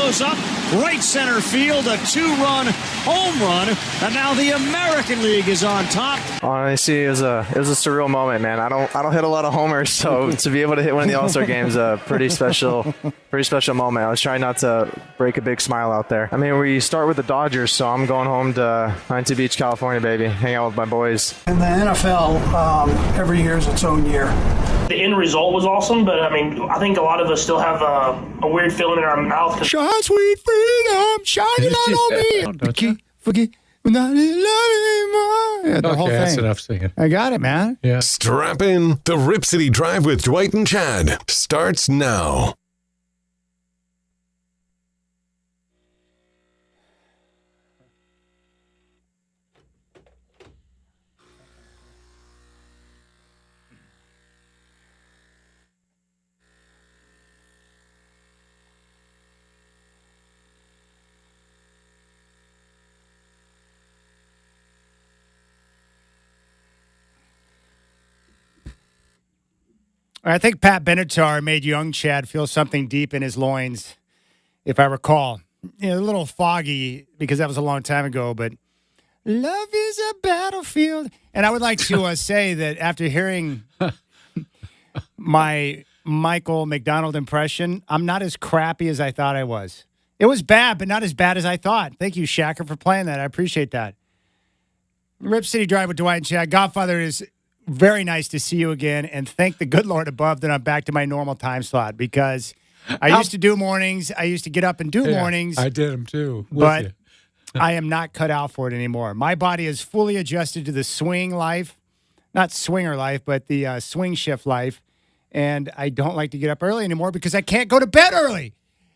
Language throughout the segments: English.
goes up right center field, a 2-run home run, and now the American League is on top. Honestly, it was a surreal moment, man. I don't hit a lot of homers, so to be able to hit one of the All-Star games is a pretty special moment. I was trying not to break a big smile out there. I mean, we start with the Dodgers, so I'm going home to Huntington Beach, California, baby, hang out with my boys. In the NFL, every year is its own year. The end result was awesome, but I mean, I think a lot of us still have a weird feeling in our mouth. Shine, sweet freedom, shining out on me. Can't forget, not in love anymore. Yeah, the whole thing. That's enough singing. I got it, man. Yeah. Strap in. The Rip City Drive with Dwight and Chad starts now. I think Pat Benatar made young Chad feel something deep in his loins, if I recall. A little foggy because that was a long time ago, but love is a battlefield. And I would like to say that after hearing my Michael McDonald impression, I'm not as crappy as I thought I was. It was bad, but not as bad as I thought. Thank you, Shacker, for playing that. I appreciate that. Rip City Drive with Dwight and Chad. Godfather, is very nice to see you again, and thank the good Lord above that I'm back to my normal time slot, because I used to do mornings. I used to get up and do mornings. I did them too. But I am not cut out for it anymore. My body is fully adjusted to the swing life, not swinger life, but the swing shift life, and I don't like to get up early anymore because I can't go to bed early.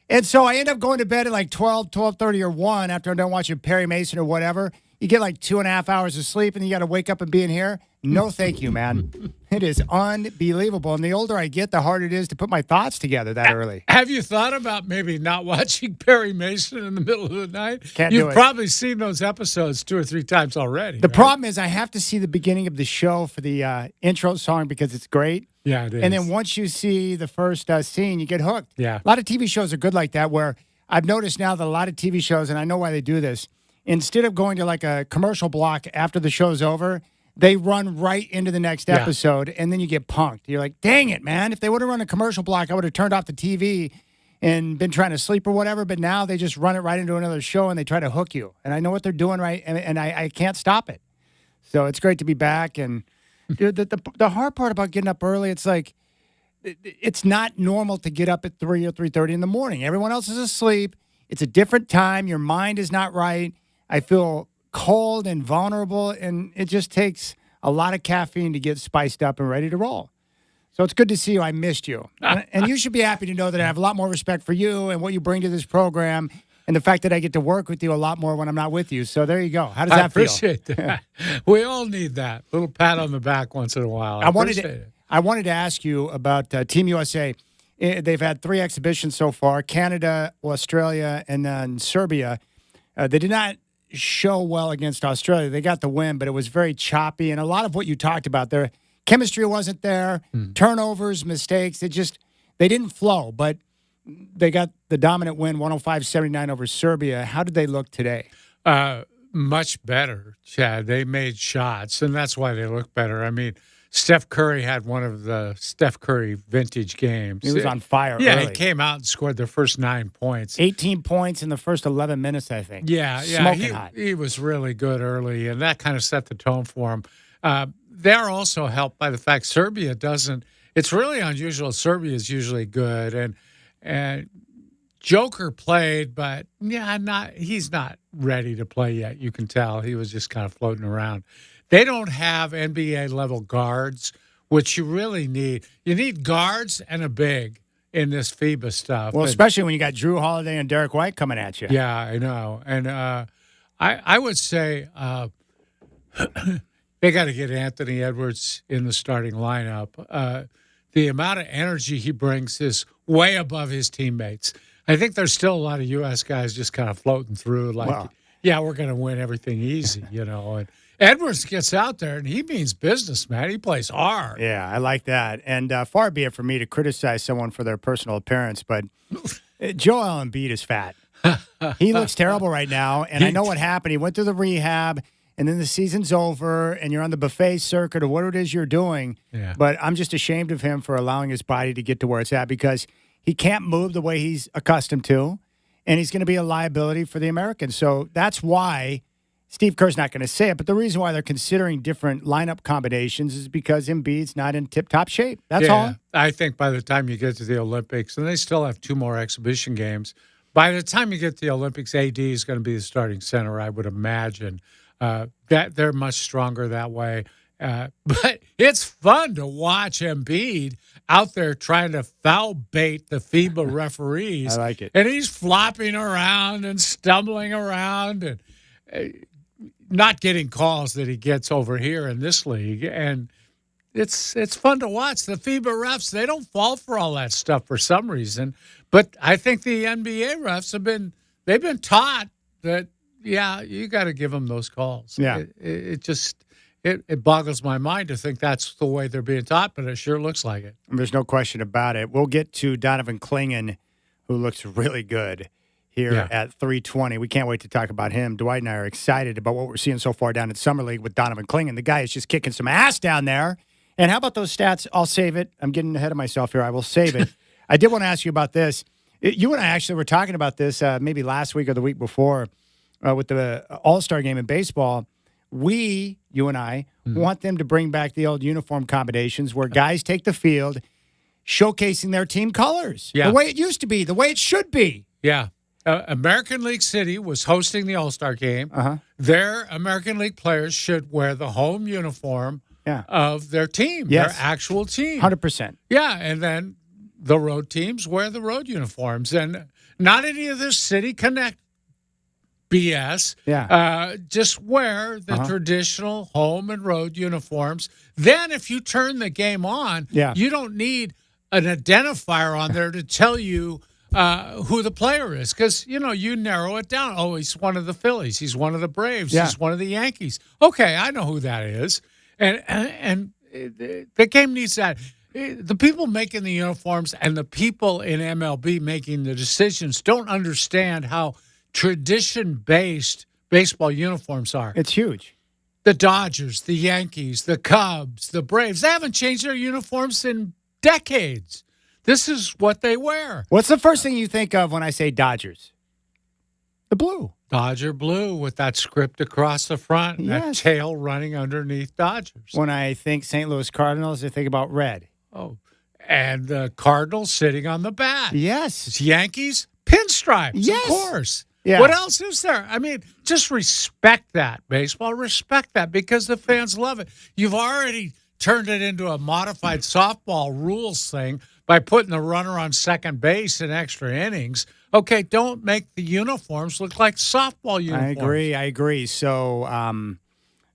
And so I end up going to bed at like 12, 12:30 or 1 after I'm done watching Perry Mason or whatever. You get like 2.5 hours of sleep, and you got to wake up and be in here. No, thank you, man. It is unbelievable. And the older I get, the harder it is to put my thoughts together that early. Have you thought about maybe not watching Perry Mason in the middle of the night? You've probably seen those episodes 2 or 3 times already. The problem is I have to see the beginning of the show for the intro song because it's great. Yeah, it is. And then once you see the first scene, you get hooked. Yeah. A lot of TV shows are good like that, where I've noticed now that a lot of TV shows, and I know why they do this, instead of going to like a commercial block after the show's over, they run right into the next episode, and then you get punked. You're like, dang it, man. If they would have run a commercial block, I would have turned off the TV and been trying to sleep or whatever, but now they just run it right into another show, and they try to hook you. And I know what they're doing, right, and I can't stop it. So it's great to be back. And dude, the hard part about getting up early, it's like, it's not normal to get up at 3 or 3:30 in the morning. Everyone else is asleep. It's a different time. Your mind is not right. I feel cold and vulnerable, and it just takes a lot of caffeine to get spiced up and ready to roll. So it's good to see you. I missed you. And you should be happy to know that I have a lot more respect for you and what you bring to this program, and the fact that I get to work with you a lot more when I'm not with you. So there you go. How does that feel? I appreciate that. We all need that. A little pat on the back once in a while. I wanted to ask you about Team USA. They've had 3 exhibitions so far, Canada, Australia, and then Serbia. They did not show well against Australia. They got the win, but it was very choppy. And a lot of what you talked about, their chemistry wasn't there, turnovers, mistakes. They didn't flow, but they got the dominant win, 105-79 over Serbia. How did they look today? Much better, Chad. They made shots, and that's why they look better. I mean, Steph Curry had one of the Steph Curry vintage games. He was on fire early. He came out and scored their first 9 points. 18 points in the first 11 minutes, I think. Yeah. Smoking hot. He was really good early, and that kind of set the tone for him. They're also helped by the fact Serbia doesn't – it's really unusual. Serbia is usually good, and Joker played, but he's not ready to play yet. You can tell. He was just kind of floating around. They don't have NBA-level guards, which you really need. You need guards and a big in this FIBA stuff. Well, especially when you got Drew Holiday and Derek White coming at you. Yeah, I know. And I would say they got to get Anthony Edwards in the starting lineup. The amount of energy he brings is way above his teammates. I think there's still a lot of U.S. guys just kind of floating through like, we're going to win everything easy, And Edwards gets out there, and he means business, man. He plays hard. Yeah, I like that. And far be it for me to criticize someone for their personal appearance, but Joel Embiid is fat. He looks terrible right now, and I know what happened. He went through the rehab, and then the season's over, and you're on the buffet circuit or whatever it is you're doing. Yeah. But I'm just ashamed of him for allowing his body to get to where it's at because he can't move the way he's accustomed to, and he's going to be a liability for the Americans. So that's why Steve Kerr's not going to say it, but the reason why they're considering different lineup combinations is because Embiid's not in tip-top shape. That's all. I think by the time you get to the Olympics, and they still have 2 more exhibition games, by the time you get to the Olympics, AD is going to be the starting center, I would imagine. That they're much stronger that way. But it's fun to watch Embiid out there trying to foul bait the FIBA referees. I like it. And he's flopping around and stumbling around and not getting calls that he gets over here in this league. And it's fun to watch. The FIBA refs, they don't fall for all that stuff for some reason. But I think the NBA refs they've been taught that, yeah, you got to give them those calls. Yeah. It boggles my mind to think that's the way they're being taught, but it sure looks like it. There's no question about it. We'll get to Donovan Clingan, who looks really good here at 3:20. We can't wait to talk about him. Dwight and I are excited about what we're seeing so far down at Summer League with Donovan Clingan. The guy is just kicking some ass down there. And how about those stats? I'll save it. I'm getting ahead of myself here. I will save it. I did want to ask you about this. You and I actually were talking about this maybe last week or the week before with the All-Star game in baseball. You and I, want them to bring back the old uniform combinations where guys take the field showcasing their team colors. Yeah. The way it used to be, the way it should be. Yeah. American League City was hosting the All-Star game. Uh-huh. Their American League players should wear the home uniform of their team, their actual team. 100%. Yeah, and then the road teams wear the road uniforms. And not any of this City Connect BS. Yeah. Just wear the traditional home and road uniforms. Then if you turn the game on, you don't need an identifier on there to tell you who the player is because, you narrow it down. Oh, he's one of the Phillies. He's one of the Braves. He's one of the Yankees. Okay, I know who that is. And the game needs that. The people making the uniforms and the people in MLB making the decisions don't understand how tradition-based baseball uniforms are. It's huge. The Dodgers, the Yankees, the Cubs, the Braves, they haven't changed their uniforms in decades. This is what they wear. What's the first thing you think of when I say Dodgers? The blue. Dodger blue with that script across the front and that tail running underneath Dodgers. When I think St. Louis Cardinals, I think about red. Oh, and the Cardinals sitting on the bat. Yes. It's Yankees, pinstripes, Yes. of course. Yeah. What else is there? I mean, just respect that, baseball. Respect that because the fans love it. You've already turned it into a modified softball rules thing by putting the runner on second base in extra innings. Okay, don't make the uniforms look like softball uniforms. I agree. So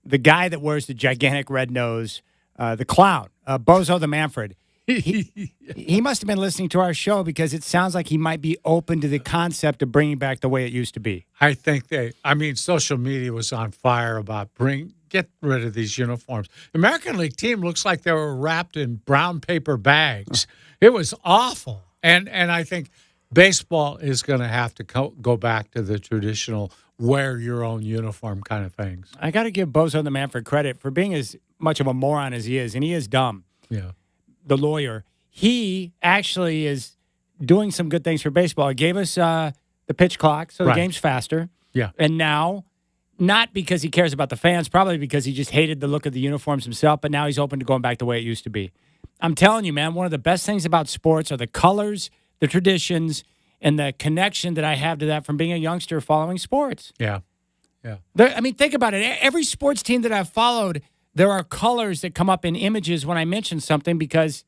the guy that wears the gigantic red nose, the clown, Bozo the Manfred, he must have been listening to our show because it sounds like he might be open to the concept of bringing back the way it used to be. I think social media was on fire about get rid of these uniforms. The American League team looks like they were wrapped in brown paper bags. It was awful. And I think baseball is going to have to go back to the traditional wear your own uniform kind of things. I got to give Bozo the Manfred credit for being as much of a moron as he is, and he is dumb. Yeah. The lawyer, he actually is doing some good things for baseball. He gave us the pitch clock, so the game's faster. Yeah. And now, not because he cares about the fans, probably because he just hated the look of the uniforms himself, but now he's open to going back the way it used to be. I'm telling you, man, one of the best things about sports are the colors, the traditions, and the connection that I have to that from being a youngster following sports. Yeah. Yeah. Think about it. Every sports team that I've followed, there are colors that come up in images when I mention something because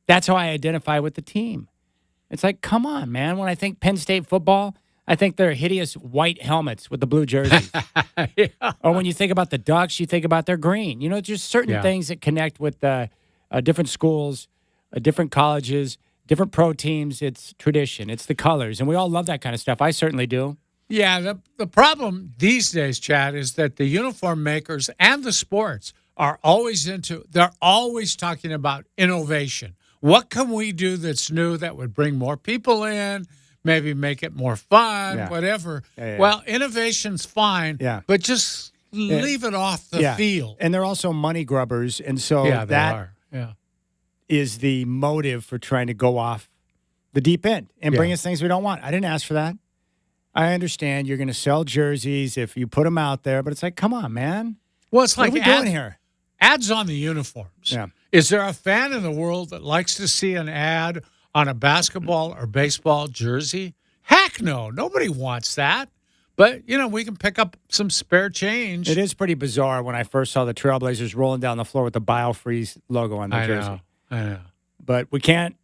that's how I identify with the team. It's like, come on, man. When I think Penn State football, I think they're hideous white helmets with the blue jerseys. Or when you think about the Ducks, you think about their green. Just certain things that connect with different schools, different colleges, different pro teams. It's tradition. It's the colors. And we all love that kind of stuff. I certainly do. Yeah, the problem these days, Chad, is that the uniform makers and the sports are they're always talking about innovation. What can we do that's new that would bring more people in, maybe make it more fun, Yeah. whatever. Yeah. Well, innovation's fine, Yeah. but just leave it off the field. And they're also money grubbers, and so Yeah, they that are. Yeah. is the motive for trying to go off the deep end and bring us things we don't want. I didn't ask for that. I understand you're going to sell jerseys if you put them out there, but it's like, come on, man. Well, it's What like are we doing here? ads on the uniforms. Yeah. Is there a fan in the world that likes to see an ad on a basketball or baseball jersey? Heck no. Nobody wants that. But, we can pick up some spare change. It is pretty bizarre when I first saw the Trailblazers rolling down the floor with the BioFreeze logo on their jersey. I know. But we can't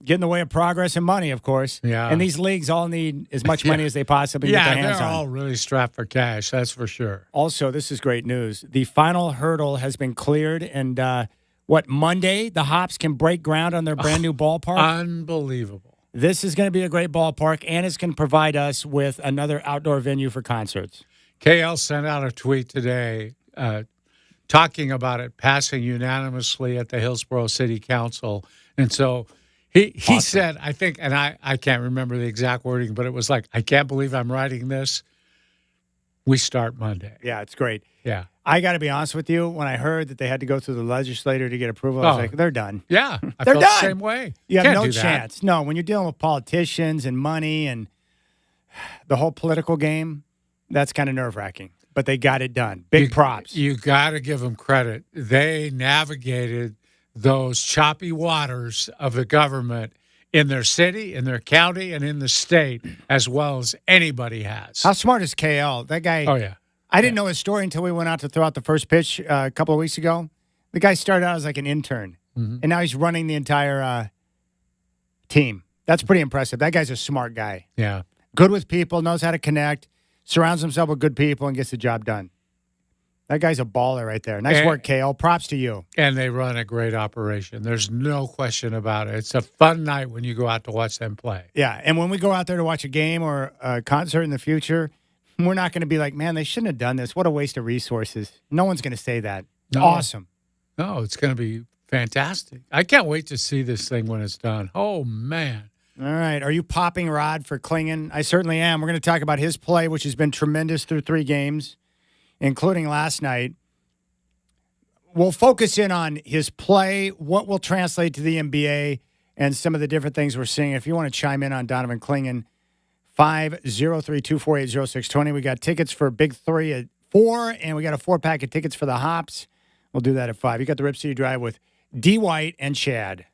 get in the way of progress and money, of course. Yeah. And these leagues all need as much money as they possibly get their hands they're on. all really strapped for cash, that's for sure. Also, this is great news. The final hurdle has been cleared, and Monday, the Hops can break ground on their brand new ballpark? Unbelievable. This is going to be a great ballpark, and it's going to provide us with another outdoor venue for concerts. KL sent out a tweet today talking about it passing unanimously at the Hillsborough City Council. And so he said, I think, and I can't remember the exact wording, but it was like, I can't believe I'm writing this. We start Monday. Yeah, it's great. Yeah. I got to be honest with you. When I heard that they had to go through the legislature to get approval, I was like, they're done. Yeah. I They're felt done. the same way. You have Can't no do that. chance. No, when you're dealing with politicians and money and the whole political game, that's kind of nerve-wracking. But they got it done. Big props. You got to give them credit. They navigated those choppy waters of the government in their city, in their county, and in the state as well as anybody has. How smart is KL? That guy. Oh, yeah. I didn't know his story until we went out to throw out the first pitch a couple of weeks ago. The guy started out as like an intern, and now he's running the entire team. That's pretty impressive. That guy's a smart guy. Yeah. Good with people, knows how to connect, surrounds himself with good people, and gets the job done. That guy's a baller right there. Nice work, KL. Props to you. And they run a great operation. There's no question about it. It's a fun night when you go out to watch them play. Yeah, and when we go out there to watch a game or a concert in the future, we're not going to be like, man, they shouldn't have done this. What a waste of resources. No one's going to say that. No. Awesome. No, it's going to be fantastic. I can't wait to see this thing when it's done. Oh, man. All right. Are you popping Rod for Klingon? I certainly am. We're going to talk about his play, which has been tremendous through 3 games, including last night. We'll focus in on his play, what will translate to the NBA, and some of the different things we're seeing. If you want to chime in on Donovan Klingon, 503-248-0620. We got tickets for Big 3 at 4, and we got a 4-pack of tickets for the Hops. We'll do that at 5. You got the Rip City Drive with DWIGHT and Chad.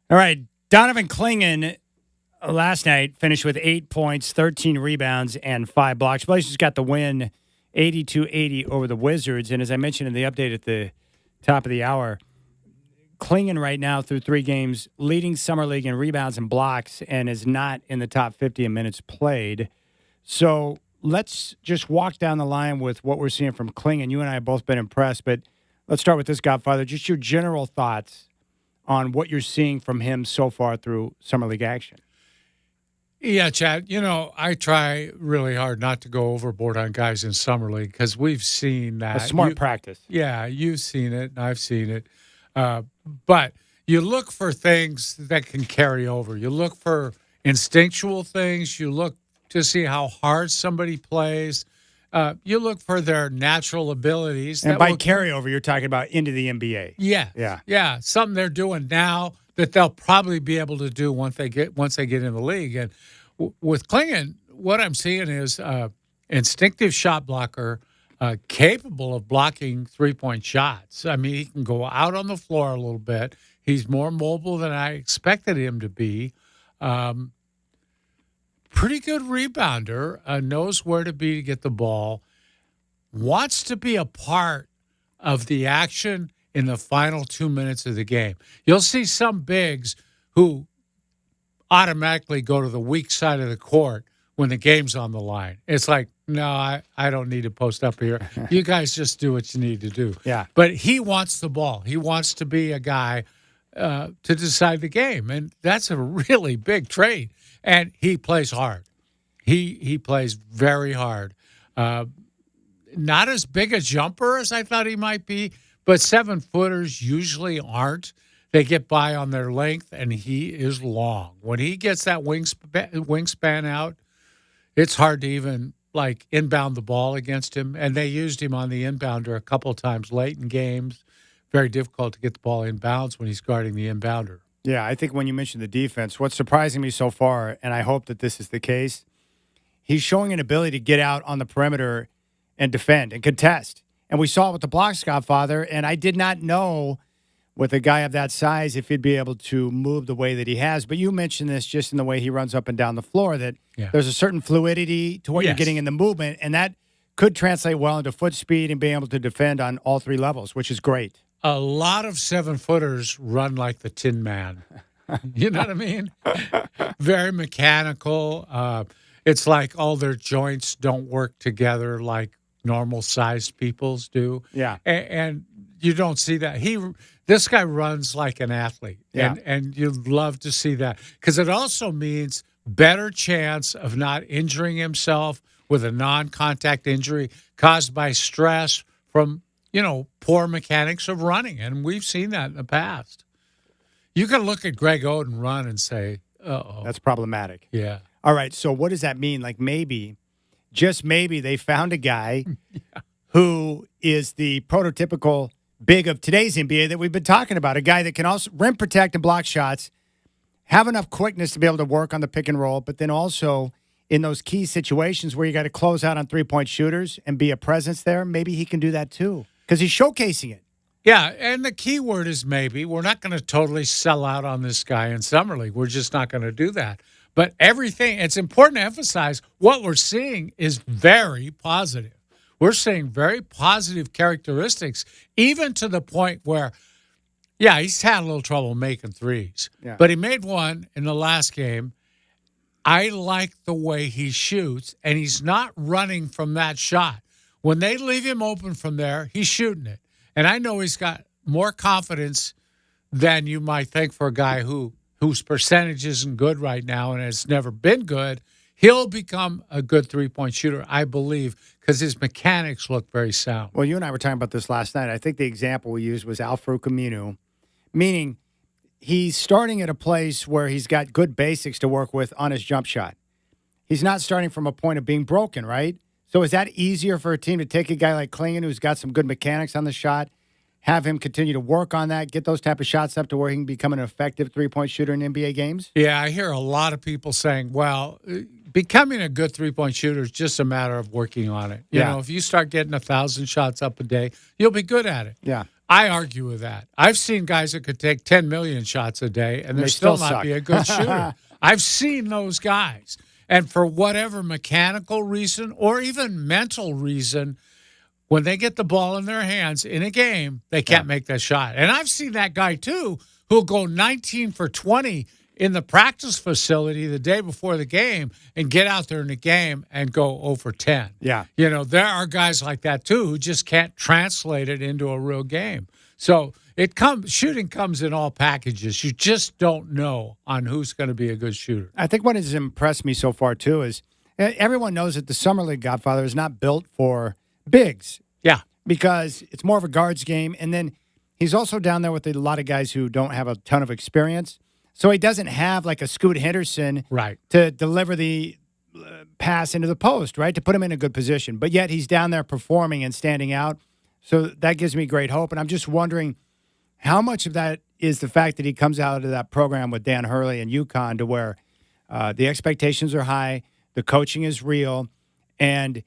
All right. Donovan Clingan last night finished with 8 points, 13 rebounds, and 5 blocks. Blazers got the win 82-80 over the Wizards. And as I mentioned in the update at the top of the hour, Clingan right now through 3 games, leading Summer League in rebounds and blocks, and is not in the top 50 in minutes played. So let's just walk down the line with what we're seeing from Clingan. You and I have both been impressed, but let's start with this, Godfather. Just your general thoughts on what you're seeing from him so far through Summer League action. Yeah, Chad, I try really hard not to go overboard on guys in Summer League because we've seen that. A smart practice. Yeah, you've seen it, and I've seen it. But you look for things that can carry over. You look for instinctual things. You look to see how hard somebody plays. You look for their natural abilities. And by carryover, you're talking about into the NBA. Yeah. Yeah. Something they're doing now that they'll probably be able to do once they get in the league. And with Clingan, what I'm seeing is instinctive shot blocker, capable of blocking 3-point shots. I mean, he can go out on the floor a little bit. He's more mobile than I expected him to be. Pretty good rebounder, knows where to be to get the ball, wants to be a part of the action in the final 2 minutes of the game. You'll see some bigs who automatically go to the weak side of the court when the game's on the line. It's like, no, I don't need to post up here. You guys just do what you need to do. Yeah. But he wants the ball. He wants to be a guy to decide the game, and that's a really big trait. And he plays hard. He plays very hard. Not as big a jumper as I thought he might be, but 7-footers usually aren't. They get by on their length, and he is long. When he gets that wingspan out, it's hard to even, inbound the ball against him. And they used him on the inbounder a couple of times late in games. Very difficult to get the ball inbounds when he's guarding the inbounder. Yeah, I think when you mentioned the defense, what's surprising me so far, and I hope that this is the case, he's showing an ability to get out on the perimeter and defend and contest. And we saw it with the blocks, Godfather, and I did not know with a guy of that size if he'd be able to move the way that he has. But you mentioned this just in the way he runs up and down the floor, that there's a certain fluidity to what you're getting in the movement, and that could translate well into foot speed and being able to defend on all 3 levels, which is great. A lot of 7-footers run like the Tin Man. You know what I mean? Very mechanical. It's like all their joints don't work together like normal-sized people's do. Yeah. And you don't see that. This guy runs like an athlete. Yeah. And you'd love to see that because it also means better chance of not injuring himself with a non-contact injury caused by stress from poor mechanics of running. And we've seen that in the past. You can look at Greg Oden run and say, uh-oh. That's problematic. Yeah. All right, so what does that mean? Like maybe, just maybe, they found a guy who is the prototypical big of today's NBA that we've been talking about, a guy that can also rim protect and block shots, have enough quickness to be able to work on the pick and roll, but then also in those key situations where you got to close out on 3-point shooters and be a presence there, maybe he can do that too. Because he's showcasing it. Yeah, and the key word is maybe. We're not going to totally sell out on this guy in Summer League. We're just not going to do that. But it's important to emphasize what we're seeing is very positive. We're seeing very positive characteristics, even to the point where, he's had a little trouble making threes. Yeah. But he made one in the last game. I like the way he shoots, and he's not running from that shot. When they leave him open from there, he's shooting it. And I know he's got more confidence than you might think for a guy whose percentage isn't good right now and has never been good. He'll become a good 3-point shooter, I believe, because his mechanics look very sound. Well, you and I were talking about this last night. I think the example we used was Al-Farouq Aminu, meaning he's starting at a place where he's got good basics to work with on his jump shot. He's not starting from a point of being broken, right? So is that easier for a team to take a guy like Clingan who's got some good mechanics on the shot, have him continue to work on that, get those type of shots up to where he can become an effective 3-point shooter in NBA games? Yeah, I hear a lot of people saying, well, becoming a good 3-point shooter is just a matter of working on it. You know, if you start getting 1,000 shots up a day, you'll be good at it. Yeah. I argue with that. I've seen guys that could take 10 million shots a day, and they're They still still not suck. be a good shooter. I've seen those guys. And for whatever mechanical reason or even mental reason, when they get the ball in their hands in a game, they can't make that shot. And I've seen that guy, too, who'll go 19 for 20 in the practice facility the day before the game and get out there in the game and go 0 for 10. Yeah. You know, there are guys like that, too, who just can't translate it into a real game. So shooting comes in all packages. You just don't know on who's going to be a good shooter. I think what has impressed me so far, too, is everyone knows that the Summer League Godfather is not built for bigs. Yeah. Because it's more of a guards game. And then he's also down there with a lot of guys who don't have a ton of experience. So he doesn't have like a Scoot Henderson Right. to deliver the pass into the post, right, to put him in a good position. But yet he's down there performing and standing out. So that gives me great hope. And I'm just wondering how much of that is the fact that he comes out of that program with Dan Hurley and UConn to where the expectations are high, the coaching is real, and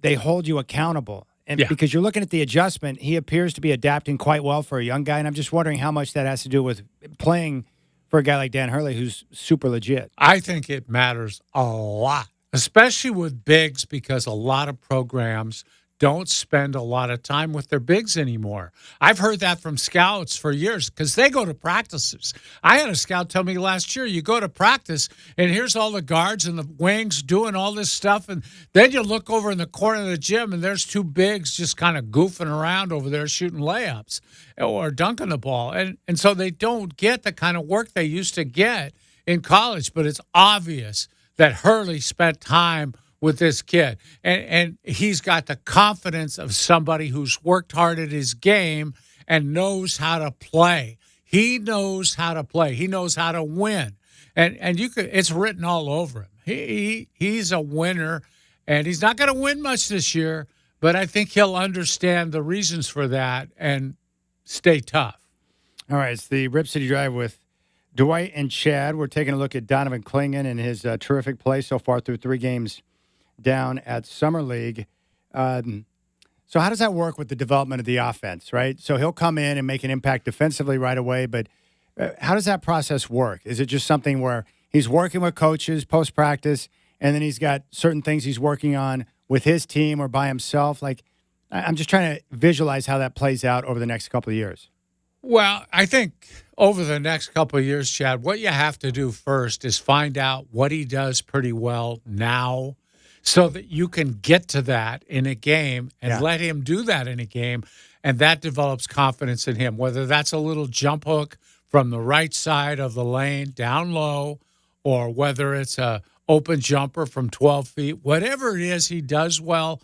they hold you accountable. And because you're looking at the adjustment, he appears to be adapting quite well for a young guy. And I'm just wondering how much that has to do with playing for a guy like Dan Hurley, who's super legit. I think it matters a lot, especially with bigs, because a lot of programs don't spend a lot of time with their bigs anymore. I've heard that from scouts for years because they go to practices. I had a scout tell me last year, you go to practice and here's all the guards and the wings doing all this stuff. And then you look over in the corner of the gym and there's two bigs just kind of goofing around over there shooting layups or dunking the ball. And so they don't get the kind of work they used to get in college. But it's obvious that Hurley spent time with this kid. And he's got the confidence of somebody who's worked hard at his game and knows how to play. He knows how to play. He knows how to win. And you could, it's written all over him. He's a winner, and he's not going to win much this year, but I think he'll understand the reasons for that and stay tough. All right, it's the Rip City Drive with Dwight and Chad. We're taking a look at Donovan Clingan and his terrific play so far through 3 games down at Summer League. So how does that work with the development of the offense, right? So he'll come in and make an impact defensively right away, but how does that process work? Is it just something where he's working with coaches post-practice, and then he's got certain things he's working on with his team or by himself? Like, I'm just trying to visualize how that plays out over the next couple of years. Well, I think over the next couple of years, Chad, what you have to do first is find out what he does pretty well now, so that you can get to that in a game and let him do that in a game, and that develops confidence in him, whether that's a little jump hook from the right side of the lane down low or whether it's a open jumper from 12 feet. Whatever it is he does well,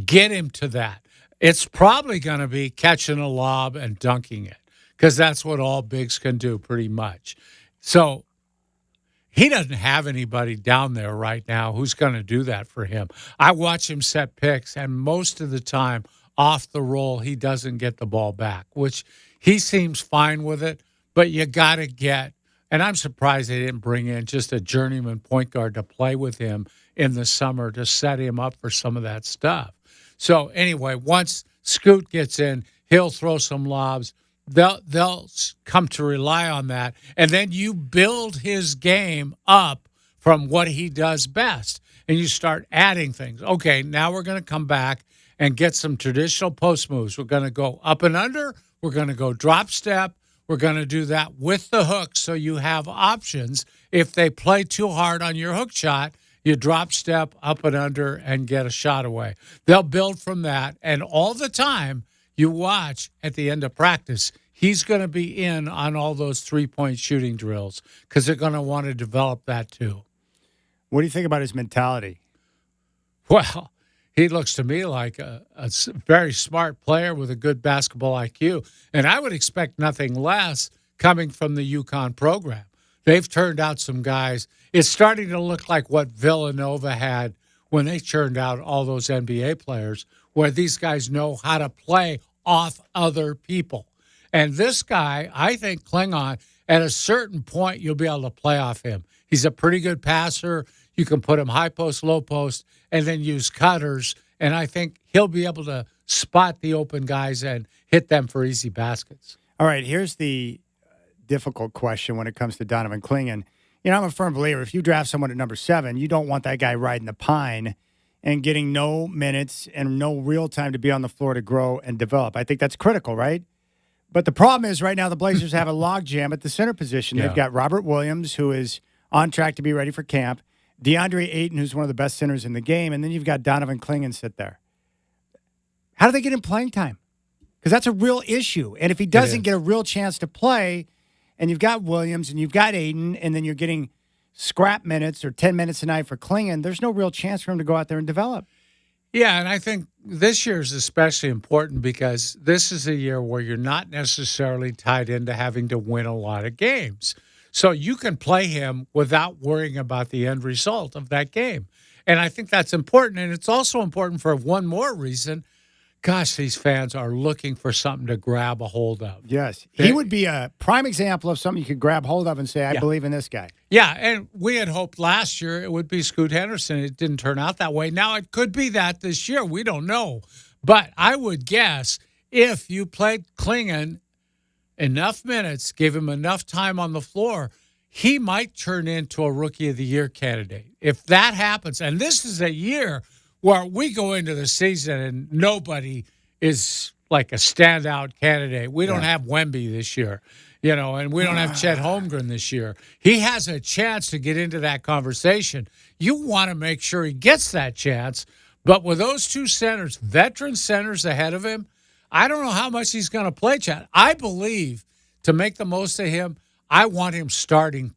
get him to that. It's probably going to be catching a lob and dunking it because that's what all bigs can do pretty much. So he doesn't have anybody down there right now who's going to do that for him. I watch him set picks, and most of the time, off the roll, he doesn't get the ball back, which he seems fine with it, but you got to get, and I'm surprised they didn't bring in just a journeyman point guard to play with him in the summer to set him up for some of that stuff. So anyway, once Scoot gets in, he'll throw some lobs. They'll come to rely on that, and then you build his game up from what he does best, and you start adding things. Okay, now we're going to come back and get some traditional post moves. We're going to go up and under. We're going to go drop step. We're going to do that with the hook so you have options. If they play too hard on your hook shot, you drop step up and under and get a shot away. They'll build from that, and all the time, you watch at the end of practice, he's going to be in on all those three-point shooting drills because they're going to want to develop that too. What do you think about his mentality? Well, he looks to me like a very smart player with a good basketball IQ, and I would expect nothing less coming from the UConn program. They've turned out some guys. It's starting to look like what Villanova had when they churned out all those NBA players, where these guys know how to play off other people. And this guy, I think Clingan, at a certain point, you'll be able to play off him. He's a pretty good passer. You can put him high post, low post, and then use cutters. And I think he'll be able to spot the open guys and hit them for easy baskets. All right, here's the difficult question when it comes to Donovan Clingan. I'm a firm believer. If you draft someone at number 7, you don't want that guy riding the pine and getting no minutes and no real time to be on the floor to grow and develop. I think that's critical, right? But the problem is right now the Blazers have a logjam at the center position. Yeah. They've got Robert Williams, who is on track to be ready for camp, DeAndre Ayton, who's one of the best centers in the game, and then you've got Donovan Clingan sit there. How do they get him playing time? Because that's a real issue. And if he doesn't get a real chance to play, and you've got Williams and you've got Ayton, and then you're getting scrap minutes or 10 minutes a night for Clingan, there's no real chance for him to go out there and develop. Yeah, and I think this year is especially important because this is a year where you're not necessarily tied into having to win a lot of games. So you can play him without worrying about the end result of that game. And I think that's important. And it's also important for one more reason. Gosh, these fans are looking for something to grab a hold of. Yes. He would be a prime example of something you could grab hold of and say, I believe in this guy. Yeah, and we had hoped last year it would be Scoot Henderson. It didn't turn out that way. Now it could be that this year. We don't know. But I would guess if you played Clingan enough minutes, gave him enough time on the floor, he might turn into a Rookie of the Year candidate. If that happens, and this is a year where we go into the season and nobody is like a standout candidate. We don't have Wemby this year, and we don't have Chet Holmgren this year. He has a chance to get into that conversation. You want to make sure he gets that chance. But with those two centers, veteran centers ahead of him, I don't know how much he's going to play, Chad. I believe to make the most of him, I want him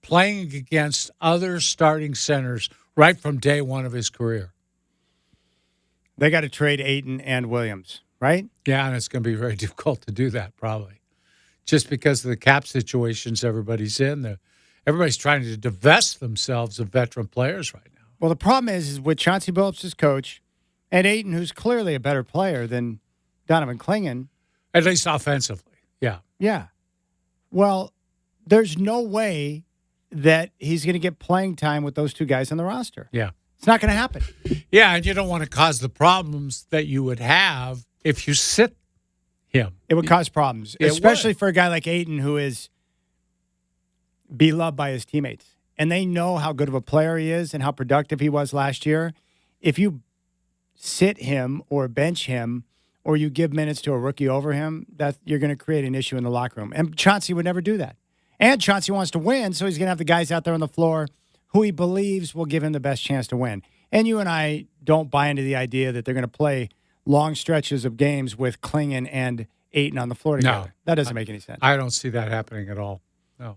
playing against other starting centers right from day one of his career. They got to trade Ayton and Williams, right? Yeah, and it's going to be very difficult to do that probably just because of the cap situations everybody's in. Everybody's trying to divest themselves of veteran players right now. Well, the problem is with Chauncey Billups as coach and Ayton, who's clearly a better player than Donovan Clingan. At least offensively, yeah. Yeah. Well, there's no way that he's going to get playing time with those two guys on the roster. Yeah. It's not going to happen. Yeah, and you don't want to cause the problems that you would have if you sit him. It would cause problems, especially for a guy like Ayton who is beloved by his teammates. And they know how good of a player he is and how productive he was last year. If you sit him or bench him or you give minutes to a rookie over him, that you're going to create an issue in the locker room. And Chauncey would never do that. And Chauncey wants to win, so he's going to have the guys out there on the floor who he believes will give him the best chance to win. And you and I don't buy into the idea that they're going to play long stretches of games with Clingan and Ayton on the floor together. No. That doesn't make any sense. I don't see that happening at all. No.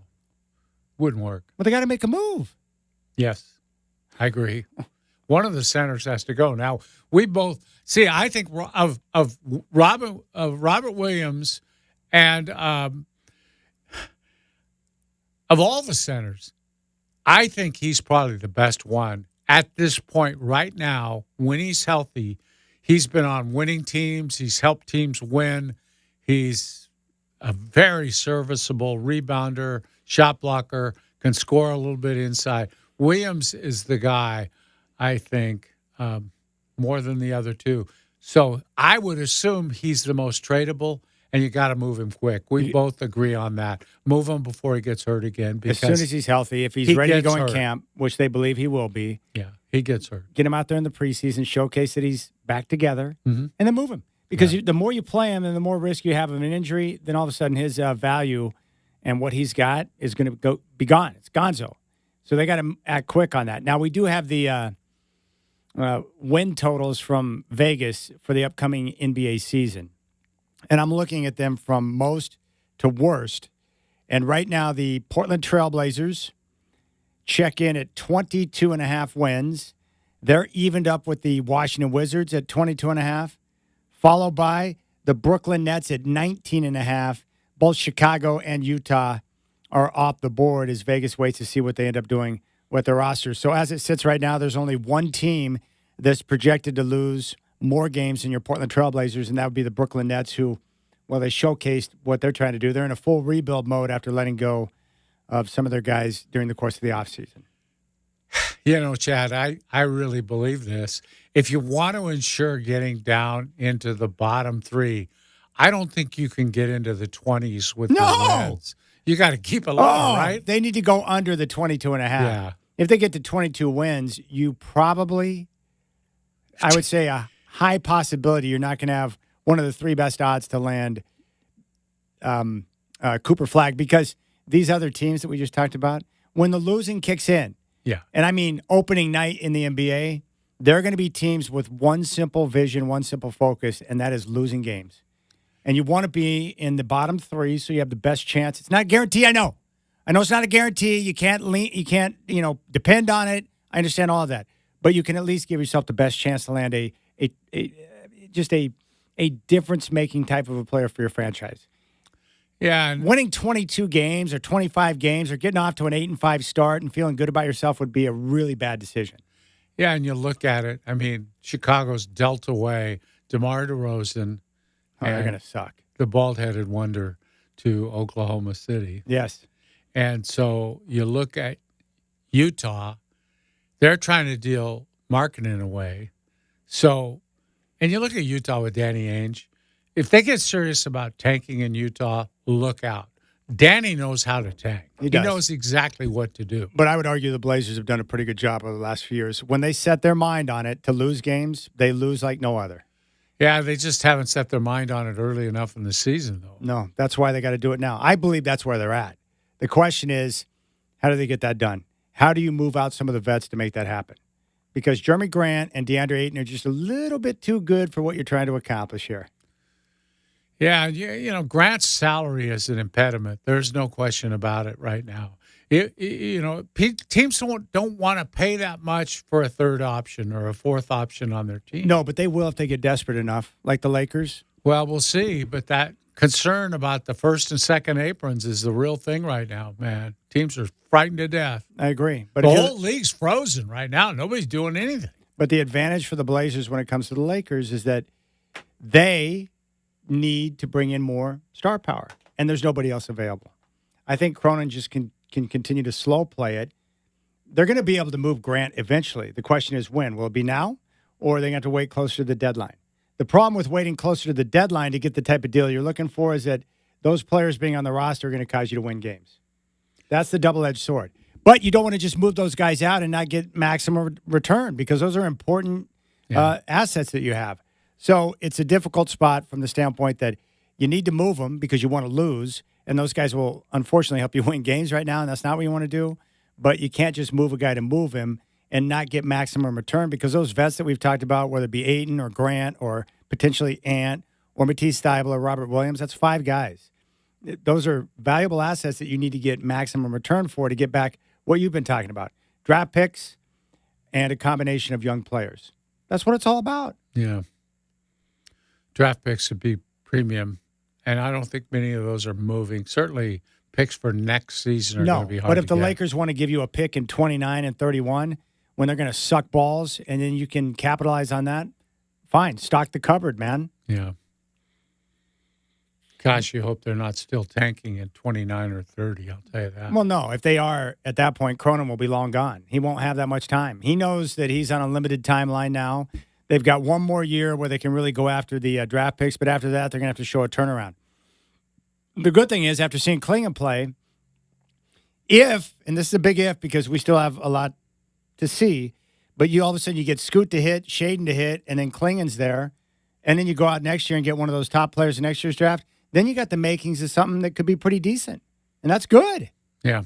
Wouldn't work. But they got to make a move. Yes, I agree. One of the centers has to go. Now, we both see, I think of Robert Williams and of all the centers, I think he's probably the best one at this point right now. When he's healthy, he's been on winning teams. He's helped teams win. He's a very serviceable rebounder, shot blocker, can score a little bit inside. Williams is the guy, I think, more than the other two. So I would assume he's the most tradable, and you got to move him quick. We both agree on that. Move him before he gets hurt again. Because as soon as he's healthy, if he's ready to go in camp, which they believe he will be. Yeah, he gets hurt. Get him out there in the preseason, showcase that he's back together, and then move him. Because the more you play him and the more risk you have of an injury, then all of a sudden his value and what he's got is going to be gone. It's gonzo. So they got to act quick on that. Now, we do have the win totals from Vegas for the upcoming NBA season. And I'm looking at them from most to worst. And right now, the Portland Trail Blazers check in at 22.5 wins. They're evened up with the Washington Wizards at 22.5, followed by the Brooklyn Nets at 19.5. Both Chicago and Utah are off the board as Vegas waits to see what they end up doing with their roster. So as it sits right now, there's only one team that's projected to lose more games than your Portland Trail Blazers, and that would be the Brooklyn Nets, who, well, they showcased what they're trying to do. They're in a full rebuild mode after letting go of some of their guys during the course of the offseason. Chad, I really believe this. if you want to ensure getting down into the bottom three, I don't think you can get into the 20s with the wins. You got to keep it low, right? They need to go under the 22 and a half. Yeah. If they get to 22 wins, you probably, I would say a high possibility you're not going to have one of the three best odds to land Cooper Flag, because these other teams that we just talked about, when the losing kicks in, and I mean opening night in the NBA, there are going to be teams with one simple vision, one simple focus, and that is losing games. And you want to be in the bottom three so you have the best chance. It's not a guarantee, I know. I know it's not a guarantee. You can't depend on it. I understand all of that. But you can at least give yourself the best chance to land a difference-making type of a player for your franchise. Yeah. And winning 22 games or 25 games or getting off to an 8-5 start and feeling good about yourself would be a really bad decision. Yeah, and you look at it. I mean, Chicago's dealt away DeMar DeRozan. They're going to suck. The bald-headed wonder to Oklahoma City. Yes. And so you look at Utah, they're trying to deal marketing away. So, and you look at Utah with Danny Ainge. If they get serious about tanking in Utah, look out. Danny knows how to tank. He knows exactly what to do. But I would argue the Blazers have done a pretty good job over the last few years. When they set their mind on it to lose games, they lose like no other. Yeah, they just haven't set their mind on it early enough in the season, though. No, that's why they got to do it now. I believe that's where they're at. The question is, how do they get that done? How do you move out some of the vets to make that happen? Because Jeremy Grant and DeAndre Ayton are just a little bit too good for what you're trying to accomplish here. Yeah, you know, Grant's salary is an impediment. There's no question about it right now. Teams don't want to pay that much for a third option or a fourth option on their team. No, but they will if they get desperate enough, like the Lakers. Well, we'll see. But that concern about the first and second aprons is the real thing right now, man. Teams are frightened to death. I agree. But the whole league's frozen right now. Nobody's doing anything. But the advantage for the Blazers when it comes to the Lakers is that they need to bring in more star power, and there's nobody else available. I think Cronin just can continue to slow play it. They're going to be able to move Grant eventually. The question is when. Will it be now, or are they going to have to wait closer to the deadline? The problem with waiting closer to the deadline to get the type of deal you're looking for is that those players being on the roster are going to cause you to win games. That's the double-edged sword. But you don't want to just move those guys out and not get maximum return, because those are important assets that you have. So it's a difficult spot from the standpoint that you need to move them because you want to lose, and those guys will unfortunately help you win games right now, and that's not what you want to do. But you can't just move a guy to move him and not get maximum return, because those vets that we've talked about, whether it be Ayton or Grant or potentially Ant or Matisse Thybulle or Robert Williams, that's 5 guys. Those are valuable assets that you need to get maximum return for to get back what you've been talking about, draft picks and a combination of young players. That's what it's all about. Yeah. Draft picks would be premium, and I don't think many of those are moving. Certainly picks for next season are going to be hard but to if the get. Lakers want to give you a pick in 29 and 31 when they're going to suck balls and then you can capitalize on that, fine. Stock the cupboard, man. Yeah. Gosh, you hope they're not still tanking at 29 or 30, I'll tell you that. Well, no. If they are, at that point, Cronin will be long gone. He won't have that much time. He knows that he's on a limited timeline now. They've got one more year where they can really go after the draft picks, but after that, they're going to have to show a turnaround. The good thing is, after seeing Klingon play, if, and this is a big if because we still have a lot to see, but you all of a sudden you get Scoot to hit, Shaden to hit, and then Klingon's there, and then you go out next year and get one of those top players in next year's draft, then you got the makings of something that could be pretty decent, and that's good. Yeah.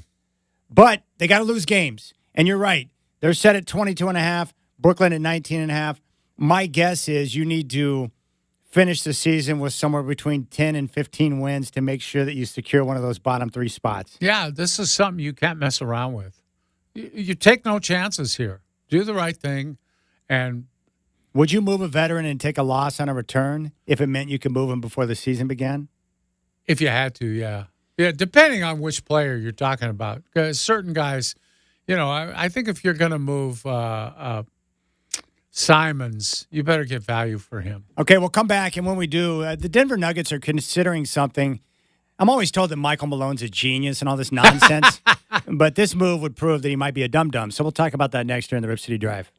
But they got to lose games, and you're right. They're set at 22.5, Brooklyn at 19.5. My guess is you need to finish the season with somewhere between 10 and 15 wins to make sure that you secure one of those bottom 3 spots. Yeah, this is something you can't mess around with. You take no chances here. Do the right thing. And would you move a veteran and take a loss on a return if it meant you could move him before the season began? If you had to, yeah. Yeah, depending on which player you're talking about. Because certain guys, you know, I think if you're going to move Simons, you better get value for him. Okay, we'll come back, and when we do, the Denver Nuggets are considering something. I'm always told that Michael Malone's a genius and all this nonsense, but this move would prove that he might be a dum-dum. So we'll talk about that next year in the Rip City Drive.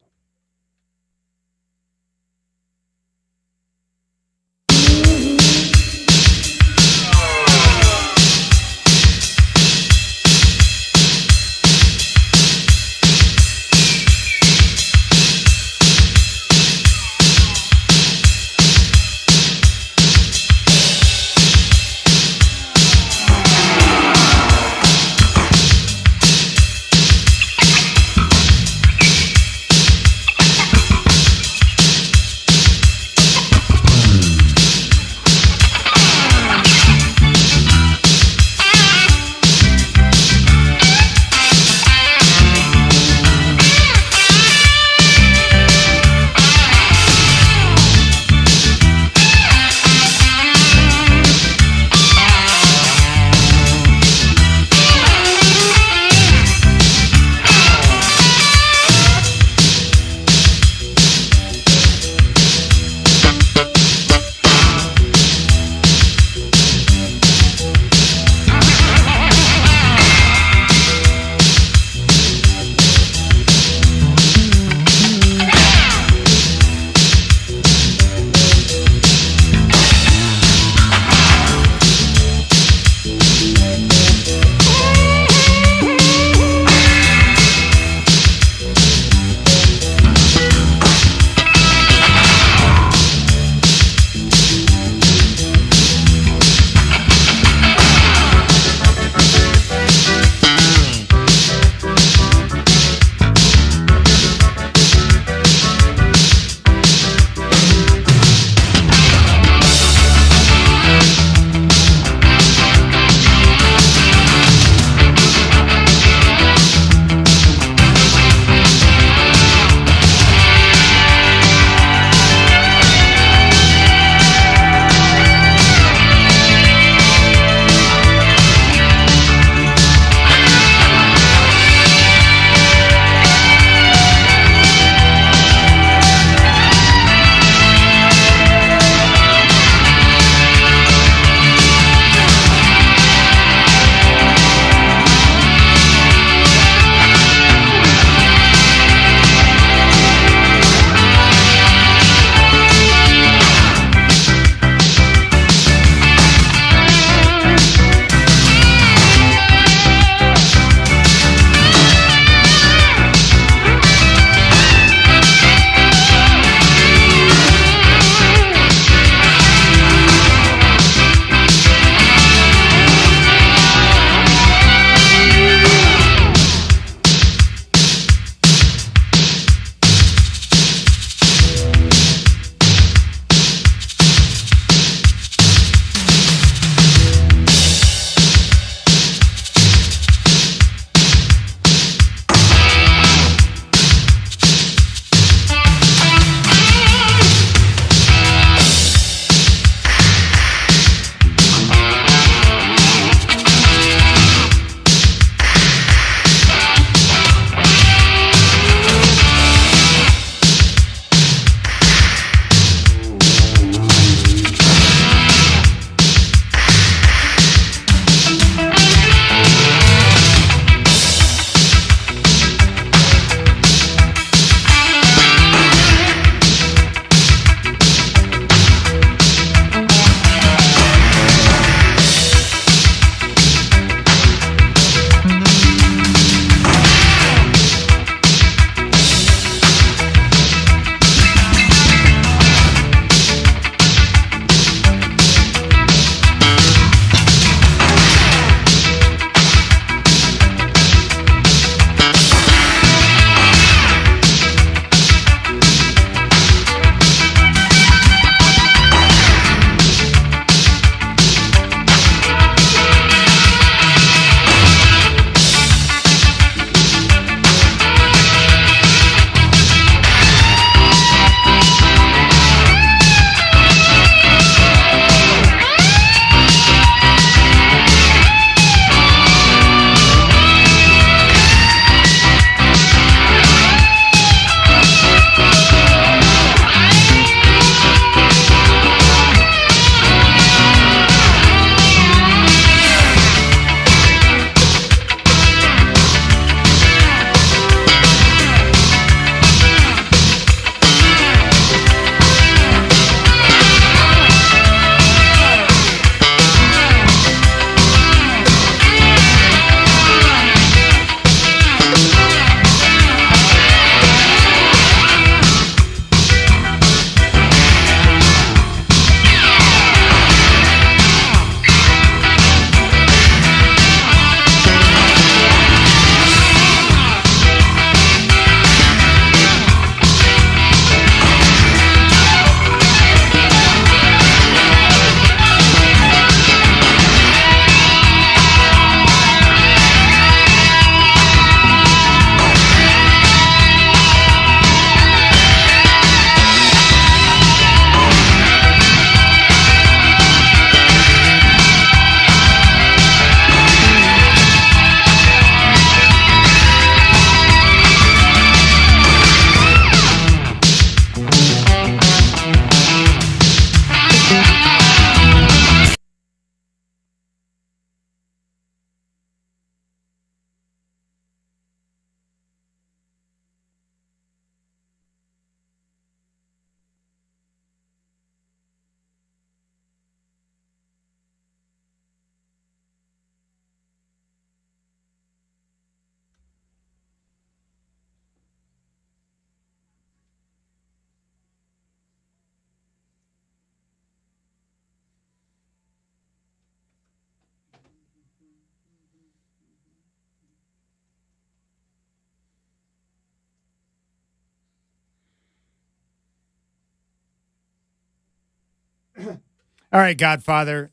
All right, Godfather.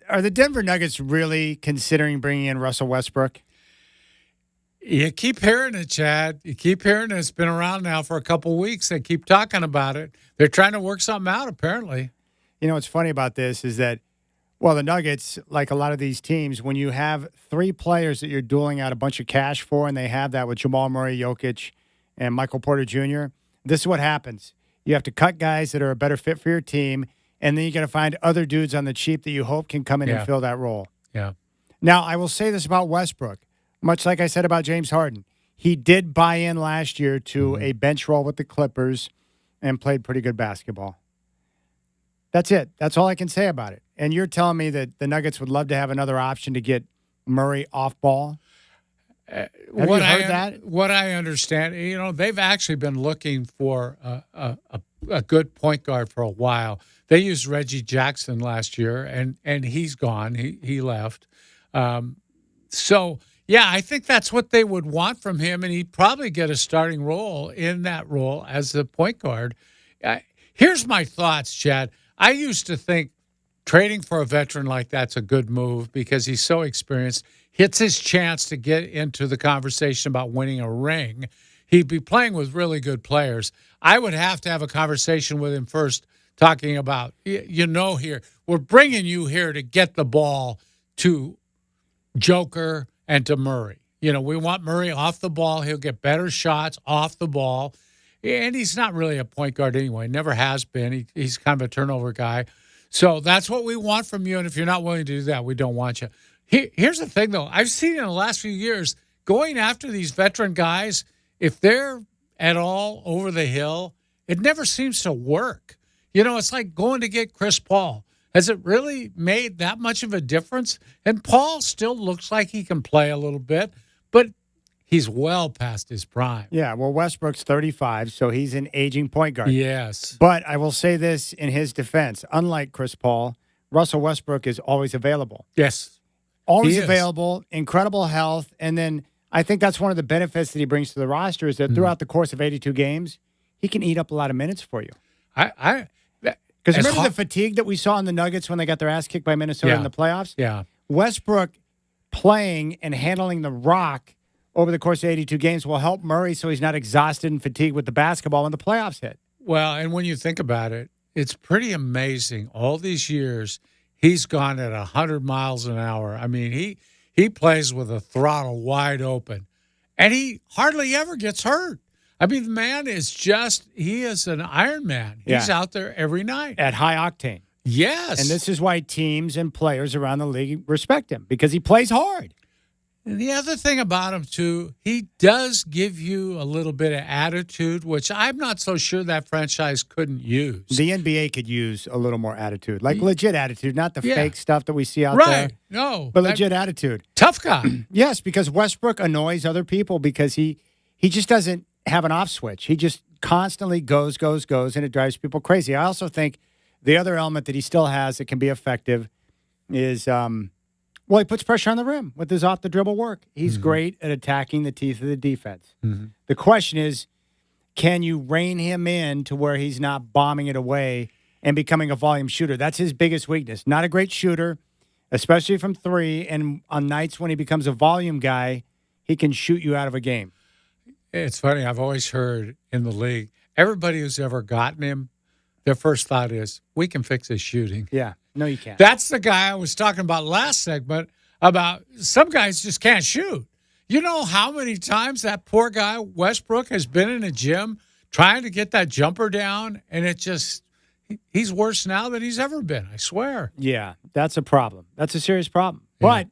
Are the Denver Nuggets really considering bringing in Russell Westbrook? You keep hearing it, Chad. You keep hearing it. It's been around now for a couple weeks. They keep talking about it. They're trying to work something out, apparently. You know what's funny about this is that, well, the Nuggets, like a lot of these teams, when you have three players that you're dueling out a bunch of cash for, and they have that with Jamal Murray, Jokic, and Michael Porter Jr., this is what happens. You have to cut guys that are a better fit for your team, and then you got to find other dudes on the cheap that you hope can come in and fill that role. Yeah. Now, I will say this about Westbrook, much like I said about James Harden. He did buy in last year to a bench role with the Clippers and played pretty good basketball. That's it. That's all I can say about it. And you're telling me that the Nuggets would love to have another option to get Murray off ball? Have you heard that? What I understand, they've actually been looking for a good point guard for a while. They used Reggie Jackson last year, and he's gone. He left. So, yeah, I think that's what they would want from him, and he'd probably get a starting role in that role as the point guard. Here's my thoughts, Chad. I used to think trading for a veteran like that's a good move because he's so experienced. Hits his chance to get into the conversation about winning a ring. He'd be playing with really good players. I would have to have a conversation with him first, talking about, here, we're bringing you here to get the ball to Joker and to Murray. We want Murray off the ball. He'll get better shots off the ball. And he's not really a point guard anyway, never has been. He's kind of a turnover guy. So that's what we want from you, and if you're not willing to do that, we don't want you. Here's the thing, though. I've seen in the last few years, going after these veteran guys, if they're at all over the hill, it never seems to work. It's like going to get Chris Paul. Has it really made that much of a difference? And Paul still looks like he can play a little bit, but he's well past his prime. Yeah, well, Westbrook's 35, so he's an aging point guard. Yes. But I will say this in his defense. Unlike Chris Paul, Russell Westbrook is always available. Yes. Always available, incredible health. And then I think that's one of the benefits that he brings to the roster is that throughout the course of 82 games, he can eat up a lot of minutes for you. Because remember the fatigue that we saw in the Nuggets when they got their ass kicked by Minnesota in the playoffs? Yeah. Westbrook playing and handling the rock over the course of 82 games will help Murray so he's not exhausted and fatigued with the basketball when the playoffs hit. Well, and when you think about it, it's pretty amazing. All these years, he's gone at 100 miles an hour. I mean, he plays with a throttle wide open, and he hardly ever gets hurt. I mean, the man is he is an Iron Man. He's out there every night. At high octane. Yes. And this is why teams and players around the league respect him, because he plays hard. And the other thing about him, too, he does give you a little bit of attitude, which I'm not so sure that franchise couldn't use. The NBA could use a little more attitude, like legit attitude, not the Yeah. fake stuff that we see out there. Right. No. But legit attitude. Tough guy. Yes, because Westbrook annoys other people because he just doesn't have an off switch. He just constantly goes, and it drives people crazy. I also think the other element that he still has that can be effective is he puts pressure on the rim with his off-the-dribble work. He's great at attacking the teeth of the defense. The question is, can you rein him in to where he's not bombing it away and becoming a volume shooter? That's his biggest weakness. Not a great shooter, especially from three, and on nights when he becomes a volume guy, he can shoot you out of a game. It's funny. I've always heard in the league, everybody who's ever gotten him, their first thought is, we can fix his shooting. Yeah. No, you can't. That's the guy I was talking about last segment about some guys just can't shoot. You know how many times that poor guy, Westbrook, has been in a gym trying to get that jumper down, and he's worse now than he's ever been, I swear. Yeah, that's a problem. That's a serious problem. Yeah. But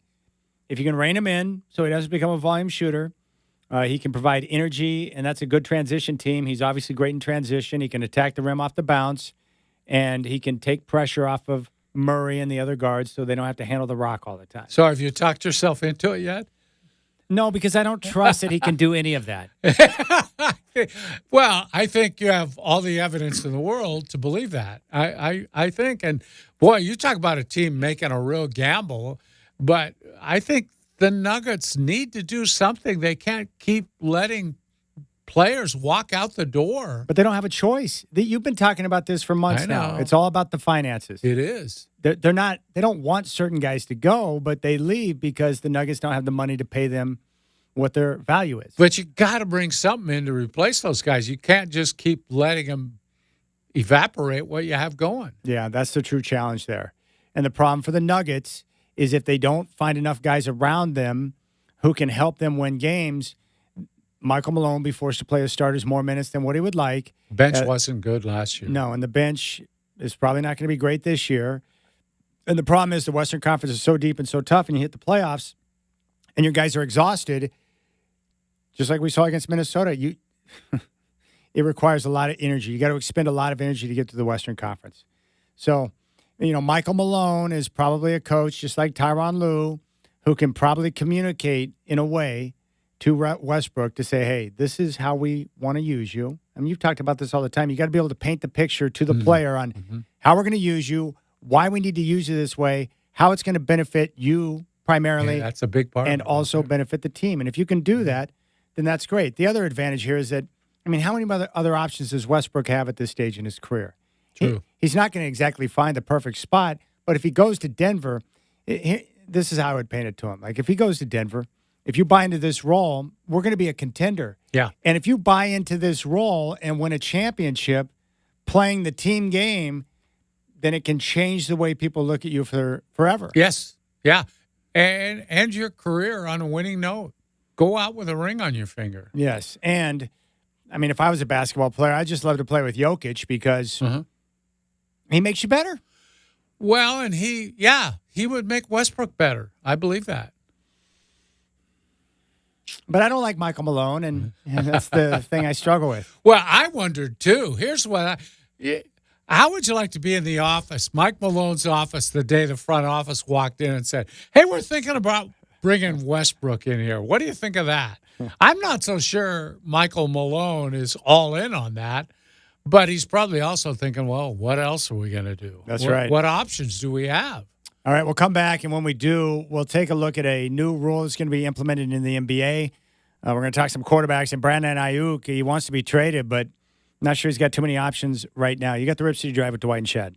if you can rein him in so he doesn't become a volume shooter, he can provide energy, and that's a good transition team. He's obviously great in transition. He can attack the rim off the bounce, and he can take pressure off of Murray and the other guards so they don't have to handle the rock all the time. So have you talked yourself into it yet? No, because I don't trust that he can do any of that. Well, I think you have all the evidence in the world to believe that. I think, and boy, you talk about a team making a real gamble, but I think the Nuggets need to do something. They can't keep letting players walk out the door. But they don't have a choice. You've been talking about this for months now. It's all about the finances. It is. They're not. They don't want certain guys to go, but they leave because the Nuggets don't have the money to pay them what their value is. But you got to bring something in to replace those guys. You can't just keep letting them evaporate what you have going. Yeah, that's the true challenge there. And the problem for the Nuggets is if they don't find enough guys around them who can help them win games, Michael Malone will be forced to play his starters more minutes than what he would like. Bench wasn't good last year. No, and the bench is probably not going to be great this year. And the problem is the Western Conference is so deep and so tough, and you hit the playoffs, and your guys are exhausted, just like we saw against Minnesota. It requires a lot of energy. You got to expend a lot of energy to get to the Western Conference. So, Michael Malone is probably a coach, just like Tyronn Lue, who can probably communicate in a way to Westbrook to say, hey, this is how we want to use you. I mean, you've talked about this all the time. You got to be able to paint the picture to the player on how we're going to use you, why we need to use you this way, how it's going to benefit you primarily. Yeah, that's a big part. And also benefit the team. And if you can do that, then that's great. The other advantage here is that, how many other options does Westbrook have at this stage in his career? True. He's not going to exactly find the perfect spot, but if he goes to Denver, this is how I would paint it to him. Like, if he goes to Denver, if you buy into this role, we're going to be a contender. Yeah. And if you buy into this role and win a championship playing the team game, then it can change the way people look at you forever. Yes. Yeah. And end your career on a winning note. Go out with a ring on your finger. Yes. And, if I was a basketball player, I'd just love to play with Jokic because he makes you better. Well, and he would make Westbrook better. I believe that. But I don't like Michael Malone, and that's the thing I struggle with. Well, I wondered, too. Here's what how would you like to be in the office, Mike Malone's office, the day the front office walked in and said, hey, we're thinking about bringing Westbrook in here. What do you think of that? I'm not so sure Michael Malone is all in on that, but he's probably also thinking, well, what else are we going to do? That's right. What options do we have? All right, we'll come back, and when we do, we'll take a look at a new rule that's going to be implemented in the NBA. We're going to talk some quarterbacks, and Brandon Ayuk, he wants to be traded, but not sure he's got too many options right now. You got the Rip City Drive with Dwight and Chad.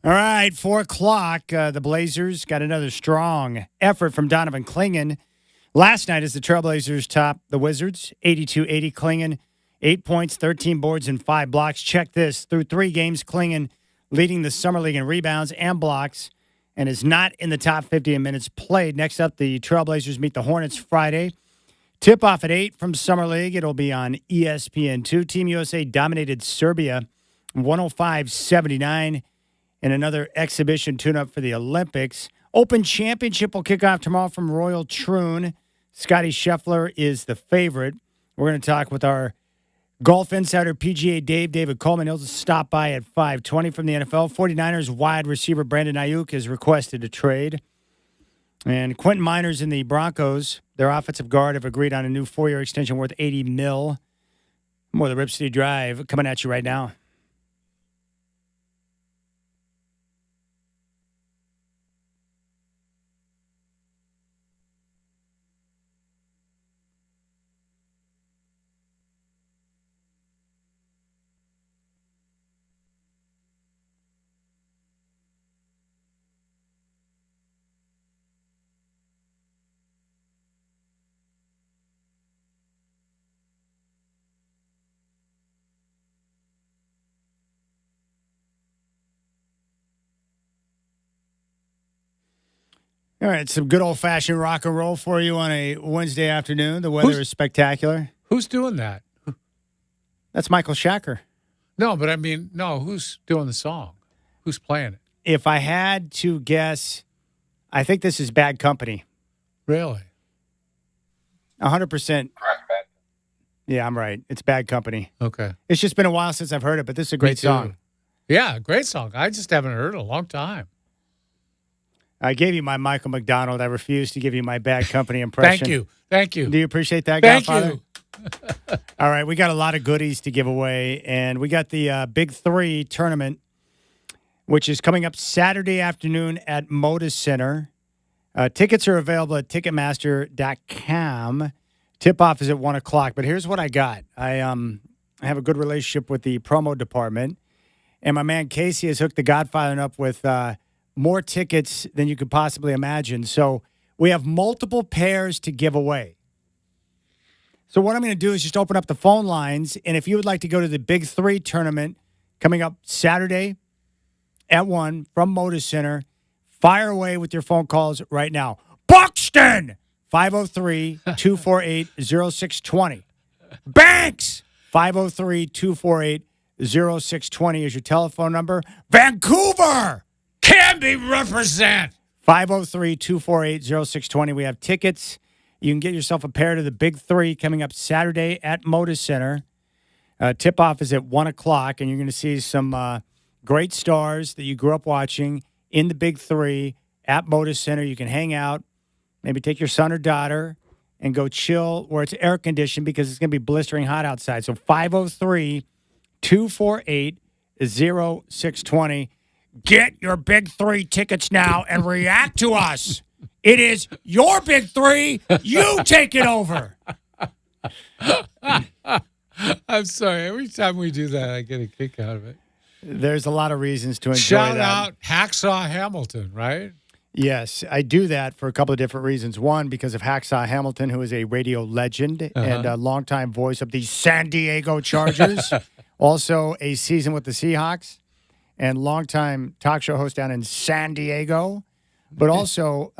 All right, 4 o'clock. The Blazers got another strong effort from Donovan Clingan last night as the Trailblazers top the Wizards, 82-80. Clingan, 8 points, 13 boards, and 5 blocks. Check this. Through 3 games, Clingan leading the Summer League in rebounds and blocks and is not in the top 50 in minutes played. Next up, the Trailblazers meet the Hornets Friday. Tip-off at 8 from Summer League. It'll be on ESPN2. Team USA dominated Serbia 105-79 in another exhibition tune-up for the Olympics. Open Championship will kick off tomorrow from Royal Troon. Scotty Scheffler is the favorite. We're going to talk with our golf insider, PGA David Coleman. He'll stop by at 5:20 from the NFL. 49ers wide receiver Brandon Ayuk has requested a trade. And Quentin Miners and the Broncos, their offensive guard, have agreed on a new 4-year extension worth $80 million. More of the Rip City Drive coming at you right now. All right, some good old-fashioned rock and roll for you on a Wednesday afternoon. The weather is spectacular. Who's doing that? That's Michael Shacker. No, but I mean, no, who's doing the song? Who's playing it? If I had to guess, I think this is Bad Company. Really? 100%. Yeah, I'm right. It's Bad Company. Okay. It's just been a while since I've heard it, but this is a great song. Yeah, great song. I just haven't heard it in a long time. I gave you my Michael McDonald. I refuse to give you my Bad Company impression. Thank you. Do you appreciate that, Thank Godfather? you. All right, we got a lot of goodies to give away, and we got the Big 3 tournament, which is coming up Saturday afternoon at Moda Center. Tickets are available at Ticketmaster.com. Tip-off is at 1 o'clock, but here's what I got. I have a good relationship with the promo department, and my man Casey has hooked the Godfather up with more tickets than you could possibly imagine. So we have multiple pairs to give away. So what I'm going to do is just open up the phone lines, and if you would like to go to the Big 3 tournament coming up Saturday at 1 from Moda Center, fire away with your phone calls right now. Buxton, 503-248-0620. Banks, 503-248-0620 is your telephone number. Vancouver, Canby represent. 503-248-0620. We have tickets. You can get yourself a pair to the Big 3 coming up Saturday at Moda Center. Tip-off is at 1 o'clock, and you're going to see some great stars that you grew up watching in the Big 3 at Moda Center. You can hang out, maybe take your son or daughter, and go chill where it's air-conditioned because it's going to be blistering hot outside. So 503-248-0620. Get your Big 3 tickets now and react to us. It is your Big 3. You take it over. I'm sorry. Every time we do that, I get a kick out of it. There's a lot of reasons to enjoy Shout that. out Hacksaw Hamilton, right? Yes, I do that for a couple of different reasons. One, because of Hacksaw Hamilton, who is a radio legend and a longtime voice of the San Diego Chargers. Also, a season with the Seahawks and longtime talk show host down in San Diego. But also,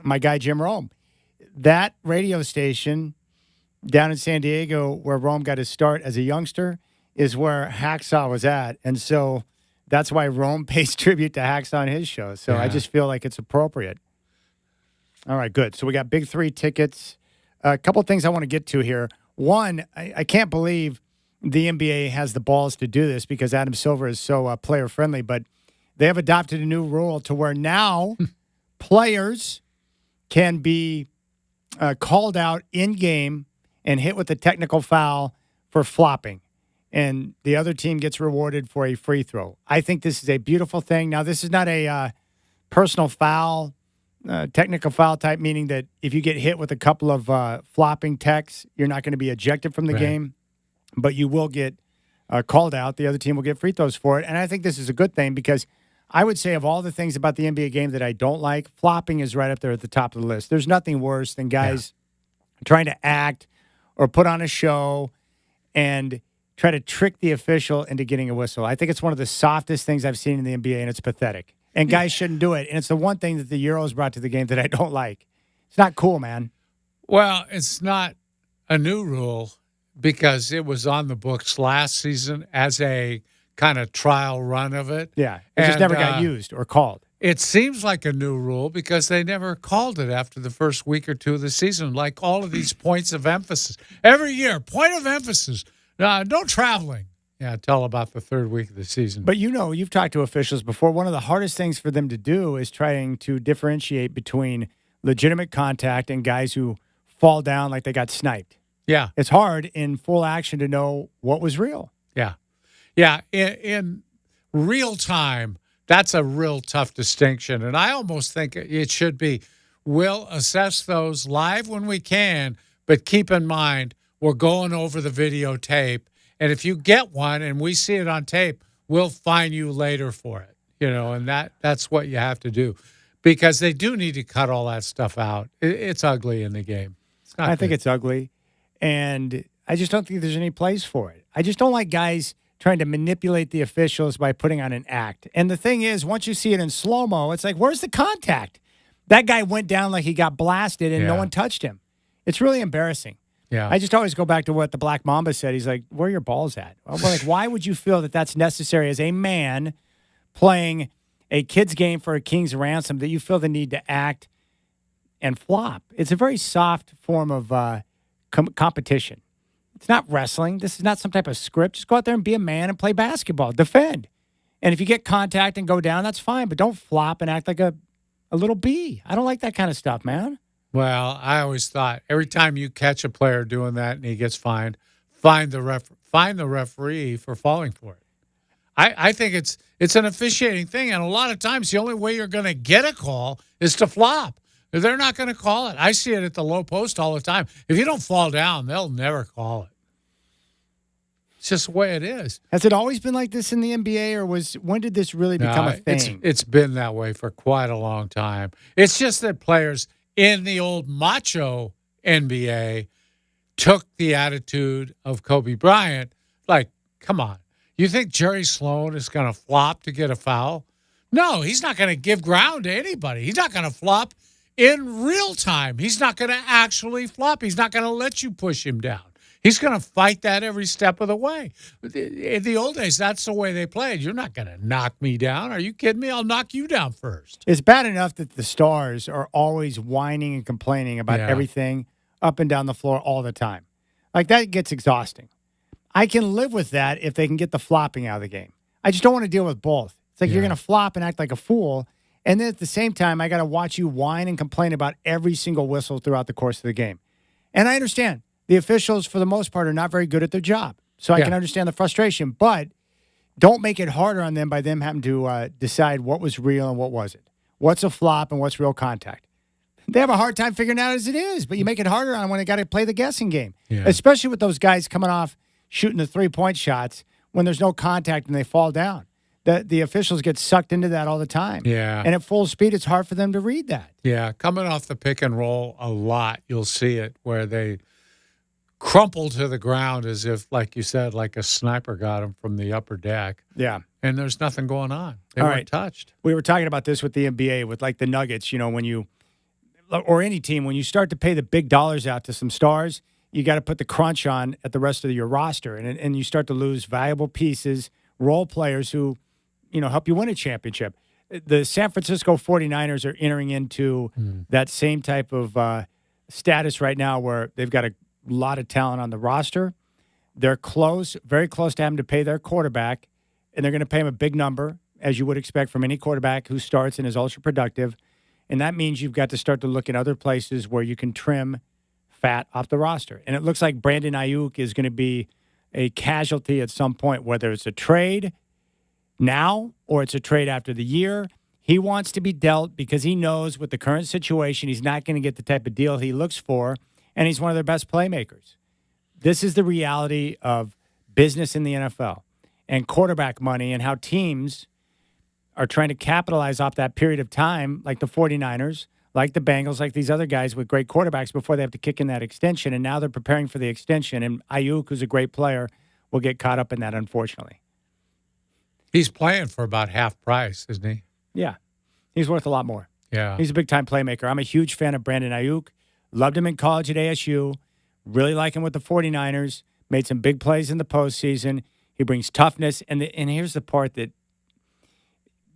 my guy Jim Rome. That radio station down in San Diego where Rome got his start as a youngster is where Hacksaw was at. And so that's why Rome pays tribute to Hacksaw on his show. So I just feel like it's appropriate. All right, good. So we got Big 3 tickets. A couple of things I want to get to here. One, I can't believe the NBA has the balls to do this because Adam Silver is so player-friendly, but they have adopted a new rule to where now players can be called out in-game and hit with a technical foul for flopping, and the other team gets rewarded for a free throw. I think this is a beautiful thing. Now, this is not a personal foul, technical foul type, meaning that if you get hit with a couple of flopping techs, you're not going to be ejected from the game, but you will get called out. The other team will get free throws for it, and I think this is a good thing because I would say of all the things about the NBA game that I don't like, flopping is right up there at the top of the list. There's nothing worse than guys trying to act or put on a show and try to trick the official into getting a whistle. I think it's one of the softest things I've seen in the NBA, and it's pathetic. And guys shouldn't do it. And it's the one thing that the Euros brought to the game that I don't like. It's not cool, man. Well, it's not a new rule because it was on the books last season as a kind of trial run of it. Yeah, it just never got used or called. It seems like a new rule because they never called it after the first week or two of the season, like all of these points of emphasis. Every year, point of emphasis, no traveling. Yeah, tell about the third week of the season. But you've talked to officials before. One of the hardest things for them to do is trying to differentiate between legitimate contact and guys who fall down like they got sniped. Yeah. It's hard in full action to know what was real. Yeah. Yeah, in real time, that's a real tough distinction. And I almost think it should be, we'll assess those live when we can, but keep in mind, we're going over the videotape. And if you get one and we see it on tape, we'll fine you later for it. And that's what you have to do. Because they do need to cut all that stuff out. It's ugly in the game. I think it's ugly. And I just don't think there's any place for it. I just don't like guys trying to manipulate the officials by putting on an act. And the thing is, once you see it in slow-mo, it's like, where's the contact? That guy went down like he got blasted and no one touched him. It's really embarrassing. Yeah. I just always go back to what the Black Mamba said. He's like, where are your balls at? Well, like, why would you feel that that's necessary as a man playing a kid's game for a king's ransom that you feel the need to act and flop? It's a very soft form of competition. It's not wrestling. This is not some type of script. Just go out there and be a man and play basketball. Defend. And if you get contact and go down, that's fine. But don't flop and act like a little bee. I don't like that kind of stuff, man. Well, I always thought every time you catch a player doing that and he gets fined, find the referee for falling for it. I think it's an officiating thing. And a lot of times the only way you're going to get a call is to flop. They're not going to call it. I see it at the low post all the time. If you don't fall down, they'll never call it. It's just the way it is. Has it always been like this in the NBA, or when did this really become a thing? It's been that way for quite a long time. It's just that players in the old macho NBA took the attitude of Kobe Bryant. Like, come on. You think Jerry Sloan is going to flop to get a foul? No, he's not going to give ground to anybody. He's not going to flop in real time. He's not going to actually flop. He's not going to let you push him down. He's going to fight that every step of the way. In the old days, that's the way they played. You're not going to knock me down. Are you kidding me? I'll knock you down first. It's bad enough that the stars are always whining and complaining about everything up and down the floor all the time. Like, that gets exhausting. I can live with that if they can get the flopping out of the game. I just don't want to deal with both. It's like you're going to flop and act like a fool, and then at the same time, I got to watch you whine and complain about every single whistle throughout the course of the game. And I understand the officials, for the most part, are not very good at their job. So I can understand the frustration, but don't make it harder on them by them having to decide what was real and what wasn't. What's a flop and what's real contact. They have a hard time figuring out as it is, but you make it harder on them when they got to play the guessing game, especially with those guys coming off shooting the three-point shots when there's no contact and they fall down. The officials get sucked into that all the time. Yeah. And at full speed, it's hard for them to read that. Yeah, coming off the pick and roll a lot, you'll see it where they crumple to the ground as if, like you said, like a sniper got them from the upper deck. Yeah. And there's nothing going on. They All weren't right. touched. We were talking about this with the NBA, with like the Nuggets, when you, or any team, when you start to pay the big dollars out to some stars, you got to put the crunch on at the rest of your roster. And you start to lose valuable pieces, role players who, help you win a championship. The San Francisco 49ers are entering into that same type of status right now where they've got a lot of talent on the roster. They're close, very close to having to pay their quarterback, and they're going to pay him a big number, as you would expect from any quarterback who starts and is ultra productive. And that means you've got to start to look in other places where you can trim fat off the roster. And it looks like Brandon Ayuk is going to be a casualty at some point, whether it's a trade now or it's a trade after the year. He wants to be dealt because he knows with the current situation, he's not going to get the type of deal he looks for, and he's one of their best playmakers. This is the reality of business in the NFL and quarterback money and how teams are trying to capitalize off that period of time, like the 49ers, like the Bengals, like these other guys with great quarterbacks before they have to kick in that extension. And now they're preparing for the extension. And Ayuk, who's a great player, will get caught up in that, unfortunately. He's playing for about half price, isn't he? Yeah. He's worth a lot more. Yeah. He's a big-time playmaker. I'm a huge fan of Brandon Ayuk. Loved him in college at ASU. Really like him with the 49ers. Made some big plays in the postseason. He brings toughness. And here's the part that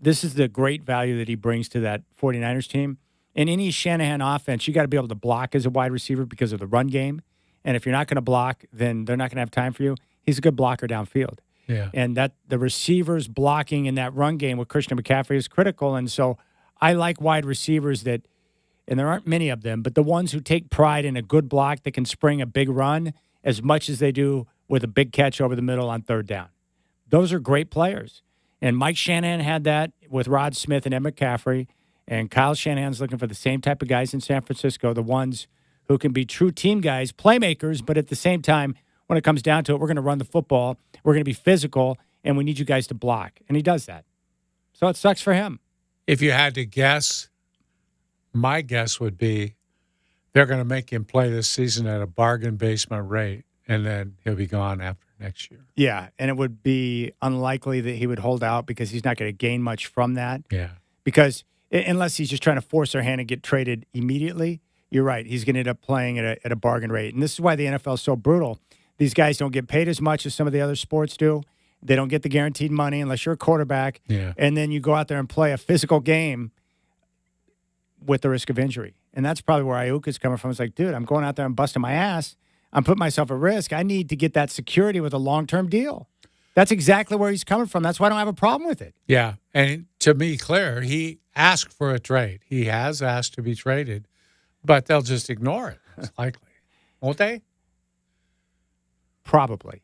this is the great value that he brings to that 49ers team. In any Shanahan offense, you got to be able to block as a wide receiver because of the run game. And if you're not going to block, then they're not going to have time for you. He's a good blocker downfield. Yeah. And that the receivers blocking in that run game with Christian McCaffrey is critical. And so I like wide receivers that, and there aren't many of them, but the ones who take pride in a good block that can spring a big run as much as they do with a big catch over the middle on third down. Those are great players. And Mike Shanahan had that with Rod Smith and Ed McCaffrey. And Kyle Shanahan's looking for the same type of guys in San Francisco, the ones who can be true team guys, playmakers, but at the same time, when it comes down to it, we're going to run the football, we're going to be physical, and we need you guys to block. And he does that. So it sucks for him. If you had to guess, my guess would be they're going to make him play this season at a bargain basement rate, and then he'll be gone after next year. Yeah, and it would be unlikely that he would hold out because he's not going to gain much from that. Yeah. Because unless he's just trying to force their hand and get traded immediately, you're right. He's going to end up playing at a bargain rate. And this is why the NFL is so brutal. These guys don't get paid as much as some of the other sports do. They don't get the guaranteed money unless you're a quarterback. Yeah. And then you go out there and play a physical game with the risk of injury. And that's probably where Ayuk is coming from. It's like, dude, I'm going out there and busting my ass. I'm putting myself at risk. I need to get that security with a long-term deal. That's exactly where he's coming from. That's why I don't have a problem with it. Yeah. And to be clear, he asked for a trade. He has asked to be traded, but they'll just ignore it, most likely. Won't they? Probably.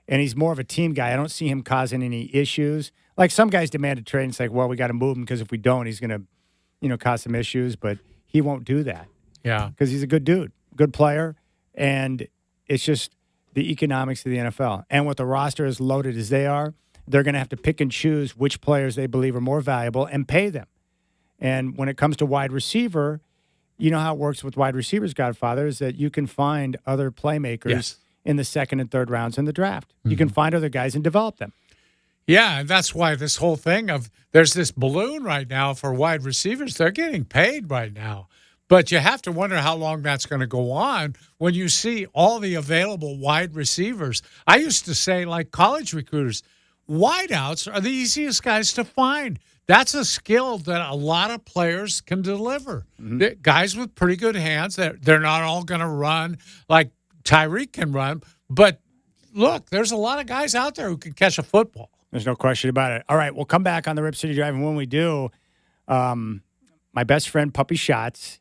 And he's more of a team guy. I don't see him causing any issues. Like some guys demand a trade, and it's like, well, we got to move him because if we don't, he's going to, cause some issues. But he won't do that. Yeah. Because he's a good dude, good player. And it's just the economics of the NFL. And with the roster as loaded as they are, they're going to have to pick and choose which players they believe are more valuable and pay them. And when it comes to wide receiver, you know how it works with wide receivers, Godfather, is that you can find other playmakers in the second and third rounds in the draft. Mm-hmm. You can find other guys and develop them. Yeah, and that's why this whole thing of there's this balloon right now for wide receivers. They're getting paid right now. But you have to wonder how long that's going to go on when you see all the available wide receivers. I used to say, like college recruiters, wideouts are the easiest guys to find. That's a skill that a lot of players can deliver. Mm-hmm. Guys with pretty good hands, they're not all going to run like Tyreek can run. But look, there's a lot of guys out there who can catch a football. There's no question about it. All right, we'll come back on the Rip City Drive. And when we do, my best friend, Puppy Shots,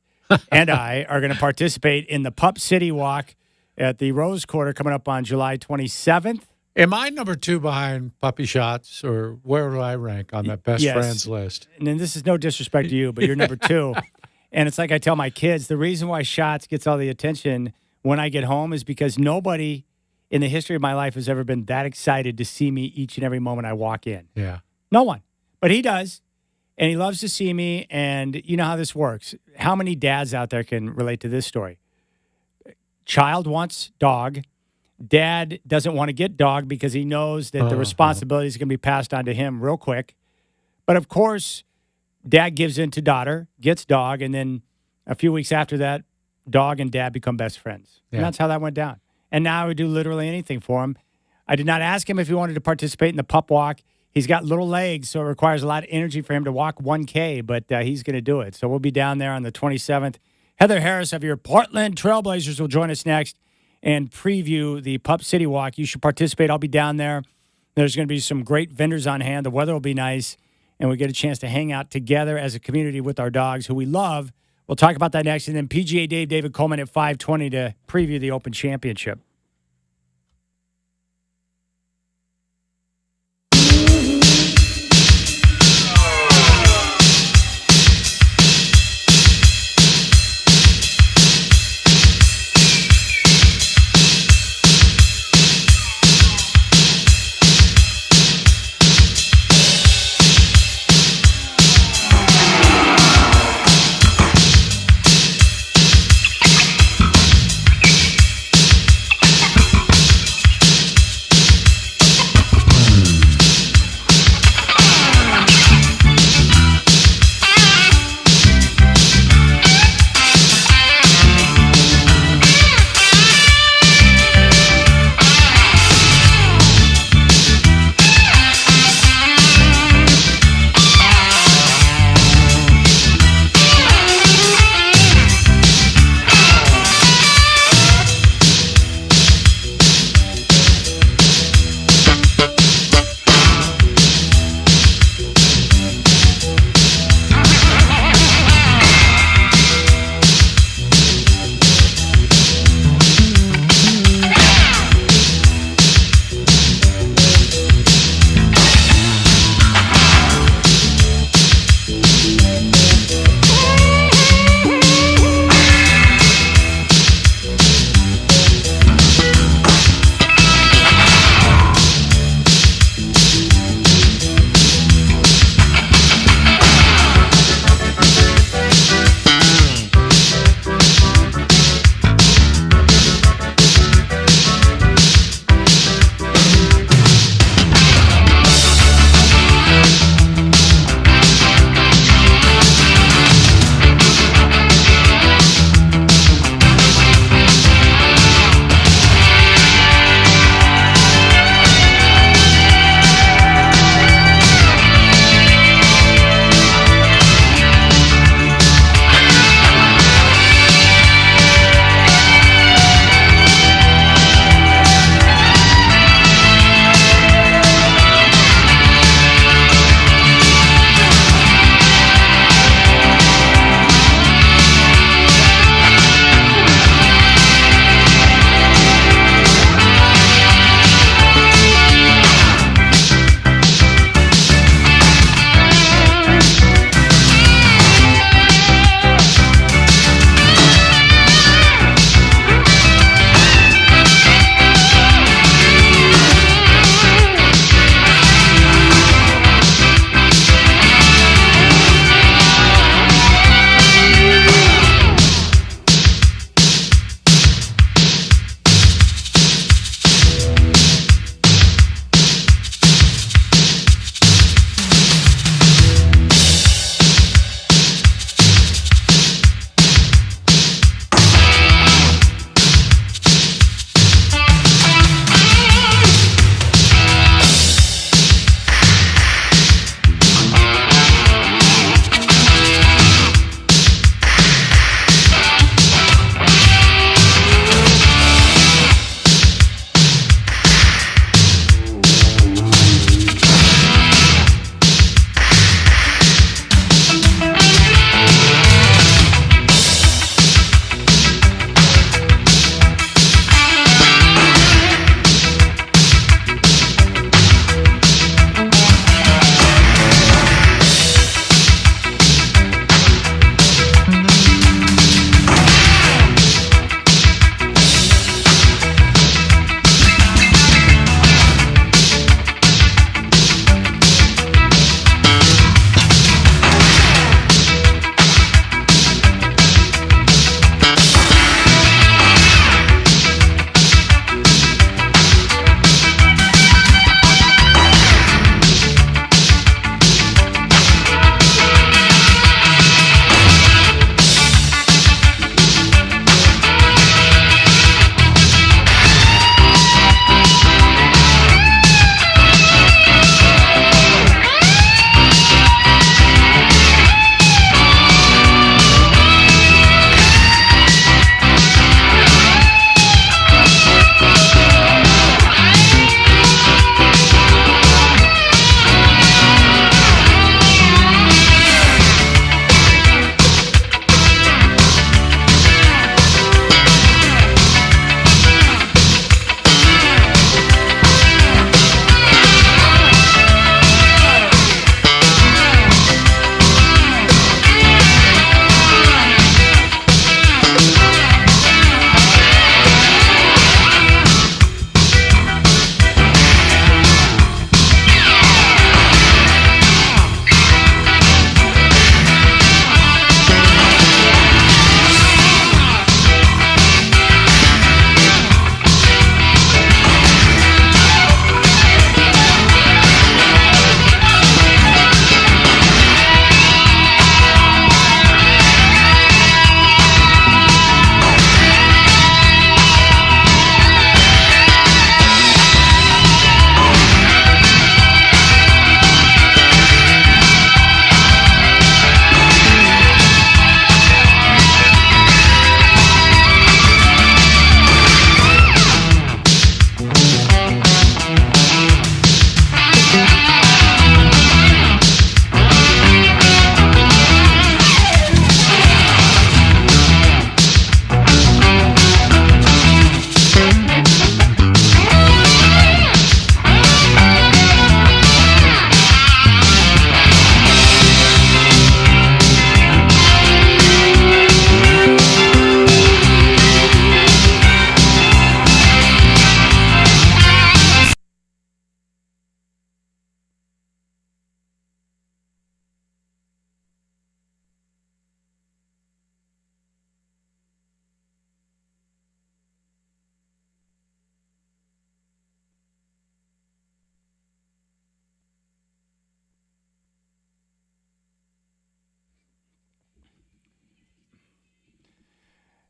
and I are going to participate in the Pup City Walk at the Rose Quarter coming up on July 27th. Am I number 2 behind Puppy Shots, or where do I rank on that best friends list? And then this is no disrespect to you, but you're number 2. And it's like I tell my kids, the reason why Shots gets all the attention when I get home is because nobody in the history of my life has ever been that excited to see me each and every moment I walk in. Yeah. No one. But he does. And he loves to see me, and you know how this works. How many dads out there can relate to this story? Child wants dog. Dad doesn't want to get dog because he knows that the responsibility is going to be passed on to him real quick. But, of course, dad gives in to daughter, gets dog, and then a few weeks after that, dog and dad become best friends. Yeah. And that's how that went down. And now I would do literally anything for him. I did not ask him if he wanted to participate in the pup walk. He's got little legs, so it requires a lot of energy for him to walk 1K, but he's going to do it. So we'll be down there on the 27th. Heather Harris of your Portland Trailblazers will join us next and preview the Pup City Walk. You should participate. I'll be down there. There's going to be some great vendors on hand. The weather will be nice, and we get a chance to hang out together as a community with our dogs, who we love. We'll talk about that next. And then PGA David Coleman at 5:20 to preview the Open Championship.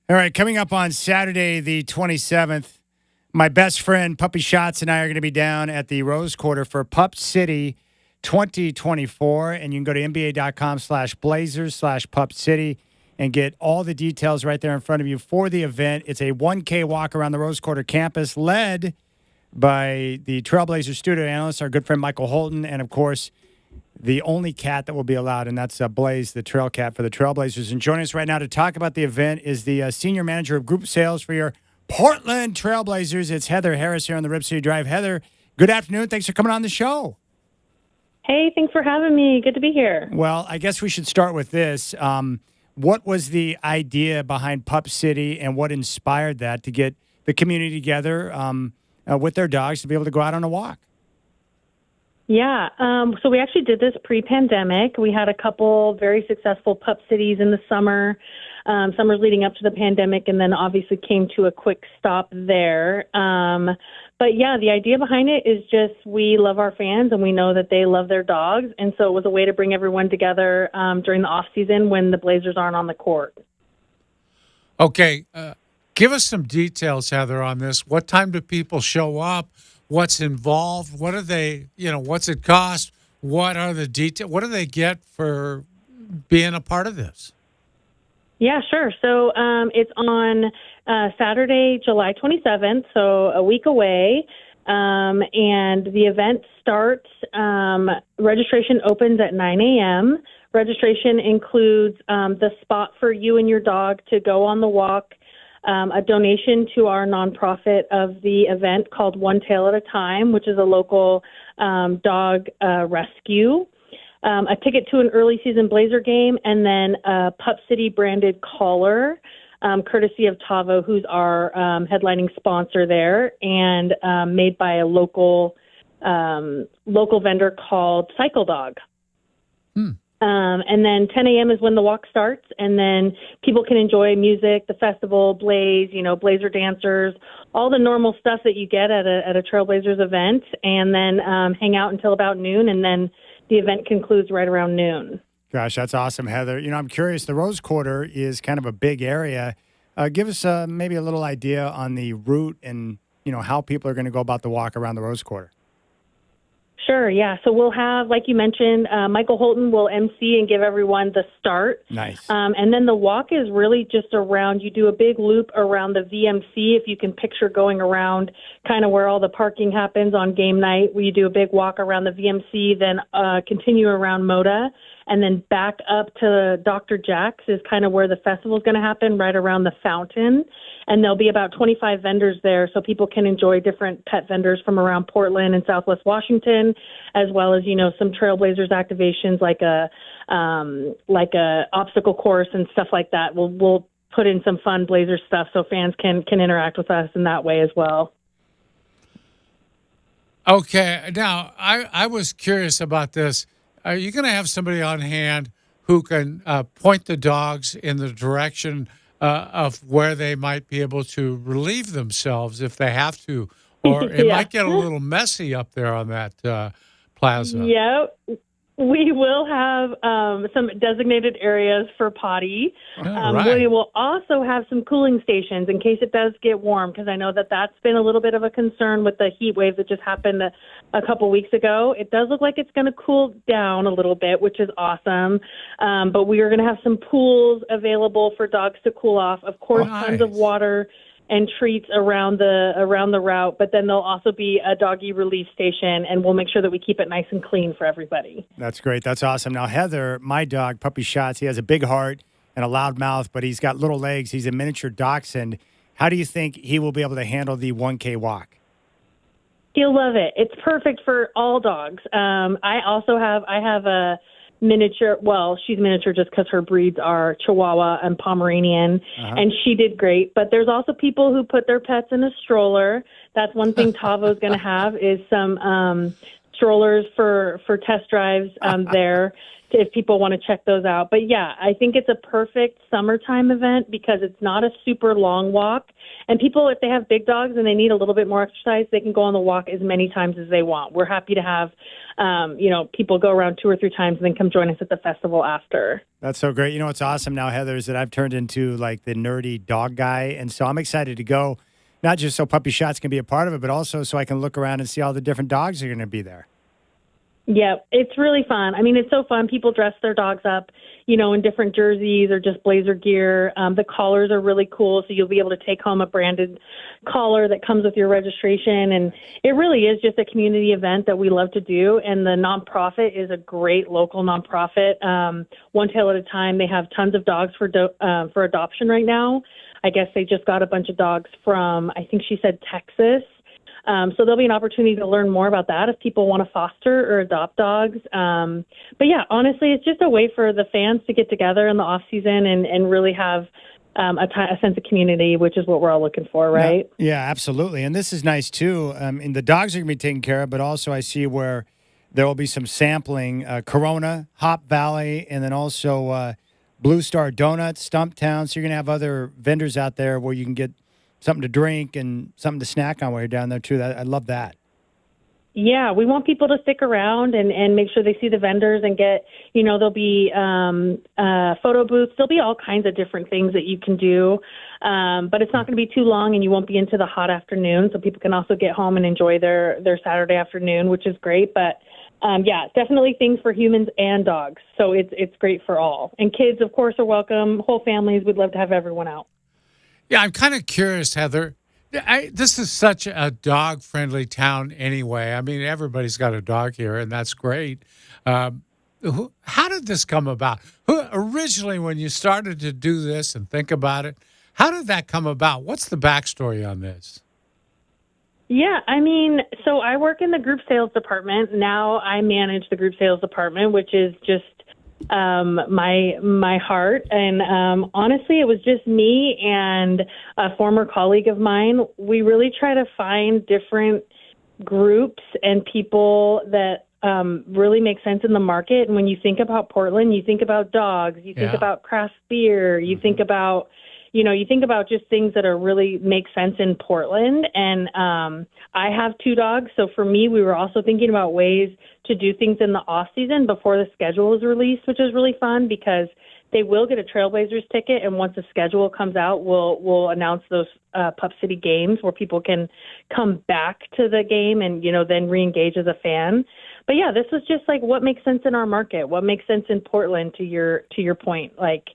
All right, coming up on Saturday, the 27th, my best friend Puppy Shots and I are going to be down at the Rose Quarter for Pup City 2024. And you can go to NBA.com/Blazers/Pup City and get all the details right there in front of you for the event. It's a 1K walk around the Rose Quarter campus led by the Trailblazers studio analyst, our good friend Michael Holton, and, of course, the only cat that will be allowed, and that's Blaze, the trail cat for the Trailblazers. And joining us right now to talk about the event is the senior manager of group sales for your Portland Trailblazers. It's Heather Harris here on the Rip City Drive. Heather, good afternoon. Thanks for coming on the show. Hey, thanks for having me. Good to be here. Well, I guess we should start with this. What was the idea behind Pup City, and what inspired that to get the community together with their dogs to be able to go out on a walk? Yeah, so we actually did this pre-pandemic. We had a couple very successful pup cities in the summers leading up to the pandemic, and then obviously came to a quick stop there. But yeah, the idea behind it is just we love our fans and we know that they love their dogs. And so it was a way to bring everyone together during the off season when the Blazers aren't on the court. Okay. Give us some details, Heather, on this. What time do people show up? What's involved? What are they, what's it cost? What are the details? What do they get for being a part of this? Yeah, sure. So it's on Saturday, July 27th, so a week away. And the event starts, registration opens at 9 a.m. Registration includes the spot for you and your dog to go on the walk, a donation to our nonprofit of the event called One Tail at a Time, which is a local dog rescue, a ticket to an early season Blazer game, and then a Pup City branded collar, courtesy of Tavo, who's our headlining sponsor there, and made by a local vendor called Cycle Dog. And then 10 a.m. is when the walk starts, and then people can enjoy music, the festival, Blaze, Blazer dancers, all the normal stuff that you get at a Trailblazers event, and then hang out until about noon, and then the event concludes right around noon. Gosh, that's awesome, Heather. I'm curious, the Rose Quarter is kind of a big area. Give us maybe a little idea on the route and, how people are going to go about the walk around the Rose Quarter. Sure, yeah. So we'll have, like you mentioned, Michael Holton will MC and give everyone the start. Nice. And then the walk is really just around, you do a big loop around the VMC, if you can picture going around kind of where all the parking happens on game night, where you do a big walk around the VMC, then continue around Moda, and then back up to Dr. Jack's is kind of where the festival is going to happen, right around the fountain. And there'll be about 25 vendors there, so people can enjoy different pet vendors from around Portland and Southwest Washington, as well as, some Trailblazers activations like a obstacle course and stuff like that. We'll put in some fun Blazer stuff so fans can interact with us in that way as well. Okay. Now, I was curious about this. Are you going to have somebody on hand who can point the dogs in the direction of where they might be able to relieve themselves if they have to? Or it might get a little messy up there on that plaza. Yeah. We will have some designated areas for potty. Right. We will also have some cooling stations in case it does get warm, because I know that that's been a little bit of a concern with the heat wave that just happened a couple weeks ago. It does look like it's going to cool down a little bit, which is awesome. But we are going to have some pools available for dogs to cool off. Of course, tons of water and treats around the route, but then there'll also be a doggy relief station, and we'll make sure that we keep it nice and clean for everybody. That's great. That's awesome. Now, Heather, my dog, Puppy Shots, he has a big heart and a loud mouth, but he's got little legs. He's a miniature dachshund. How do you think he will be able to handle the 1K walk? He'll love it. It's perfect for all dogs. I have a miniature, well, she's miniature just because her breeds are Chihuahua and Pomeranian, and she did great. But there's also people who put their pets in a stroller. That's one thing Tavo's going to have is some strollers for test drives there if people want to check those out. But yeah, I think it's a perfect summertime event because it's not a super long walk And people, if they have big dogs and they need a little bit more exercise, they can go on the walk as many times as they want. We're happy to have, people go around 2 or 3 times and then come join us at the festival after. That's so great. You know what's awesome now, Heather, is that I've turned into like the nerdy dog guy. And so I'm excited to go, not just so Puppy Shots can be a part of it, but also so I can look around and see all the different dogs that are going to be there. Yeah, it's really fun. I mean, it's so fun. People dress their dogs up, in different jerseys or just blazer gear. The collars are really cool, so you'll be able to take home a branded collar that comes with your registration. And it really is just a community event that we love to do. And the nonprofit is a great local nonprofit. One Tail at a Time, they have tons of dogs for adoption right now. I guess they just got a bunch of dogs from, I think she said, Texas. So there'll be an opportunity to learn more about that if people want to foster or adopt dogs. But yeah, honestly, it's just a way for the fans to get together in the off season and really have a sense of community, which is what we're all looking for, right? Yeah, absolutely. And this is nice too. And the dogs are going to be taken care of, but also I see where there will be some sampling, Corona, Hop Valley, and then also Blue Star Donuts, Stumptown. So you're going to have other vendors out there where you can get something to drink and something to snack on while you're down there, too. I love that. Yeah, we want people to stick around and make sure they see the vendors and get, there'll be photo booths. There'll be all kinds of different things that you can do. But it's not going to be too long and you won't be into the hot afternoon. So people can also get home and enjoy their Saturday afternoon, which is great. But yeah, definitely things for humans and dogs. So it's great for all. And kids, of course, are welcome. Whole families, we'd love to have everyone out. Yeah, I'm kind of curious, Heather. This is such a dog-friendly town anyway. I mean, everybody's got a dog here, and that's great. How did this come about? Originally, when you started to do this and think about it, how did that come about? What's the backstory on this? Yeah, I mean, so I work in the group sales department. Now I manage the group sales department, which is just my heart. And honestly, it was just me and a former colleague of mine. We really try to find different groups and people that really make sense in the market. And when you think about Portland, you think about dogs, you think about craft beer, you think about just things that are really make sense in Portland. And I have 2 dogs. So for me, we were also thinking about ways to do things in the off season before the schedule is released, which is really fun because they will get a Trailblazers ticket. And once the schedule comes out, we'll announce those Pup City games where people can come back to the game and, then re-engage as a fan. But yeah, this was just like what makes sense in our market, what makes sense in Portland to your point. Like,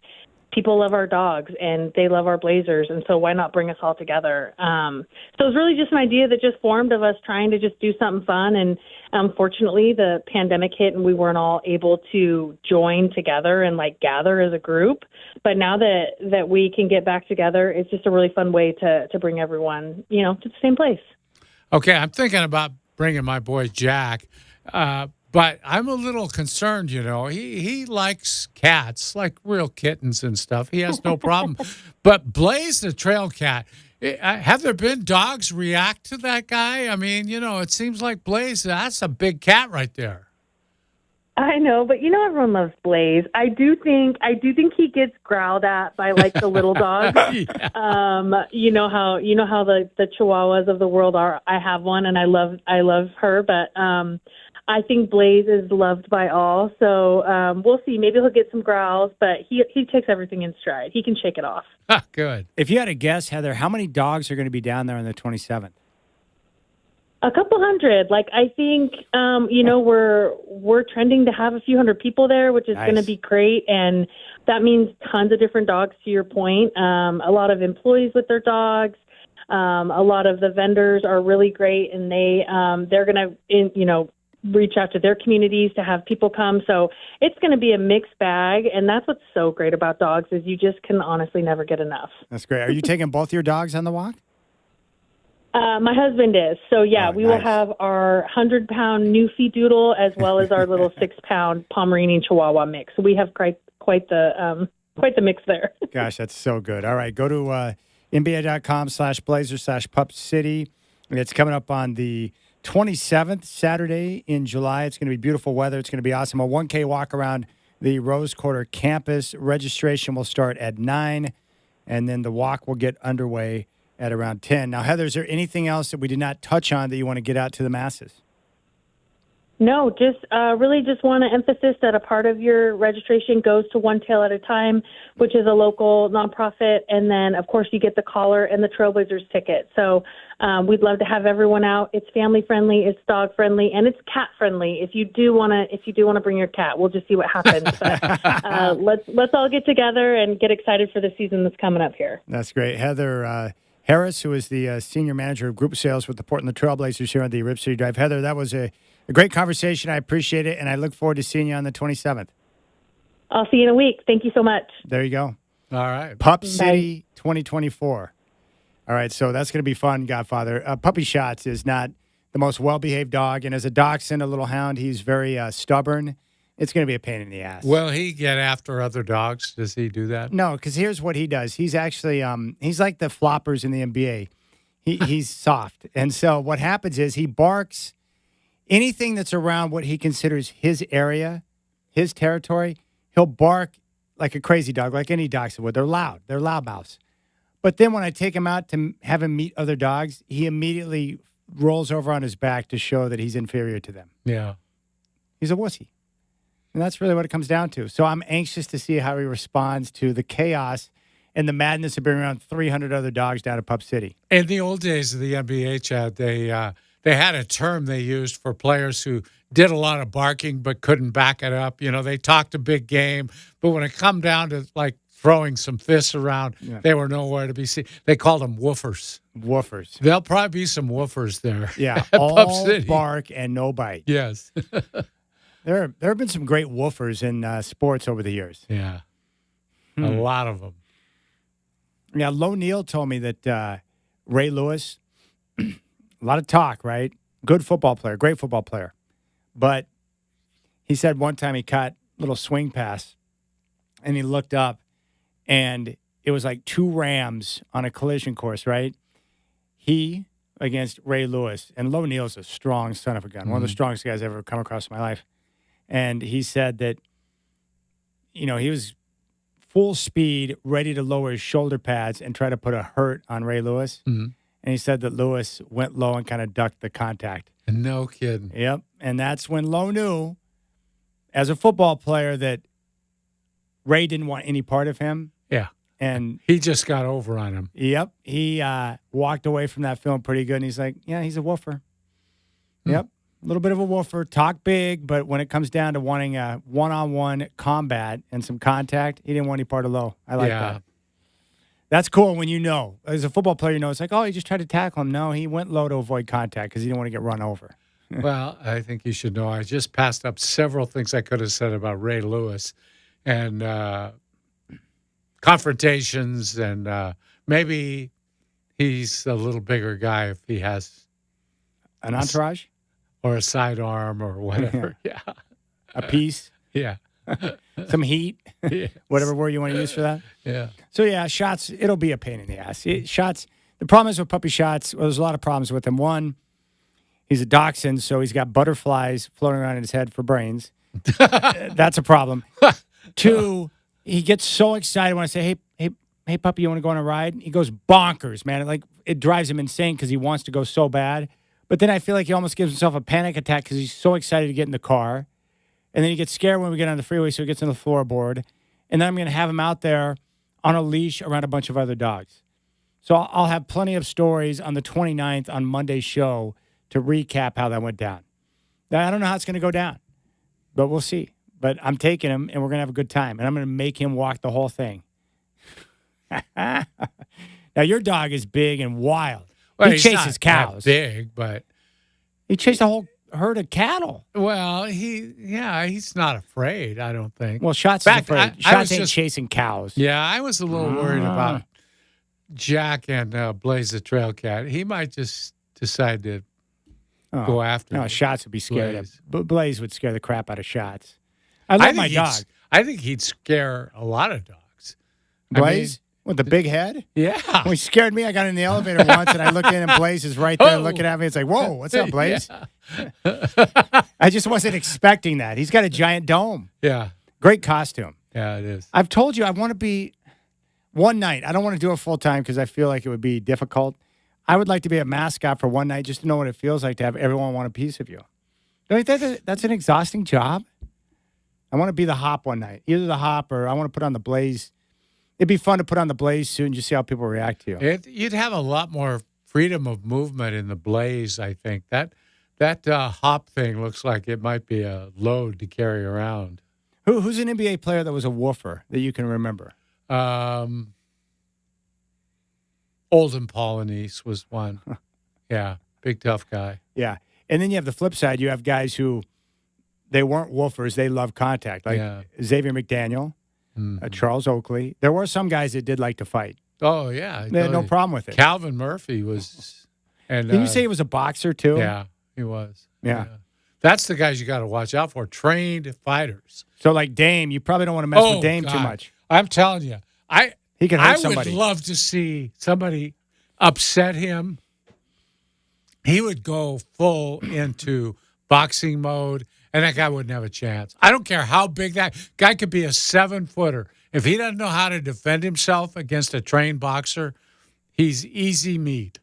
people love our dogs and they love our Blazers, and so why not bring us all together? So it was really just an idea that just formed of us trying to just do something fun. And unfortunately, the pandemic hit and we weren't all able to join together and gather as a group. But now that we can get back together, it's just a really fun way to bring everyone, to the same place. Okay, I'm thinking about bringing my boy Jack. But I'm a little concerned, He likes cats, like real kittens and stuff. He has no problem. But Blaze, the trail cat, have there been dogs react to that guy? I mean, it seems like Blaze, that's a big cat right there. I know, but everyone loves Blaze. I do think he gets growled at by the little dogs. Yeah. You know how the Chihuahuas of the world are. I have one and I love her, but I think Blaze is loved by all, so we'll see. Maybe he'll get some growls, but he takes everything in stride. He can shake it off. Good. If you had to guess, Heather, how many dogs are going to be down there on the 27th? A couple hundred. I think, we're trending to have a few hundred people there, which is going to be great, and that means tons of different dogs, to your point. A lot of employees with their dogs. A lot of the vendors are really great, and they're going to, reach out to their communities to have people come. So it's going to be a mixed bag. And that's what's so great about dogs is you just can honestly never get enough. That's great. Are you taking both your dogs on the walk? My husband is. So yeah, we will have our 100-pound Newfie Doodle as well as our little 6-pound Pomeranian Chihuahua mix. So we have quite the mix there. Gosh, that's so good. All right. Go to NBA.com/Blazers/Pup City. It's coming up on the 27th, Saturday in July. It's going to be beautiful weather. It's going to be awesome. A 1K walk around the Rose Quarter campus. Registration will start at 9, and then the walk will get underway at around 10. Now, Heather, is there anything else that we did not touch on that you want to get out to the masses? No, just really just want to emphasize that a part of your registration goes to One Tail at a Time, which is a local nonprofit. And then, of course, you get the collar and the Trailblazers ticket. So we'd love to have everyone out. It's family friendly, it's dog friendly, and it's cat friendly. If you do want to bring your cat, we'll just see what happens. But let's all get together and get excited for the season that's coming up here. That's great. Heather Harris, who is the senior manager of group sales with the Portland Trailblazers here on the Rip City Drive. Heather, that was a great conversation. I appreciate it, and I look forward to seeing you on the 27th. I'll see you in a week. Thank you so much. There you go. All right. Pup City 2024. All right, so that's going to be fun, Godfather. Puppy Shots is not the most well-behaved dog, and as a dachshund, a little hound, he's very stubborn. It's going to be a pain in the ass. Will he get after other dogs? Does he do that? No, because here's what he does. He's actually he's like the floppers in the NBA. He's soft, and so what happens is he barks. Anything that's around what he considers his area, his territory, he'll bark like a crazy dog, like any dachshund would. They're loud. They're loudmouths. But then when I take him out to have him meet other dogs, he immediately rolls over on his back to show that he's inferior to them. Yeah. He's a wussy. And that's really what it comes down to. So I'm anxious to see how he responds to the chaos and the madness of bringing around 300 other dogs down to Pup City. In the old days of the NBA, Chad, they had a term they used for players who did a lot of barking but couldn't back it up. You know, they talked a big game, but when it come down to like throwing some fists around, they were nowhere to be seen. They called them woofers. Woofers. There'll probably be some woofers there. Yeah, at all Pup City. bark and no bite. Yes. There have been some great woofers in sports over the years. Yeah, a lot of them. Yeah, Lo Neal told me that Ray Lewis, a lot of talk, right? Good football player, great football player. But he said one time he caught a little swing pass, and he looked up, and it was like two Rams on a collision course, right? He against Ray Lewis. And Lo Neal's a strong son of a gun, one of the strongest guys I've ever come across in my life. And he said that, you know, he was full speed, ready to lower his shoulder pads and try to put a hurt on Ray Lewis. Mm-hmm. And he said that Lewis went low and kind of ducked the contact. No kidding. Yep. And that's when Lo knew, as a football player, that Ray didn't want any part of him. Yeah. And he just got over on him. Yep. He walked away from that film pretty good. And he's like, yeah, he's a woofer. Yep. A little bit of a woofer. Talk big, but when it comes down to wanting a one-on-one combat and some contact, he didn't want any part of Lo. I like that. That's cool when you know. As a football player, you know, it's like, oh, he just tried to tackle him. No, he went low to avoid contact because he didn't want to get run over. Well, I think you should know. I just passed up several things I could have said about Ray Lewis and confrontations, and maybe he's a little bigger guy if he has an entourage or a sidearm or whatever. Yeah. A piece. Yeah. Some heat. Yes. Whatever word you want to use for that. Yeah. So, yeah, Shots, it'll be a pain in the ass. Shots, the problem is with Puppy Shots, well, there's a lot of problems with him. One, he's a dachshund, so he's got butterflies floating around in his head for brains. That's a problem. Two, he gets so excited when I say, hey, puppy, you want to go on a ride? He goes bonkers, man. It drives him insane because he wants to go so bad. But then I feel like he almost gives himself a panic attack because he's so excited to get in the car. And then he gets scared when we get on the freeway, so he gets on the floorboard. And then I'm going to have him out there on a leash around a bunch of other dogs. So I'll have plenty of stories on the 29th on Monday's show to recap how that went down. Now, I don't know how it's going to go down, but we'll see. But I'm taking him, and we're going to have a good time. And I'm going to make him walk the whole thing. Now, your dog is big and wild. Well, he chases cows. That big, but he chased a whole herd of cattle. Well, he's not afraid, I don't think. Well, Shots is afraid. Shots ain't chasing cows. Yeah, I was a little worried about Jack and Blaze the Trail Cat. He might just decide to go after him. Shots would be scared of. Blaze would scare the crap out of Shots. I love my dog. I think he'd scare a lot of dogs. Blaze? With the big head? Yeah. When he scared me, I got in the elevator once, and I looked in, and Blaze is right there looking at me. It's like, whoa, what's up, Blaze? Yeah. I just wasn't expecting that. He's got a giant dome. Yeah. Great costume. Yeah, it is. I've told you I want to be one night. I don't want to do it full time because I feel like it would be difficult. I would like to be a mascot for one night just to know what it feels like to have everyone want a piece of you. Don't you think that's an exhausting job? I want to be the Hop one night. Either the Hop or I want to put on the Blaze. It'd be fun to put on the Blaze suit and just see how people react to you. You'd have a lot more freedom of movement in the Blaze, I think. That Hop thing looks like it might be a load to carry around. Who's an NBA player that was a woofer that you can remember? Olden Polynice was one. Yeah, big tough guy. Yeah. And then you have the flip side. You have guys who they weren't woofers. They love contact, like Xavier McDaniel, Charles Oakley. There were some guys that did like to fight. Oh, yeah. They had no problem with it. Calvin Murphy was. And didn't you say he was a boxer, too? Yeah, he was. Yeah. That's the guys you got to watch out for, trained fighters. So, like Dame, you probably don't want to mess with Dame too much. I'm telling you. He can hurt somebody. I would love to see somebody upset him. He would go full into boxing mode, and that guy wouldn't have a chance. I don't care how big that guy could be, a 7-footer. If he doesn't know how to defend himself against a trained boxer, he's easy meat.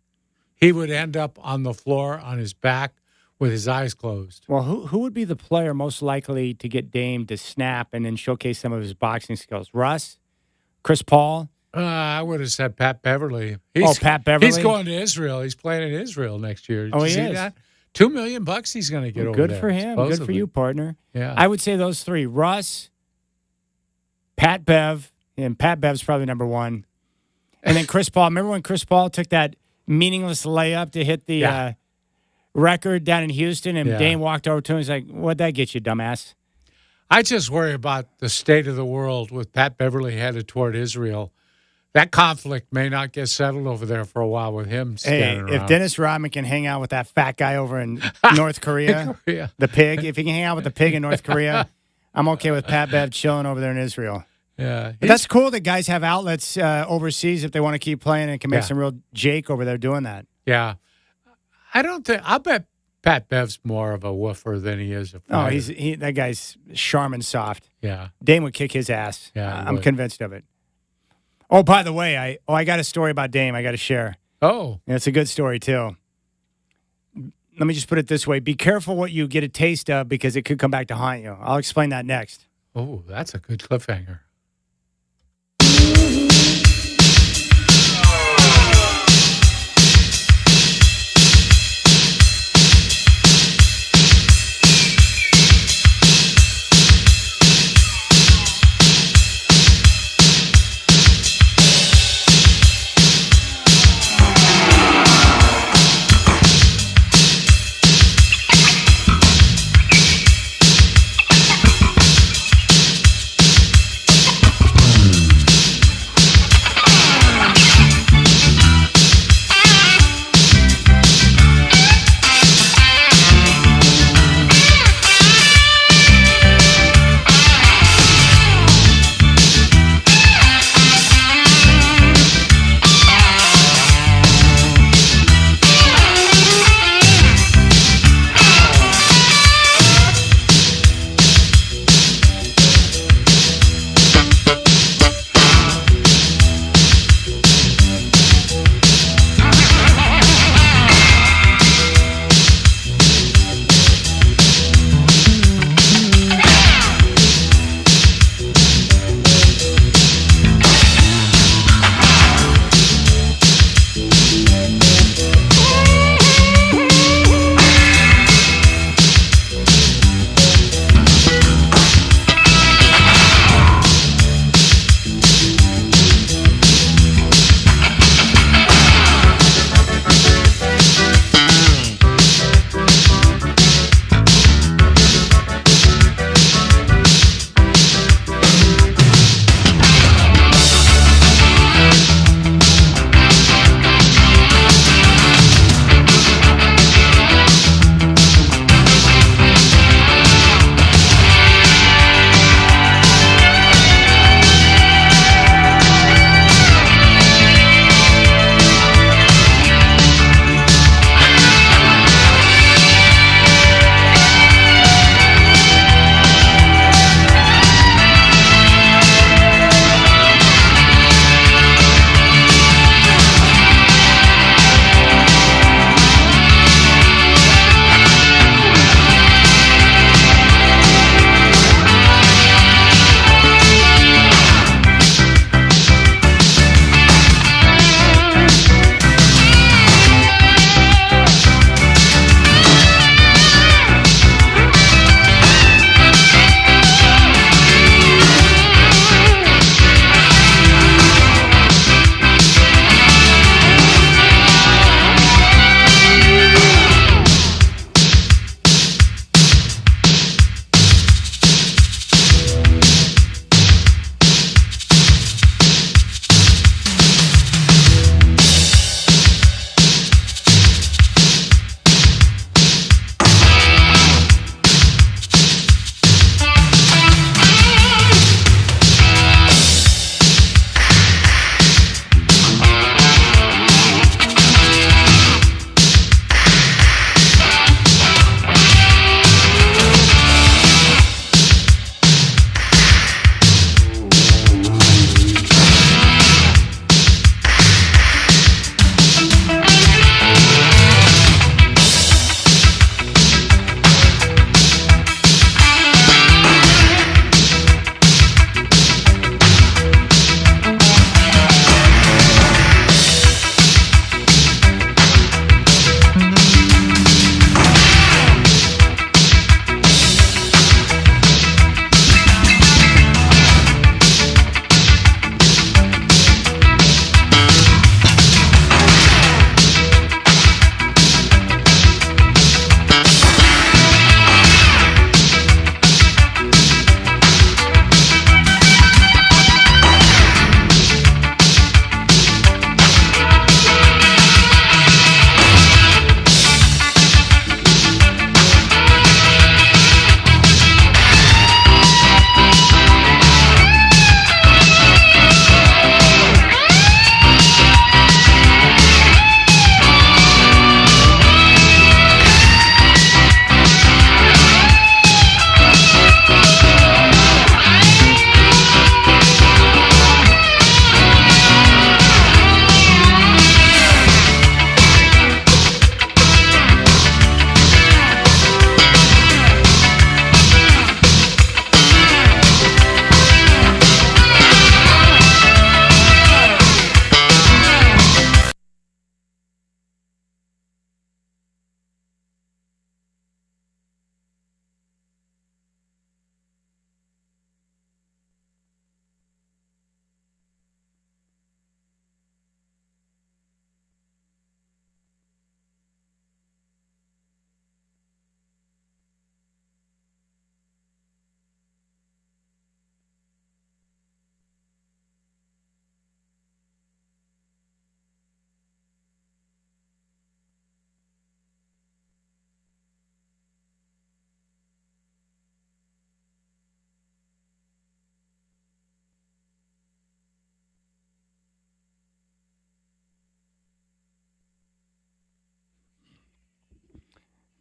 He would end up on the floor on his back with his eyes closed. Well, who would be the player most likely to get Dame to snap and then showcase some of his boxing skills? Russ? Chris Paul? I would have said Pat Beverly. Pat Beverly? He's going to Israel. He's playing in Israel next year. Did you see is? that? $2 million he's going to get over Good there. for him. Supposedly. Good for you, partner. Yeah. I would say those three. Russ, Pat Bev, and Pat Bev's probably number one. And then Chris Paul. Remember when Chris Paul took that meaningless layup to hit the record down in Houston, and Dame walked over to him and was like, what'd that get you, dumbass? I just worry about the state of the world with Pat Beverly headed toward Israel. That conflict may not get settled over there for a while with him standing around. If Dennis Rodman can hang out with that fat guy over in North Korea, the pig, if he can hang out with the pig in North Korea, I'm okay with Pat Bev chilling over there in Israel. Yeah, but that's cool that guys have outlets overseas if they want to keep playing and can make some real Jake over there doing that. Yeah. I bet Pat Bev's more of a woofer than he is a fighter. Oh, that guy's Charmin soft. Yeah. Dame would kick his ass. Yeah, I'm convinced of it. Oh, by the way, I got a story about Dame I got to share. Oh. And it's a good story, too. Let me just put it this way. Be careful what you get a taste of because it could come back to haunt you. I'll explain that next. Oh, that's a good cliffhanger.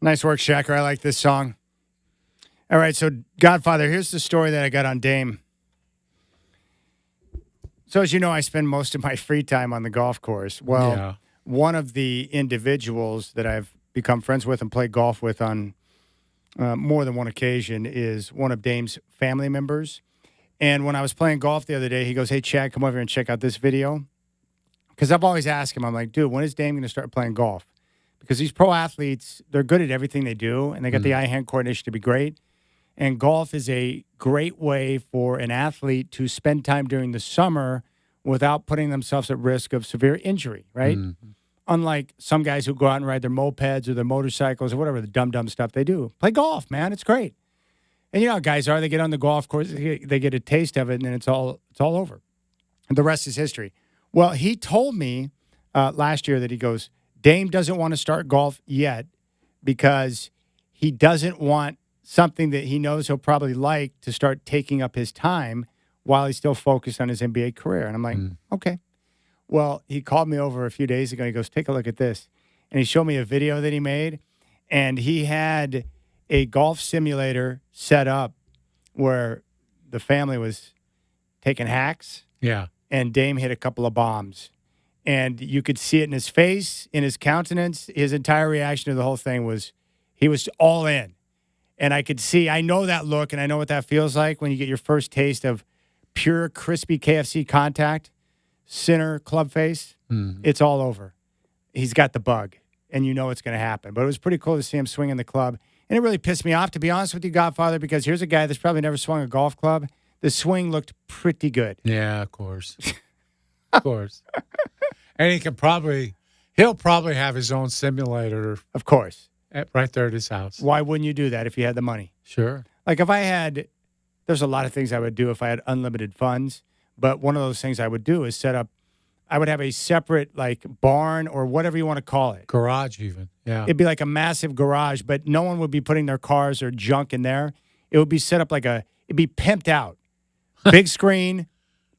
Nice work, Shacker. I like this song. All right, so Godfather, here's the story that I got on Dame. So as you know, I spend most of my free time on the golf course. Well, one of the individuals that I've become friends with and played golf with on more than one occasion is one of Dame's family members. And when I was playing golf the other day, he goes, "Hey, Chad, come over here and check out this video." Because I've always asked him, I'm like, dude, when is Dame going to start playing golf? Because these pro athletes, they're good at everything they do, and they got the eye-hand coordination to be great. And golf is a great way for an athlete to spend time during the summer without putting themselves at risk of severe injury, right? Unlike some guys who go out and ride their mopeds or their motorcycles or whatever, the dumb stuff they do. Play golf, man. It's great. And you know how guys are. They get on the golf course, they get a taste of it, and then it's all over. And the rest is history. Well, he told me last year that he goes, Dame doesn't want to start golf yet because he doesn't want something that he knows he'll probably like to start taking up his time while he's still focused on his NBA career. And I'm like, okay. Well, he called me over a few days ago. He goes, take a look at this. And he showed me a video that he made. And he had a golf simulator set up where the family was taking hacks. Yeah. And Dame hit a couple of bombs. And you could see it in his face, in his countenance. His entire reaction to the whole thing was he was all in. And I could see, I know that look, and I know what that feels like when you get your first taste of pure, crispy KFC contact, center club face. It's all over. He's got the bug, and you know it's going to happen. But it was pretty cool to see him swinging the club. And it really pissed me off, to be honest with you, Godfather, because here's a guy that's probably never swung a golf club. The swing looked pretty good. Yeah, of course. Of course. And he'll probably have his own simulator. Of course. Right there at his house. Why wouldn't you do that if you had the money? Sure. Like if I had, there's a lot of things I would do if I had unlimited funds. But one of those things I would do is I would have a separate like barn or whatever you want to call it. Garage even. Yeah. It'd be like a massive garage, but no one would be putting their cars or junk in there. It would be set up it'd be pimped out. Big screen,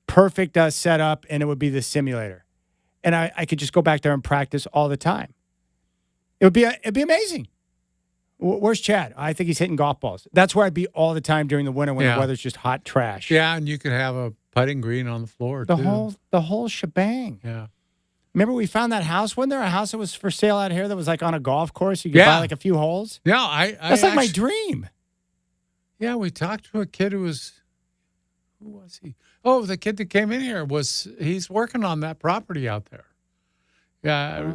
perfect setup, and it would be the simulator. And I could just go back there and practice all the time. It'd be amazing. Where's Chad? I think he's hitting golf balls. That's where I'd be all the time during the winter when the weather's just hot trash. Yeah, and you could have a putting green on the floor too. The whole shebang. Yeah. Remember we found that house? Wasn't there a house that was for sale out here that was like on a golf course? You could buy like a few holes? Yeah, That's like my dream. Yeah, we talked to a kid who was he? Oh, the kid that came in here he's working on that property out there. Yeah,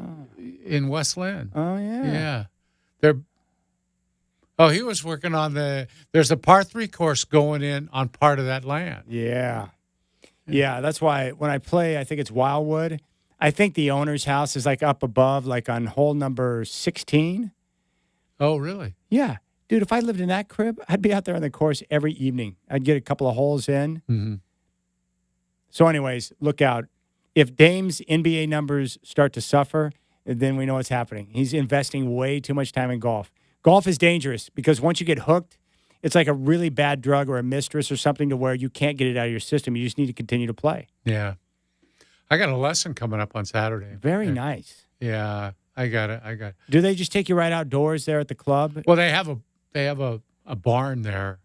in West Lynn. Oh, yeah. Yeah. He was working on there's a par 3 course going in on part of that land. Yeah. Yeah, that's why when I play, I think it's Wildwood. I think the owner's house is like up above, like on hole number 16. Oh, really? Yeah. Dude, if I lived in that crib, I'd be out there on the course every evening. I'd get a couple of holes in. Mm-hmm. So anyways, look out. If Dame's NBA numbers start to suffer, then we know what's happening. He's investing way too much time in golf. Golf is dangerous because once you get hooked, it's like a really bad drug or a mistress or something to where you can't get it out of your system. You just need to continue to play. Yeah. I got a lesson coming up on Saturday. Very nice. Yeah, I got it. Do they just take you right outdoors there at the club? Well, they have a barn there,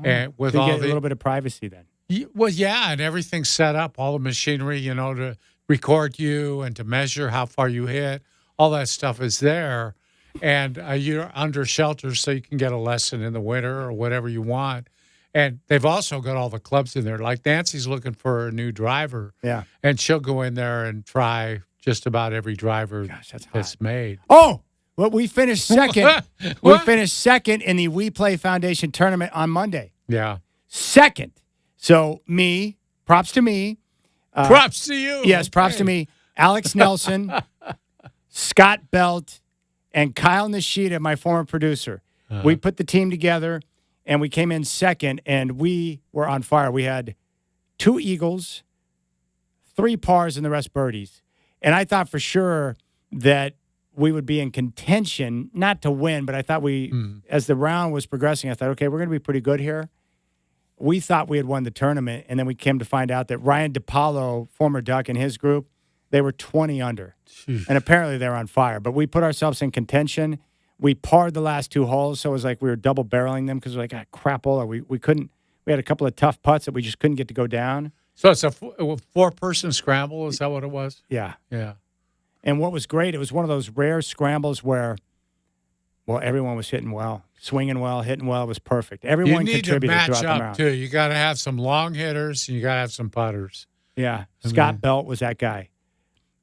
and with so you all get a little bit of privacy then. Well, yeah, and everything's set up, all the machinery, to record you and to measure how far you hit. All that stuff is there, and you're under shelter so you can get a lesson in the winter or whatever you want. And they've also got all the clubs in there. Like Nancy's looking for a new driver. Yeah. And she'll go in there and try just about every driver that's made. Oh, well, we finished second. We finished second in the We Play Foundation tournament on Monday. Yeah. Second. So props to me. Props to you. Yes, props to me. Alex Nelson, Scott Belt, and Kyle Nishida, my former producer. We put the team together. And we came in second, and we were on fire. We had 2 eagles, 3 pars, and the rest birdies. And I thought for sure that we would be in contention, not to win, but I thought as the round was progressing, I thought, okay, we're going to be pretty good here. We thought we had won the tournament, and then we came to find out that Ryan DiPaolo, former Duck, and his group, they were 20 under. And apparently they were on fire. But we put ourselves in contention. We parred the last 2 holes, so it was like we were double barreling them because we're like, crapola. We couldn't. We had a couple of tough putts that we just couldn't get to go down. So it's a 4-person scramble. Is that what it was? Yeah. Yeah. And what was great, it was one of those rare scrambles where, well, everyone was hitting well, swinging well, hitting well. It was perfect. Everyone you need to contributed match throughout the up round. too. You got to have some long hitters, and you got to have some putters. Yeah. Scott Belt was that guy.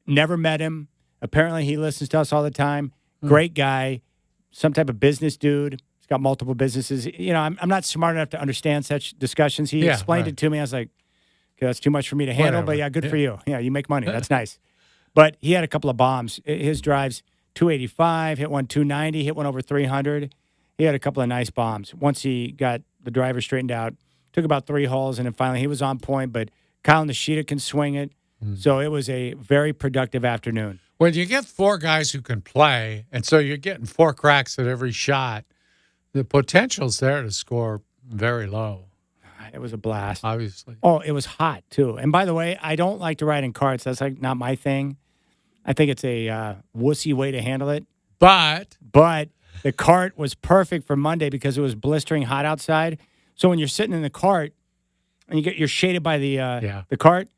Never met him. Apparently, he listens to us all the time. Great guy. Some type of business dude. He's got multiple businesses. You know, I'm not smart enough to understand such discussions. He explained it to me. I was like, okay, that's too much for me to handle, but yeah, good for you. Yeah, you make money. That's nice. But he had a couple of bombs. His drives, 285, hit one 290, hit one over 300. He had a couple of nice bombs. Once he got the driver straightened out, took about 3 holes, and then finally he was on point. But Kyle Nishida can swing it. So it was a very productive afternoon. When you get 4 guys who can play, and so you're getting 4 cracks at every shot, the potential's there to score very low. It was a blast. Obviously. Oh, it was hot, too. And by the way, I don't like to ride in carts. That's like not my thing. I think it's a wussy way to handle it. But the cart was perfect for Monday because it was blistering hot outside. So when you're sitting in the cart and you're shaded by the cart,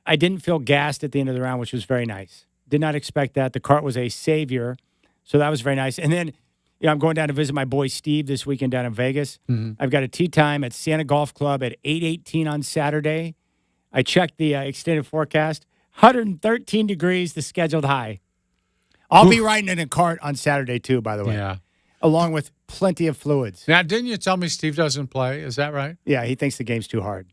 I didn't feel gassed at the end of the round, which was very nice. Did not expect that. The cart was a savior, so that was very nice. And then, I'm going down to visit my boy Steve this weekend down in Vegas. I've got a tee time at Santa Golf Club at 8:18 on Saturday. I checked the extended forecast. 113 degrees, the scheduled high. I'll be riding in a cart on Saturday, too, by the way. Yeah. Along with plenty of fluids. Now, didn't you tell me Steve doesn't play? Is that right? Yeah, he thinks the game's too hard.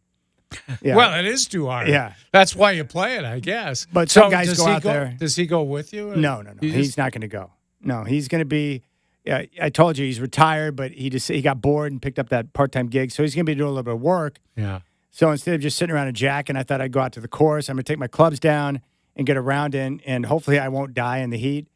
Yeah. Well, it is too hard. Yeah. That's why you play it, I guess. But some guys go out there. Does he go with you? No. He's not going to go. No, he's going to be. I told you he's retired, but he got bored and picked up that part-time gig, so he's going to be doing a little bit of work. Yeah. So instead of just sitting around a jack, and I thought I'd go out to the course. I'm going to take my clubs down and get a round in, and hopefully I won't die in the heat.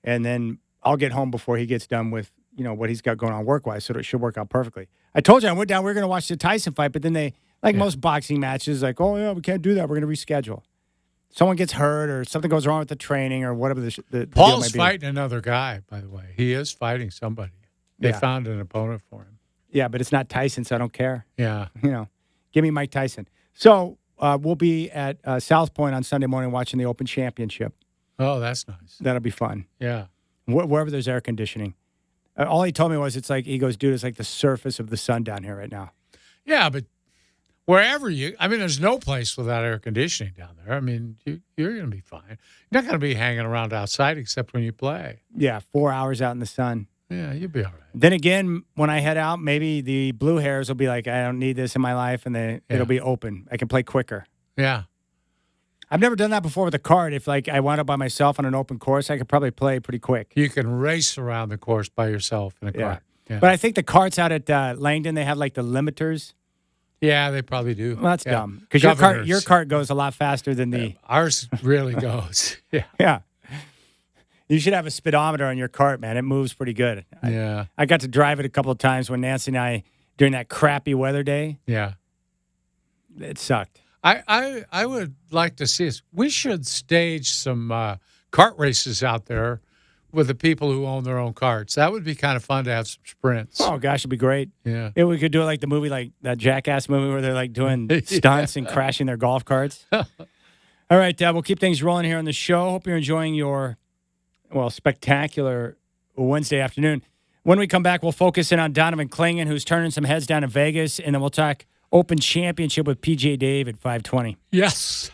And then I'll get home before he gets done with what he's got going on work-wise, so it should work out perfectly. I told you I went down. We were going to watch the Tyson fight, but then they. Most boxing matches, like, oh, yeah, we can't do that. We're going to reschedule. Someone gets hurt or something goes wrong with the training or whatever the deal Paul's might be. fighting another guy, by the way. He is fighting somebody. They found an opponent for him. Yeah, but it's not Tyson, so I don't care. Yeah. Give me Mike Tyson. So we'll be at South Point on Sunday morning watching the Open Championship. Oh, that's nice. That'll be fun. Yeah. Wherever there's air conditioning. All he told me was it's like, he goes, dude, it's like the surface of the sun down here right now. Yeah, but wherever there's no place without air conditioning down there. I mean, you're going to be fine. You're not going to be hanging around outside except when you play. Yeah, 4 hours out in the sun. Yeah, you'll be all right. Then again, when I head out, maybe the blue hairs will be like, I don't need this in my life, and then it'll be open. I can play quicker. Yeah. I've never done that before with a cart. If I wound up by myself on an open course, I could probably play pretty quick. You can race around the course by yourself in a cart. Yeah. But I think the carts out at Langdon, they have like the limiters. Yeah, they probably do. Well, that's dumb because your cart goes a lot faster than the ours really goes. Yeah, yeah. You should have a speedometer on your cart, man. It moves pretty good. I got to drive it a couple of times when Nancy and I during that crappy weather day. Yeah, it sucked. I would like to see us. We should stage some kart races out there with the people who own their own carts. That would be kind of fun to have some sprints. Oh, gosh, it'd be great. Yeah. If we could do it like the movie, like that Jackass movie where they're like doing stunts and crashing their golf carts. All right, we'll keep things rolling here on the show. Hope you're enjoying your, spectacular Wednesday afternoon. When we come back, we'll focus in on Donovan Clingan, who's turning some heads down in Vegas, and then we'll talk Open Championship with PJ Dave at 5:20. Yes.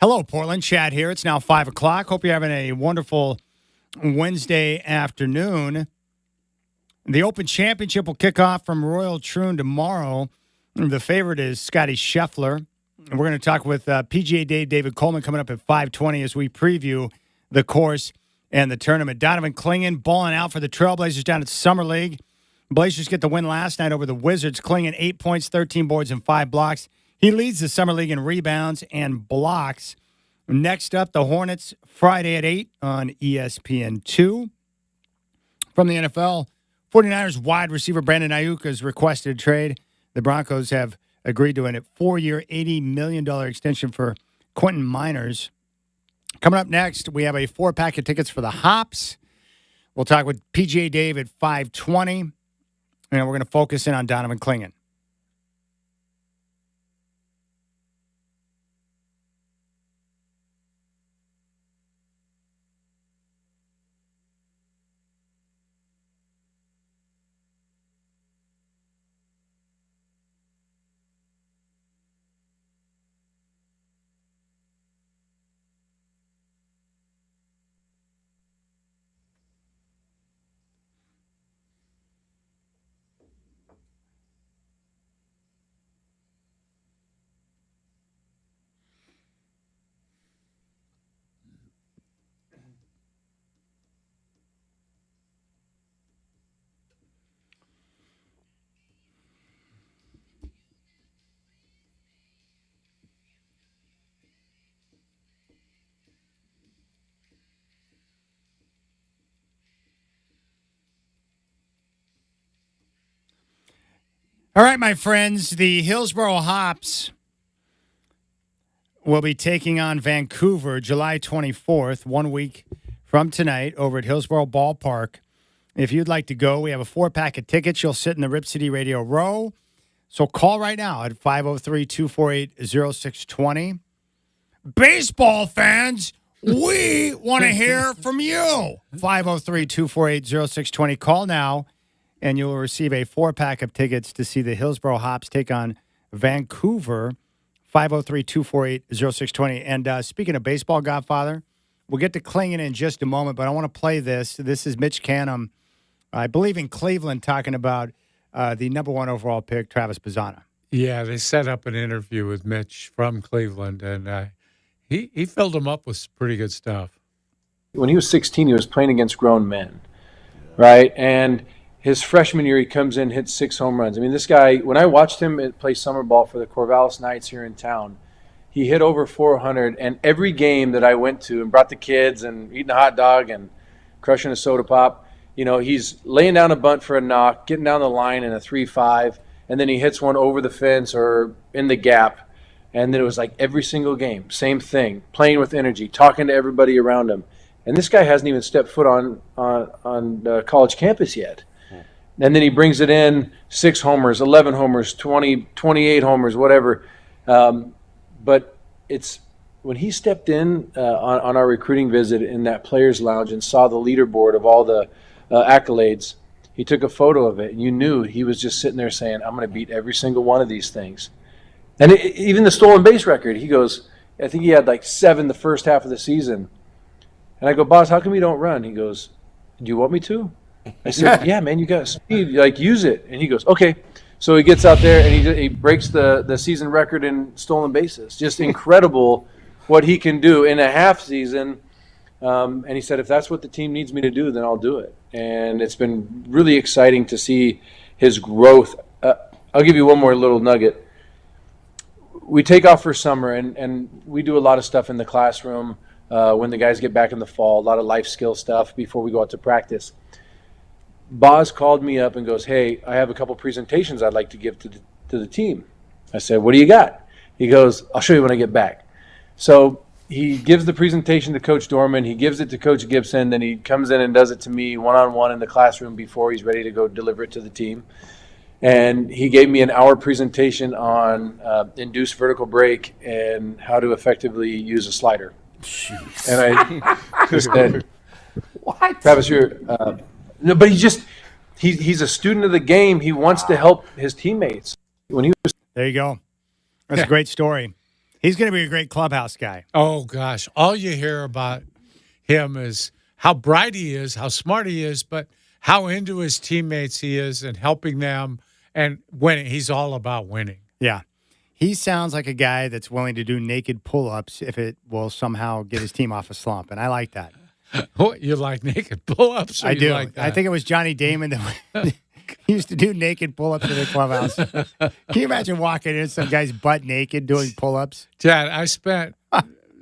Hello, Portland. Chad here. It's now 5 o'clock. Hope you're having a wonderful Wednesday afternoon. The Open Championship will kick off from Royal Troon tomorrow. The favorite is Scotty Scheffler. And we're going to talk with PGA David Coleman coming up at 5:20 as we preview the course and the tournament. Donovan Clingan balling out for the Trailblazers down at Summer League. Blazers get the win last night over the Wizards. Clingan 8 points, 13 boards, and 5 blocks. He leads the Summer League in rebounds and blocks. Next up, the Hornets, Friday at 8 on ESPN2. From the NFL, 49ers wide receiver Brandon Ayuk has requested a trade. The Broncos have agreed to a 4-year, $80 million extension for Quentin Miners. Coming up next, we have a 4-pack of tickets for the Hops. We'll talk with PGA Dave at 5:20, and we're going to focus in on Donovan Clingan. All right, my friends, the Hillsboro Hops will be taking on Vancouver July 24th, 1 week from tonight, over at Hillsboro Ballpark. If you'd like to go, we have a 4-pack of tickets. You'll sit in the Rip City Radio row. So call right now at 503-248-0620. Baseball fans, we want to hear from you. 503-248-0620. Call now, and you'll receive a 4-pack of tickets to see the Hillsboro Hops take on Vancouver. 503-248-0620. And speaking of baseball, Godfather, we'll get to Clingan in just a moment, but I want to play this. This is Mitch Canham, I believe in Cleveland, talking about the number 1 overall pick, Travis Bazzana. Yeah, they set up an interview with Mitch from Cleveland, and he filled him up with pretty good stuff. When he was 16, he was playing against grown men, right? And his freshman year, he comes in, hits 6 home runs. I mean, this guy, when I watched him play summer ball for the Corvallis Knights here in town, he hit over 400. And every game that I went to and brought the kids and eating a hot dog and crushing a soda pop, you know, he's laying down a bunt for a knock, getting down the line in a 3-5, and then he hits one over the fence or in the gap. And then it was like every single game, same thing, playing with energy, talking to everybody around him. And this guy hasn't even stepped foot on college campus yet. And then he brings it in, 6 homers, 11 homers, 20, 28 homers, whatever. But it's when he stepped in on our recruiting visit in that players' lounge and saw the leaderboard of all the accolades, he took a photo of it, and you knew he was just sitting there saying, I'm going to beat every single one of these things. And even the stolen base record, he goes, I think he had like 7 the first half of the season. And I go, boss, how come you don't run? He goes, do you want me to? I said, yeah, man, you got speed. Like, use it. And he goes, okay. So he gets out there and he breaks the season record in stolen bases. Just incredible what he can do in a half season. And he said, if that's what the team needs me to do, then I'll do it. And it's been really exciting to see his growth. I'll give you one more little nugget. We take off for summer, and we do a lot of stuff in the classroom when the guys get back in the fall, a lot of life skill stuff before we go out to practice. Boz called me up and goes, hey, I have a couple presentations I'd like to give to the team. I said, what do you got? He goes, I'll show you when I get back. So he gives the presentation to Coach Dorman. He gives it to Coach Gibson. Then he comes in and does it to me one-on-one in the classroom before he's ready to go deliver it to the team. And he gave me an hour presentation on induced vertical break and how to effectively use a slider. Jeez. And I said, what? Travis, you're no, but he's a student of the game. He wants to help his teammates. When he was there you go. That's a great story. He's going to be a great clubhouse guy. Oh, gosh. All you hear about him is how bright he is, how smart he is, but how into his teammates he is and helping them and winning. He's all about winning. Yeah. He sounds like a guy that's willing to do naked pull-ups if it will somehow get his team off a slump, and I like that. What, you like naked pull-ups? I do. Like that? I think it was Johnny Damon that used to do naked pull-ups in the clubhouse. Can you imagine walking in some guy's butt naked doing pull-ups? Chad, I spent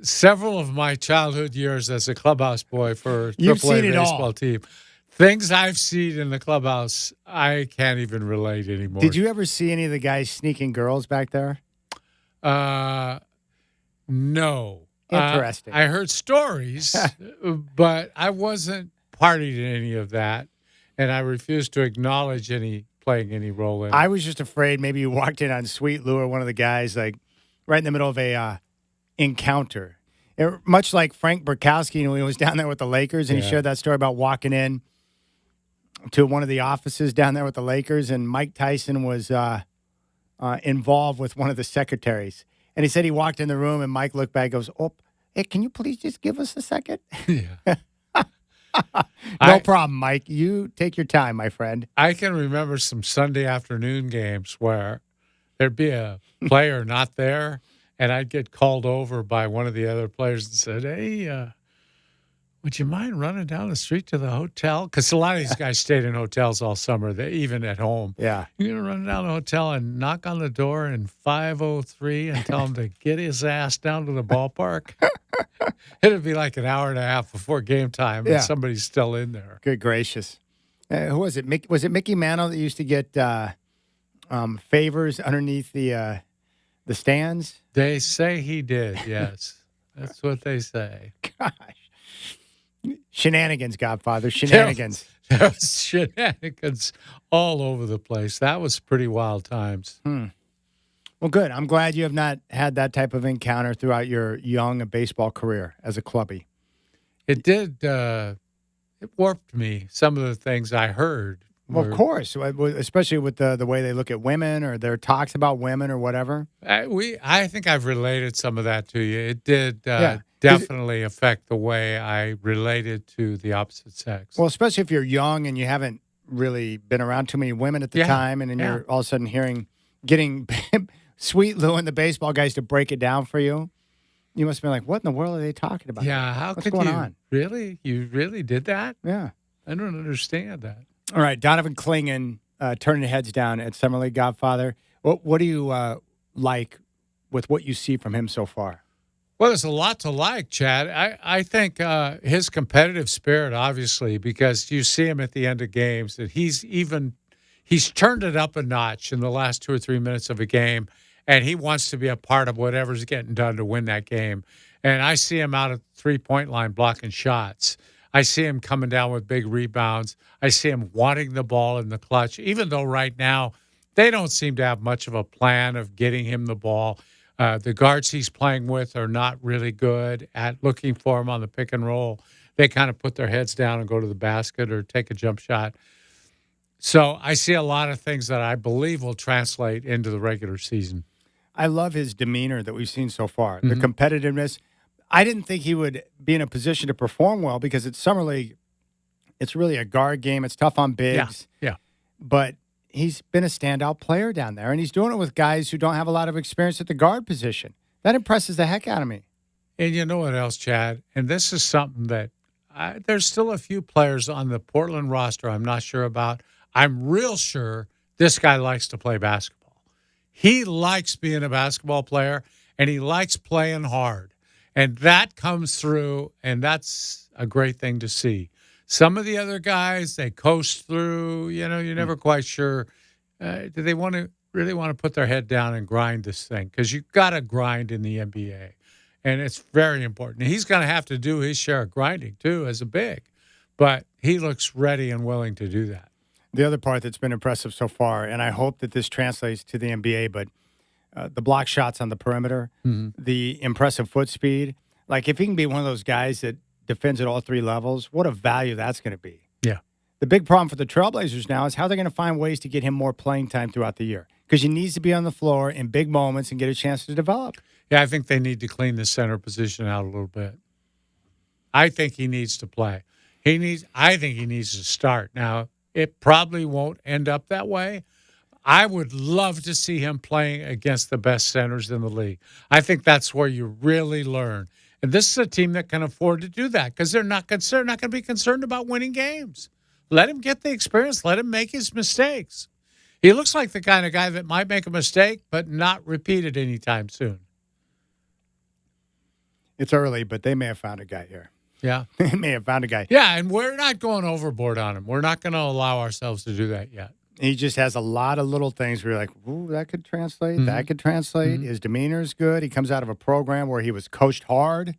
several of my childhood years as a clubhouse boy for a You've AAA seen it baseball all. team. Things I've seen in the clubhouse, I can't even relate anymore. Did you ever see any of the guys sneaking girls back there? No. Interesting. I heard stories, but I wasn't party to any of that, and I refused to acknowledge playing any role in it. I was just afraid maybe you walked in on Sweet Lou or one of the guys, like right in the middle of a encounter. Much like Frank Burkowski, when he was down there with the Lakers, and he shared that story about walking in to one of the offices down there with the Lakers, and Mike Tyson was involved with one of the secretaries. And he said he walked in the room, and Mike looked back and goes, "Oh, hey, can you please just give us a second?" Yeah. No problem, Mike. You take your time, my friend. I can remember some Sunday afternoon games where there'd be a player not there, and I'd get called over by one of the other players and said, "Hey, would you mind running down the street to the hotel?" Because a lot of these guys stayed in hotels all summer, even at home. Yeah. You're going to run down the hotel and knock on the door in 5:03 and tell him to get his ass down to the ballpark? It'd be like an hour and a half before game time, and somebody's still in there. Good gracious. Who was it? Was it Mickey Mantle that used to get favors underneath the stands? They say he did, yes. That's what they say. Gosh. Shenanigans, Godfather. Shenanigans. There was shenanigans all over the place. That was pretty wild times. Well, good. I'm glad you have not had that type of encounter throughout your young baseball career as a clubby. It did. It warped me. Some of the things I heard. Well, of course, especially with the way they look at women or their talks about women or whatever. I think I've related some of that to you. It did definitely affect the way I related to the opposite sex. Well, especially if you're young and you haven't really been around too many women at the time, and then you're all of a sudden getting Sweet Lou and the baseball guys to break it down for you. You must have been like, what in the world are they talking about? Yeah, What's going on? Really? You really did that? Yeah. I don't understand that. All right, Donovan Clingan turning heads down at Summer League, Godfather. What do you like with what you see from him so far? Well, there's a lot to like, Chad. I think his competitive spirit, obviously, because you see him at the end of games, that he's turned it up a notch in the last 2 or 3 minutes of a game, and he wants to be a part of whatever's getting done to win that game. And I see him out at the three-point line blocking shots. I see him coming down with big rebounds. I see him wanting the ball in the clutch, even though right now they don't seem to have much of a plan of getting him the ball. The guards he's playing with are not really good at looking for him on the pick and roll. They kind of put their heads down and go to the basket or take a jump shot. So I see a lot of things that I believe will translate into the regular season. I love his demeanor that we've seen so far, the competitiveness. I didn't think he would be in a position to perform well because it's Summer League. It's really a guard game. It's tough on bigs. Yeah. But he's been a standout player down there, and he's doing it with guys who don't have a lot of experience at the guard position. That impresses the heck out of me. And you know what else, Chad? And this is something that there's still a few players on the Portland roster I'm not sure about. I'm real sure this guy likes to play basketball. He likes being a basketball player, and he likes playing hard. And that comes through, and that's a great thing to see. Some of the other guys, they coast through. You know, you're never quite sure. Do they really want to put their head down and grind this thing? Because you've got to grind in the NBA, and it's very important. He's going to have to do his share of grinding, too, as a big. But he looks ready and willing to do that. The other part that's been impressive so far, and I hope that this translates to the NBA, but the block shots on the perimeter, the impressive foot speed. Like, if he can be one of those guys that defends at all three levels, what a value that's going to be. Yeah. The big problem for the Trailblazers now is how they're going to find ways to get him more playing time throughout the year. because he needs to be on the floor in big moments and get a chance to develop. Yeah, I think they need to clean the center position out a little bit. I think he needs to play. I think he needs to start. Now, it probably won't end up that way. I would love to see him playing against the best centers in the league. I think that's where you really learn. And this is a team that can afford to do that because they're not going to be concerned about winning games. Let him get the experience. Let him make his mistakes. He looks like the kind of guy that might make a mistake but not repeat it anytime soon. It's early, but they may have found a guy here. Yeah. They may have found a guy. Yeah, and we're not going overboard on him. We're not going to allow ourselves to do that yet. He just has a lot of little things where you're like, ooh, that could translate. Mm-hmm. That could translate. Mm-hmm. His demeanor's good. He comes out of a program where he was coached hard.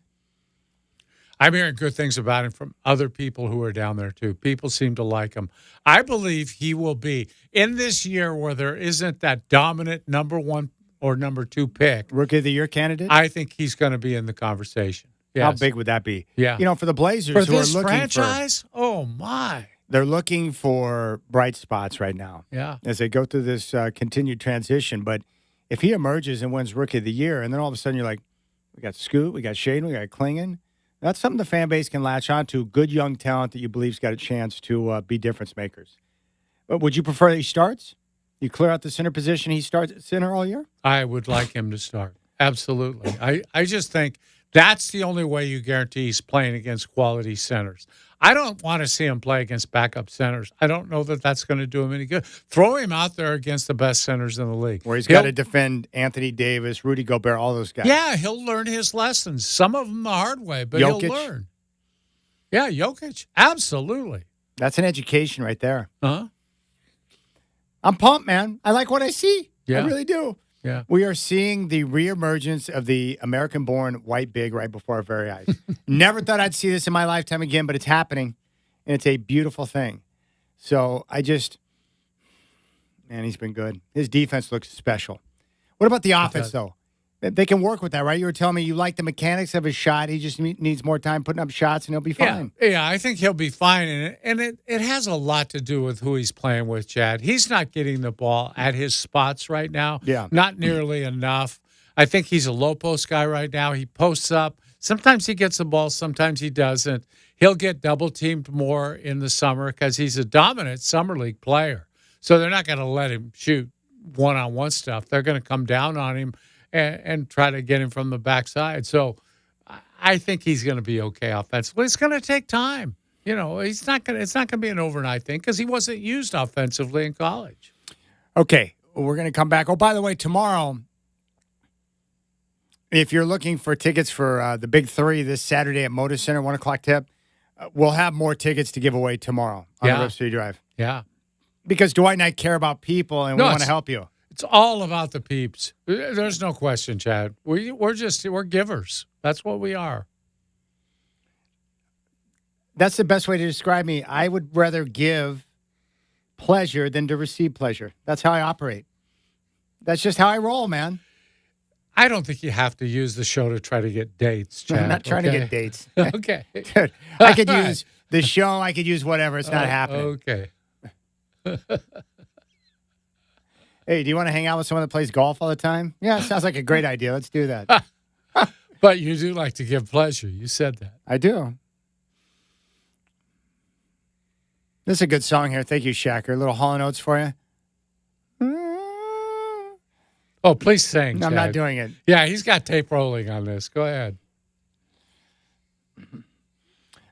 I'm hearing good things about him from other people who are down there, too. People seem to like him. I believe he will be, in this year where there isn't that dominant number 1 or number 2 pick. Rookie of the Year candidate? I think he's going to be in the conversation. Yes. How big would that be? Yeah. You know, for the Blazers For who this are looking franchise? Oh, my. They're looking for bright spots right now. Yeah. As they go through this continued transition. But if he emerges and wins Rookie of the Year, and then all of a sudden you're like, we got Scoot, we got Shaden, we got Klingon. That's something the fan base can latch on to. Good young talent that you believe's got a chance to be difference makers. But would you prefer that he starts? You clear out the center position, he starts at center all year? I would like him to start. Absolutely. I just think that's the only way you guarantee he's playing against quality centers. I don't want to see him play against backup centers. I don't know that that's going to do him any good. Throw him out there against the best centers in the league. Where he's got to defend Anthony Davis, Rudy Gobert, all those guys. Yeah, he'll learn his lessons. Some of them the hard way, but Jokic. He'll learn. Yeah, Jokic. Absolutely. That's an education right there. Uh-huh. I'm pumped, man. I like what I see. Yeah. I really do. Yeah. We are seeing the reemergence of the American-born white big right before our very eyes. Never thought I'd see this in my lifetime again, but it's happening, and it's a beautiful thing. So man, he's been good. His defense looks special. What about the offense, though? They can work with that, right? You were telling me you like the mechanics of his shot. He just needs more time putting up shots, and he'll be fine. Yeah, I think he'll be fine. And it has a lot to do with who he's playing with, Chad. He's not getting the ball at his spots right now. Yeah. Not nearly enough. I think he's a low post guy right now. He posts up. Sometimes he gets the ball. Sometimes he doesn't. He'll get double-teamed more in the summer because he's a dominant summer league player. So they're not going to let him shoot one-on-one stuff. They're going to come down on him and try to get him from the backside. So I think he's going to be okay offensively. It's going to take time. You know, it's not going to be an overnight thing because he wasn't used offensively in college. Okay, we're going to come back. Oh, by the way, tomorrow, if you're looking for tickets for the Big Three this Saturday at Moda Center, 1 o'clock tip, we'll have more tickets to give away tomorrow on the Rip City Drive. Yeah. Because Dwight and I care about people, and we want to help you. It's all about the peeps. There's no question, Chad. We're givers. That's what we are. That's the best way to describe me. I would rather give pleasure than to receive pleasure. That's how I operate. That's just how I roll, man. I don't think you have to use the show to try to get dates, Chad. I'm not trying to get dates. Okay. Dude, I could use the show. I could use whatever. It's not happening. Okay. Hey, do you want to hang out with someone that plays golf all the time? Yeah, sounds like a great idea. Let's do that. But you do like to give pleasure. You said that. I do. This is a good song here. Thank you, Shacker. A little Hall & Oates for you. Oh, please sing, No, I'm Chad. not doing it. Yeah, he's got tape rolling on this. Go ahead. All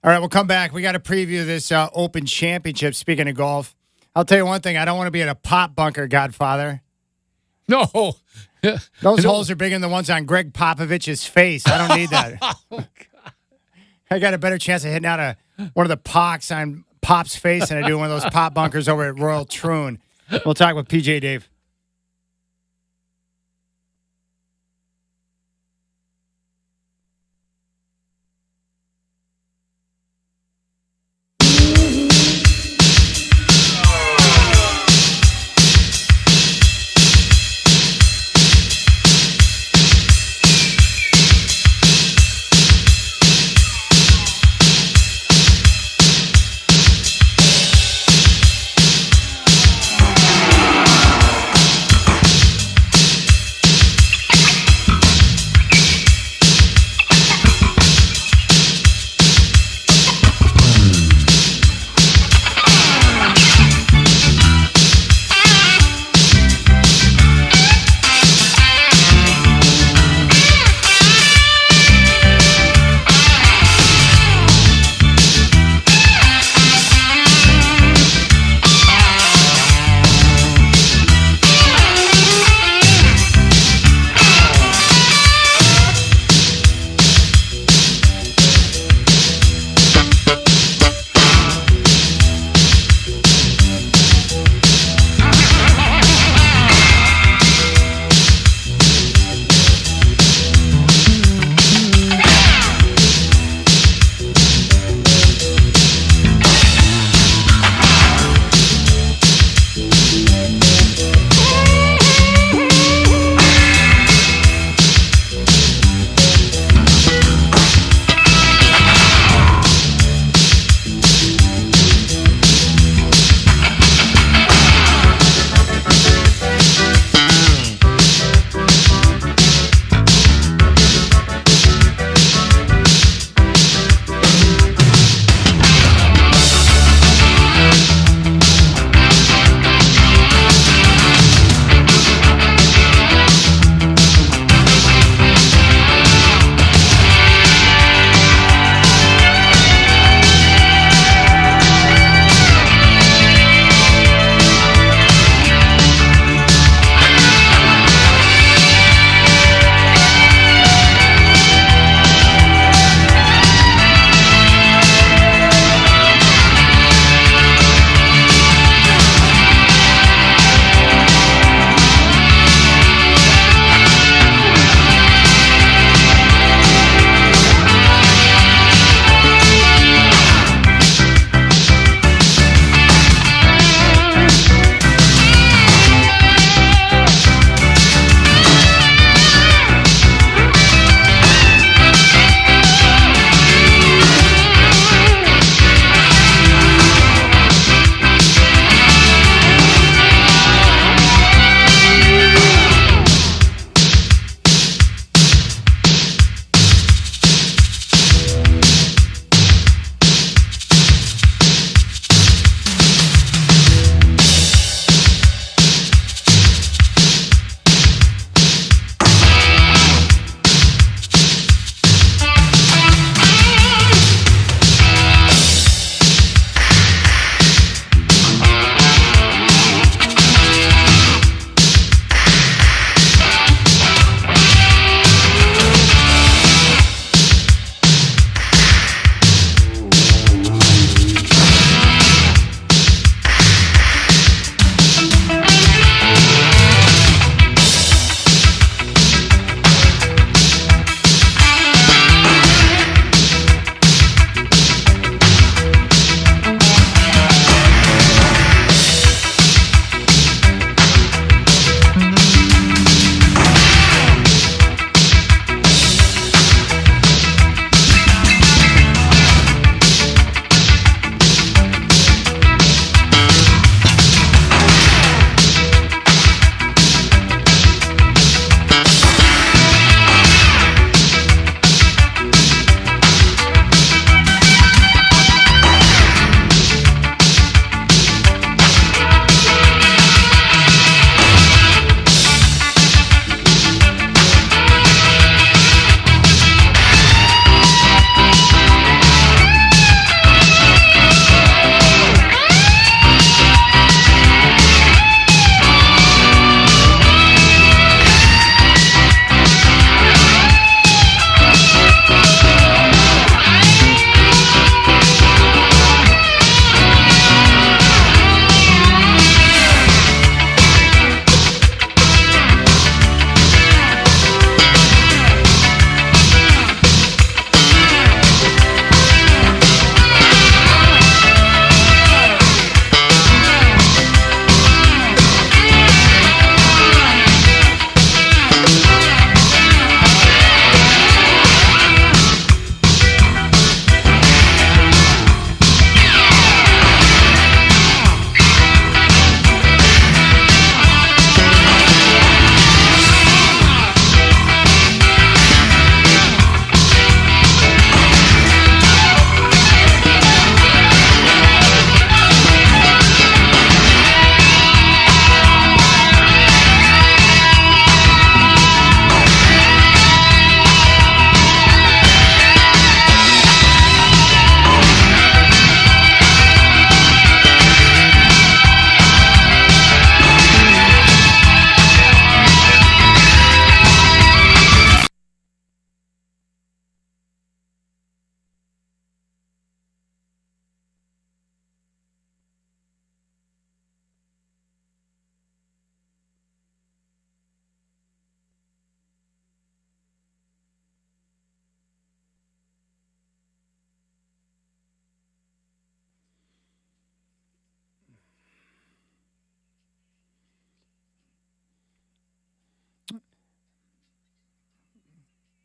right, we'll come back. We got to preview this Open Championship. Speaking of golf, I'll tell you one thing. I don't want to be at a pop bunker, Godfather. No. Those holes are bigger than the ones on Greg Popovich's face. I don't need that. Oh, God. I got a better chance of hitting out one of the pocks on Pop's face than I do one of those pop bunkers over at Royal Troon. We'll talk with PJ Dave.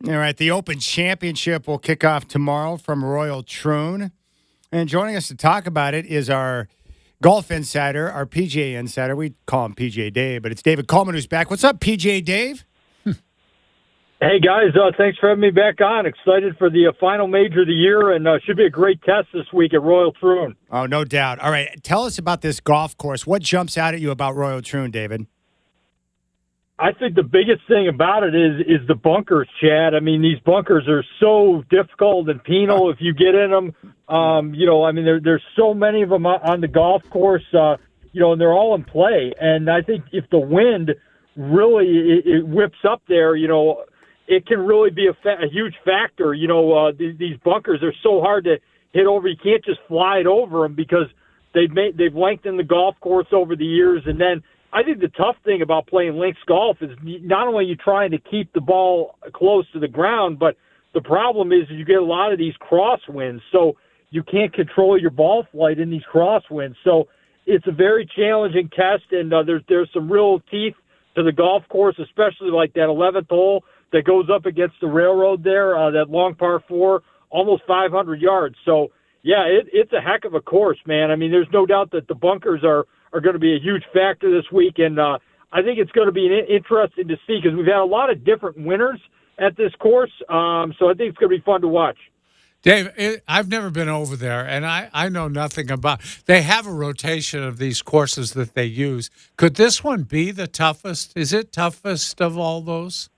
All right, the Open Championship will kick off tomorrow from Royal Troon. And joining us to talk about it is our golf insider, our PGA insider. We call him PGA Dave, but it's David Coleman who's back. What's up, PGA Dave? Hey, guys. Thanks for having me back on. Excited for the final major of the year, and should be a great test this week at Royal Troon. Oh, no doubt. All right, tell us about this golf course. What jumps out at you about Royal Troon, David? I think the biggest thing about it is the bunkers, Chad. I mean, these bunkers are so difficult and penal if you get in them. There's so many of them on the golf course, and they're all in play. And I think if the wind really it whips up there, it can really be a huge factor. These bunkers are so hard to hit over. You can't just fly it over them because they've lengthened the golf course over the years. And then I think the tough thing about playing links golf is not only are you trying to keep the ball close to the ground, but the problem is you get a lot of these crosswinds, so you can't control your ball flight in these crosswinds. So it's a very challenging test, and there's some real teeth to the golf course, especially like that 11th hole that goes up against the railroad there, that long par 4, almost 500 yards. So, yeah, it's a heck of a course, man. I mean, there's no doubt that the bunkers are going to be a huge factor this week, and I think it's going to be interesting to see because we've had a lot of different winners at this course, so I think it's going to be fun to watch. Dave, I've never been over there, and I know nothing about. They have a rotation of these courses that they use. Could this one be the toughest? Is it toughest of all those?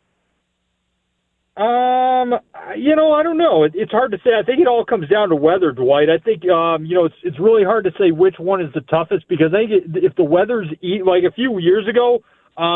I don't know. It's hard to say. I think it all comes down to weather, Dwight. I think, it's really hard to say which one is the toughest because I think if the weather's like a few years ago,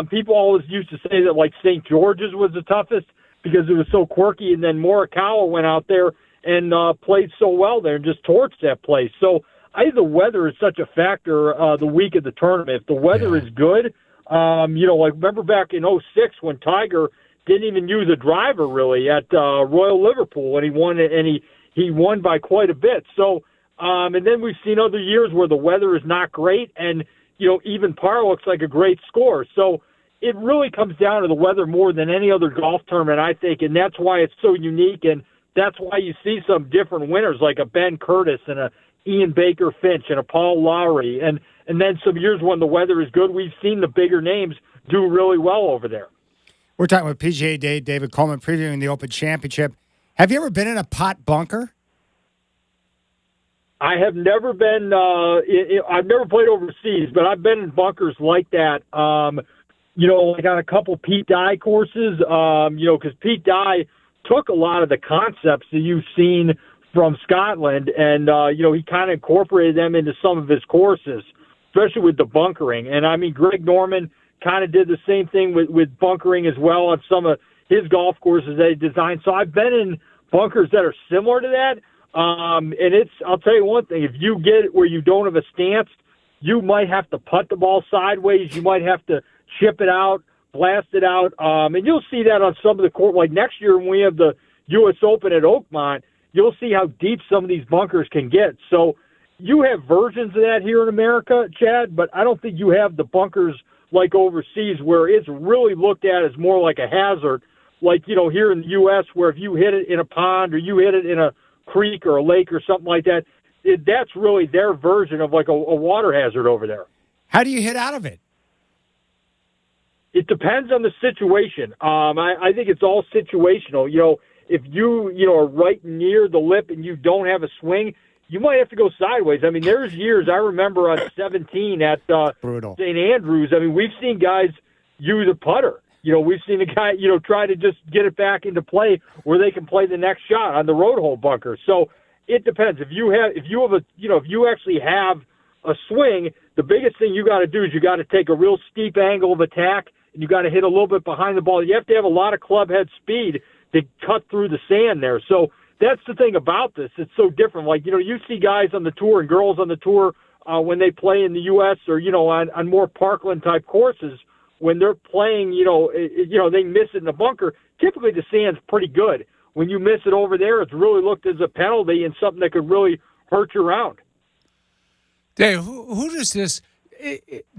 people always used to say that like St. George's was the toughest because it was so quirky, and then Morikawa went out there and played so well there and just torched that place. So I think the weather is such a factor the week of the tournament. If the weather is good, like remember back in 2006 when Tiger didn't even use a driver really at Royal Liverpool when he won, and he won by quite a bit. So, and then we've seen other years where the weather is not great, and even par looks like a great score. So it really comes down to the weather more than any other golf tournament, I think, and that's why it's so unique, and that's why you see some different winners like a Ben Curtis and a Ian Baker Finch and a Paul Lowry, and then some years when the weather is good, we've seen the bigger names do really well over there. We're talking with PGA David Coleman previewing the Open Championship. Have you ever been in a pot bunker? I have never been. I've never played overseas, but I've been in bunkers like that. Like on a couple Pete Dye courses. Because Pete Dye took a lot of the concepts that you've seen from Scotland, and he kind of incorporated them into some of his courses, especially with the bunkering. And I mean, Greg Norman kind of did the same thing with bunkering as well on some of his golf courses that he designed. So I've been in bunkers that are similar to that. And I'll tell you one thing, if you get it where you don't have a stance, you might have to putt the ball sideways. You might have to chip it out, blast it out. And you'll see that on some of the court. Like next year when we have the U.S. Open at Oakmont, you'll see how deep some of these bunkers can get. So you have versions of that here in America, Chad, but I don't think you have the bunkers like overseas where it's really looked at as more like a hazard, like, here in the U.S. where if you hit it in a pond or you hit it in a creek or a lake or something like that, that's really their version of like a water hazard over there. How do you hit out of it? It depends on the situation. I think it's all situational. If you are right near the lip and you don't have a swing, you might have to go sideways. I mean, there's years I remember on 17 at St. Andrews. I mean, we've seen guys use a putter. We've seen a guy, try to just get it back into play where they can play the next shot on the road hole bunker. So it depends. If you actually have a swing, the biggest thing you got to do is you got to take a real steep angle of attack and you got to hit a little bit behind the ball. You have to have a lot of club head speed to cut through the sand there. So that's the thing about this. It's so different. Like, you see guys on the tour and girls on the tour when they play in the U.S. or, on more Parkland-type courses, when they're playing, they miss it in the bunker. Typically the sand's pretty good. When you miss it over there, it's really looked as a penalty and something that could really hurt your round. Dave, who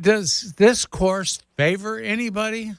does this course favor anybody?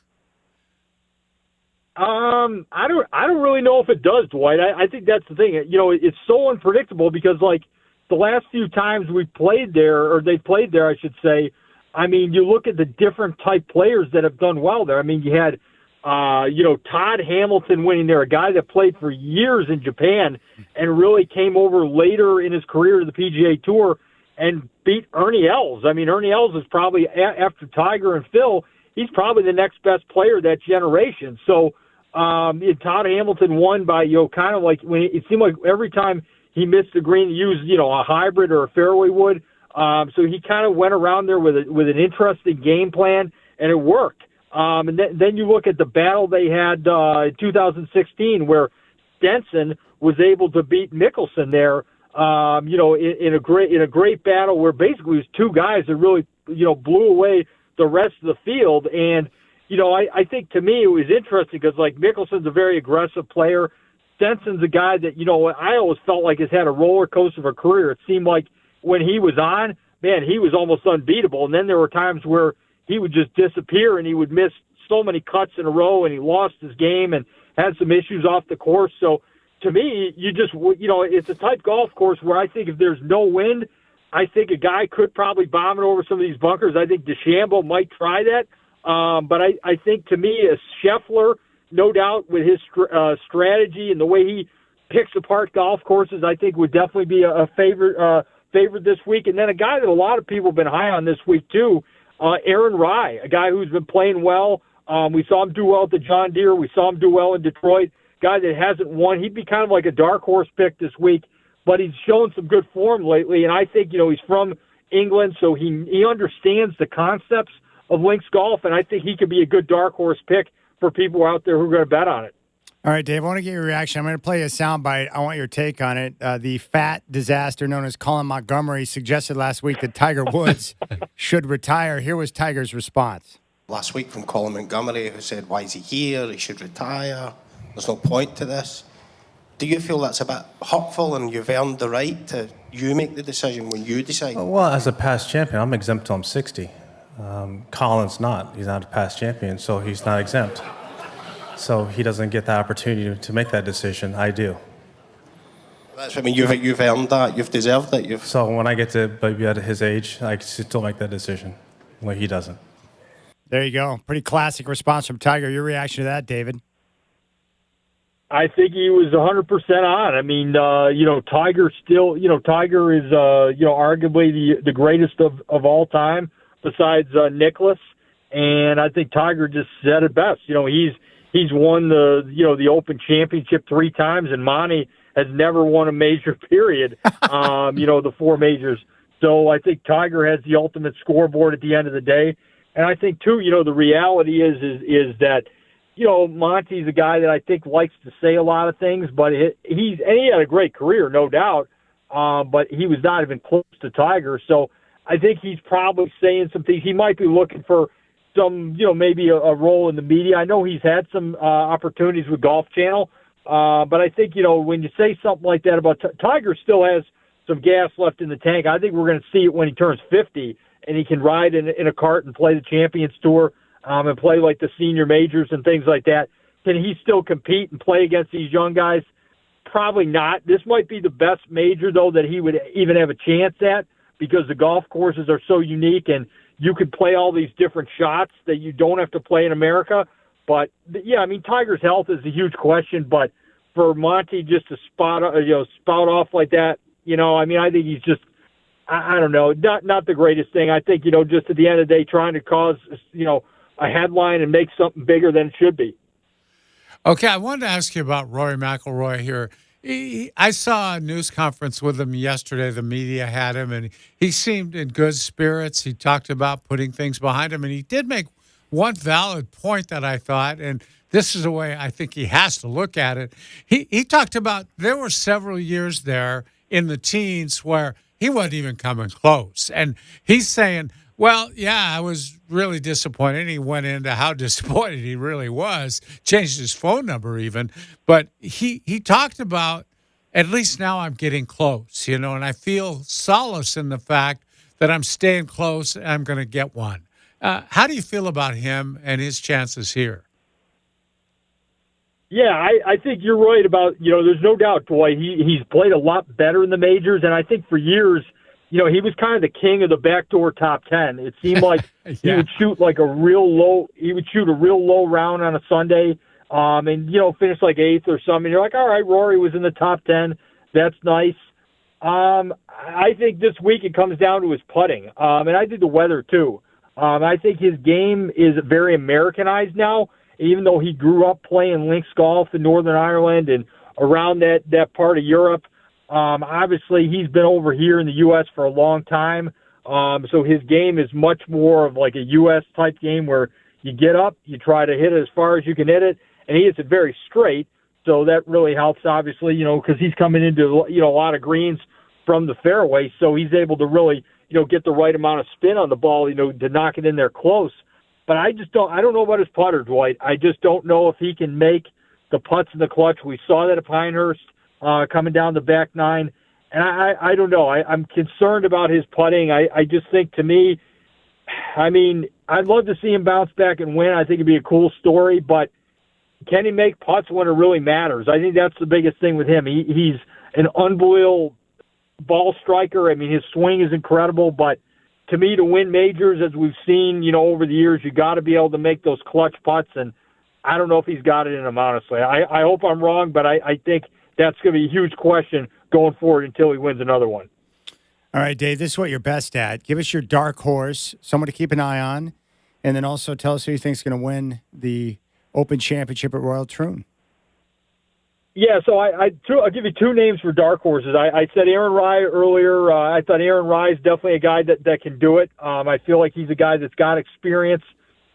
I don't really know if it does, Dwight. I think that's the thing. You know, it's so unpredictable because like the last few times we played there, or they played there, I should say. I mean, you look at the different type players that have done well there. I mean, you had, Todd Hamilton winning there, a guy that played for years in Japan and really came over later in his career to the PGA Tour and beat Ernie Els. I mean, Ernie Els is probably, after Tiger and Phil, he's probably the next best player of that generation. So Todd Hamilton won by, kind of like, when it seemed like every time he missed the green, he used, a hybrid or a fairway wood. So he kind of went around there with an interesting game plan, and it worked. And then you look at the battle they had in 2016, where Stenson was able to beat Mickelson there. In a great battle where basically it was two guys that really blew away the rest of the field. And I think to me it was interesting because like Mickelson's a very aggressive player. Stenson's a guy that I always felt like has had a roller coaster of a career. It seemed like when he was on, man, he was almost unbeatable. And then there were times where he would just disappear and he would miss so many cuts in a row and he lost his game and had some issues off the course. So to me, it's a type golf course where I think if there's no wind, I think a guy could probably bomb it over some of these bunkers. I think DeChambeau might try that. But I think to me, a Scheffler, no doubt with his strategy and the way he picks apart golf courses, I think would definitely be a favorite this week. And then a guy that a lot of people have been high on this week too, Aaron Rai, a guy who's been playing well. We saw him do well at the John Deere. We saw him do well in Detroit. Guy that hasn't won. He'd be kind of like a dark horse pick this week, but he's shown some good form lately. And I think, he's from England, so he understands the concepts of links golf, and I think he could be a good dark horse pick for people out there who are going to bet on it. All right, Dave, I want to get your reaction. I'm going to play a soundbite. I want your take on it. The fat disaster known as Colin Montgomery suggested last week that Tiger Woods should retire. Here was Tiger's response. Last week from Colin Montgomery, who said, why is he here? He should retire. There's no point to this. Do you feel that's a bit hurtful and you've earned the right to you make the decision when you decide? Well, as a past champion, I'm exempt till I'm 60. Colin's not. He's not a past champion, so he's not exempt. So he doesn't get the opportunity to make that decision. I do. That's what I mean. You've earned that. You've deserved it. So when I get to be at his age, I can still make that decision. Well, he doesn't. There you go. Pretty classic response from Tiger. Your reaction to that, David? I think he was 100% on. I mean, Tiger still, Tiger is, arguably the greatest of all time besides Nicklaus. And I think Tiger just said it best. He's won the Open Championship 3 times, and Monty has never won a major, period, the 4 majors. So I think Tiger has the ultimate scoreboard at the end of the day. And I think, too, the reality is that, Monty's a guy that I think likes to say a lot of things, but he had a great career, no doubt, but he was not even close to Tiger. So I think he's probably saying some things. He might be looking for some, maybe a role in the media. I know he's had some opportunities with Golf Channel, but I think, when you say something like that about Tiger still has some gas left in the tank. I think we're going to see it when he turns 50 and he can ride in a cart and play the Champions Tour and play like the senior majors and things like that. Can he still compete and play against these young guys? Probably not. This might be the best major, though, that he would even have a chance at because the golf courses are so unique and you could play all these different shots that you don't have to play in America. But, yeah, I mean, Tiger's health is a huge question, but for Monty just to spout off like that, I think he's just, I don't know, not the greatest thing. I think, just at the end of the day, trying to cause, a headline and make something bigger than it should be. Okay, I wanted to ask you about Rory McIlroy here. I saw a news conference with him yesterday. The media had him, and he seemed in good spirits. He talked about putting things behind him, and he did make one valid point that I thought, and this is the way I think he has to look at it. He talked about there were several years there in the teens where he wasn't even coming close. And he's saying, well, yeah, I was really disappointed. And he went into how disappointed he really was, changed his phone number even. But he talked about, at least now I'm getting close, and I feel solace in the fact that I'm staying close and I'm going to get one. How do you feel about him and his chances here? Yeah, I think you're right about, there's no doubt, Dwight, he's played a lot better in the majors, and I think for years, he was kind of the king of the backdoor top 10. It seemed like he would shoot like a real low round on a Sunday, and, finish like 8th or something. You're like, all right, Rory was in the top 10. That's nice. I think this week it comes down to his putting, and I think the weather too. I think his game is very Americanized now. Even though he grew up playing links golf in Northern Ireland and around that part of Europe, obviously he's been over here in the U.S. for a long time. So his game is much more of like a U.S. type game where you get up, you try to hit it as far as you can hit it, and he hits it very straight. So that really helps, obviously, because he's coming into a lot of greens from the fairway, so he's able to really get the right amount of spin on the ball, to knock it in there close. But I don't know about his putter, Dwight. I just don't know if he can make the putts in the clutch. We saw that at Pinehurst coming down the back nine. And I don't know. I'm concerned about his putting. I just think, to me, I'd love to see him bounce back and win. I think it'd be a cool story. But can he make putts when it really matters? I think that's the biggest thing with him. He's an unbelievable ball striker. His swing is incredible, but to me, to win majors, as we've seen, over the years, you got to be able to make those clutch putts, and I don't know if he's got it in him, honestly. I hope I'm wrong, but I think that's going to be a huge question going forward until he wins another one. All right, Dave, this is what you're best at. Give us your dark horse, someone to keep an eye on, and then also tell us who you think is going to win the Open Championship at Royal Troon. Yeah, so I'll give you two names for dark horses. I said Aaron Rai earlier. I thought Aaron Rai is definitely a guy that can do it. I feel like he's a guy that's got experience,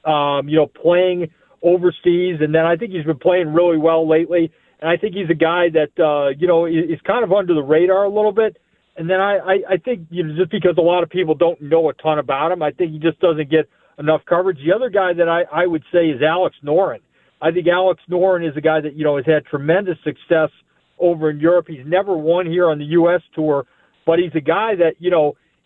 playing overseas, and then I think he's been playing really well lately. And I think he's a guy that is kind of under the radar a little bit. And then I think just because a lot of people don't know a ton about him, I think he just doesn't get enough coverage. The other guy that I would say is Alex Noren. I think Alex Noren is a guy that, has had tremendous success over in Europe. He's never won here on the U.S. Tour, but he's a guy that,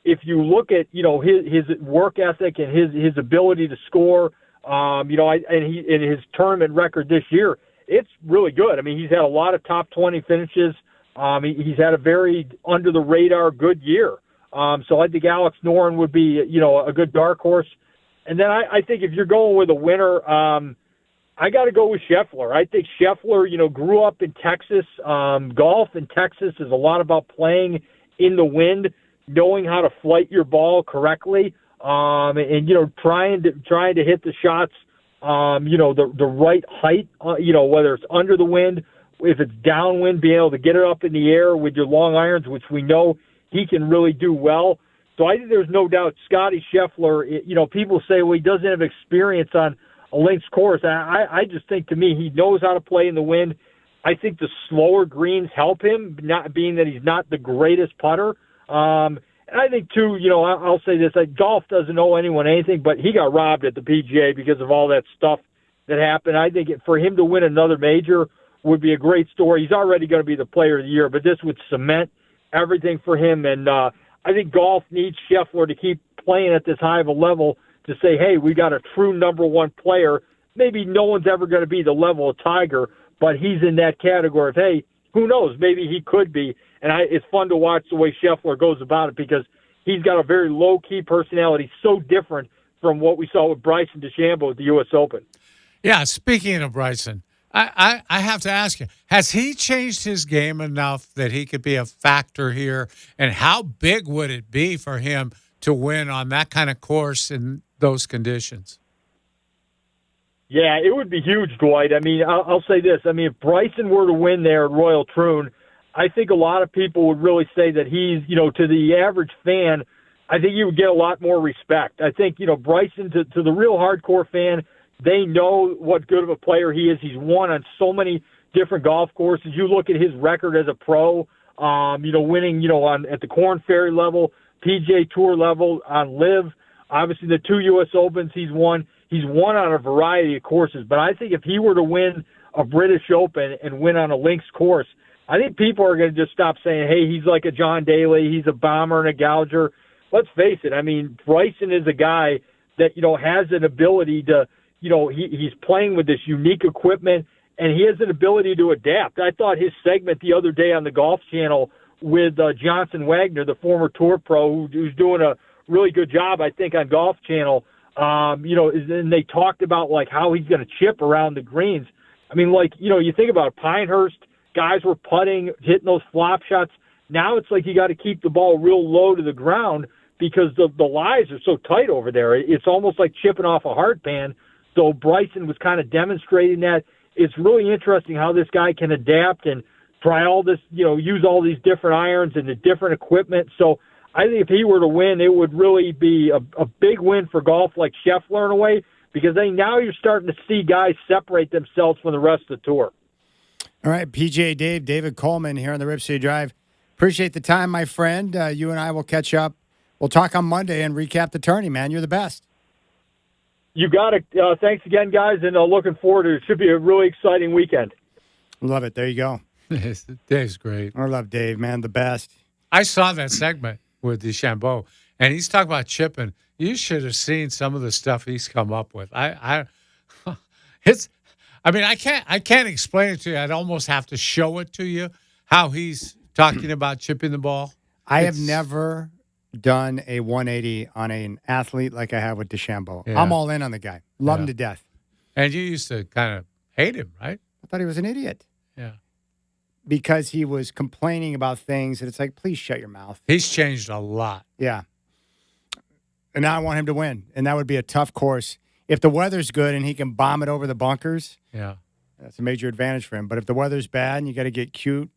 if you look at, his work ethic and his ability to score, and his tournament record this year, it's really good. He's had a lot of top 20 finishes. He's had a very under-the-radar good year. So I think Alex Noren would be, a good dark horse. And then I think if you're going with a winner, I got to go with Scheffler. I think Scheffler, grew up in Texas. Golf in Texas is a lot about playing in the wind, knowing how to flight your ball correctly, and trying to hit the shots, the right height, whether it's under the wind, if it's downwind, being able to get it up in the air with your long irons, which we know he can really do well. So I think there's no doubt Scotty Scheffler, people say, well, he doesn't have experience on a links course. I just think, to me, he knows how to play in the wind. I think the slower greens help him, not being that he's not the greatest putter. And I think, too, I'll say this, golf doesn't owe anyone anything, but he got robbed at the PGA because of all that stuff that happened. I think for him to win another major would be a great story. He's already going to be the player of the year, but this would cement everything for him. And I think golf needs Scheffler to keep playing at this high of a level to say, hey, we got a true number one player. Maybe no one's ever going to be the level of Tiger, but he's in that category of, hey, who knows? Maybe he could be. And it's fun to watch the way Scheffler goes about it because he's got a very low-key personality, so different from what we saw with Bryson DeChambeau at the U.S. Open. Yeah, speaking of Bryson, I have to ask you, has he changed his game enough that he could be a factor here? And how big would it be for him to win on that kind of course in those conditions? Yeah, it would be huge, Dwight. I'll say this. If Bryson were to win there at Royal Troon, I think a lot of people would really say that he's, to the average fan, I think he would get a lot more respect. I think, Bryson, to the real hardcore fan, they know what good of a player he is. He's won on so many different golf courses. You look at his record as a pro, winning, at the Korn Ferry level, PGA Tour level, on LIV. Obviously, the 2 U.S. Opens he's won. He's won on a variety of courses. But I think if he were to win a British Open and win on a links course, I think people are going to just stop saying, hey, he's like a John Daly, he's a bomber and a gouger. Let's face it. Bryson is a guy that, has an ability to, he's playing with this unique equipment, and he has an ability to adapt. I thought his segment the other day on the Golf Channel with Johnson Wagner, the former Tour pro, who's doing a really good job, I think, on Golf Channel, and they talked about, like, how he's going to chip around the greens. I mean, like, you think about it, Pinehurst, guys were putting, hitting those flop shots. Now it's like you got to keep the ball real low to the ground because the lies are so tight over there. It's almost like chipping off a hard pan. So Bryson was kind of demonstrating that. It's really interesting how this guy can adapt and try all this, use all these different irons and the different equipment. So I think if he were to win, it would really be a big win for golf like Scheffler in a way, because now you're starting to see guys separate themselves from the rest of the tour. All right, PGA David Coleman here on the Rip City Drive. Appreciate the time, my friend. You and I will catch up. We'll talk on Monday and recap the tourney, man. You're the best. You got it. Thanks again, guys, and looking forward to it. It should be a really exciting weekend. Love it. There you go. Dave's great. I love Dave, man. The best. I saw that segment with DeChambeau, and he's talking about chipping. You should have seen some of the stuff he's come up with. I can't explain it to you. I'd almost have to show it to you, how he's talking about chipping the ball. I have never done a 180 on an athlete like I have with DeChambeau. Yeah. I'm all in on the guy. Love him to death. And you used to kind of hate him, right? I thought he was an idiot. Yeah. Because he was complaining about things, and it's like, please shut your mouth. He's changed a lot. Yeah. And now I want him to win, and that would be a tough course. If the weather's good and he can bomb it over the bunkers, that's a major advantage for him. But if the weather's bad and you got to get cute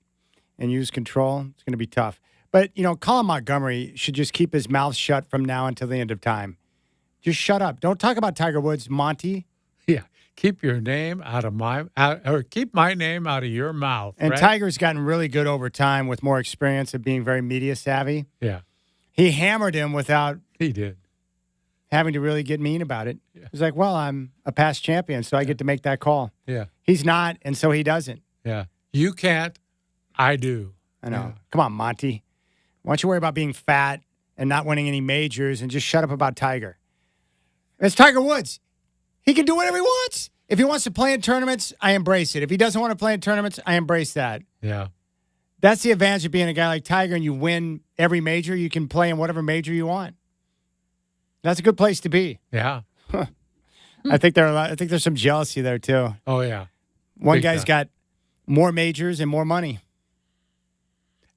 and use control, it's going to be tough. But, Colin Montgomery should just keep his mouth shut from now until the end of time. Just shut up. Don't talk about Tiger Woods, Monty. Yeah. Keep your name keep my name out of your mouth. And right? Tiger's gotten really good over time with more experience of being very media savvy. Yeah. He hammered him without having to really get mean about it. Yeah. He's like, well, I'm a past champion, so I get to make that call. Yeah. He's not, and so he doesn't. Yeah. You can't. I do. I know. Yeah. Come on, Monty. Why don't you worry about being fat and not winning any majors and just shut up about Tiger? It's Tiger Woods. He can do whatever he wants. If he wants to play in tournaments, I embrace it. If he doesn't want to play in tournaments, I embrace that. Yeah. That's the advantage of being a guy like Tiger and you win every major. You can play in whatever major you want. That's a good place to be. Yeah. I think there's some jealousy there too. Oh yeah. One guy's got more majors and more money.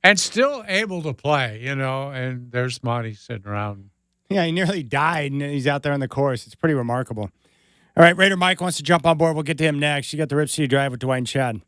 And still able to play, and there's Monty sitting around. Yeah, he nearly died, and he's out there on the course. It's pretty remarkable. All right, Raider Mike wants to jump on board. We'll get to him next. You got the Rip City Drive with Dwight and Chad.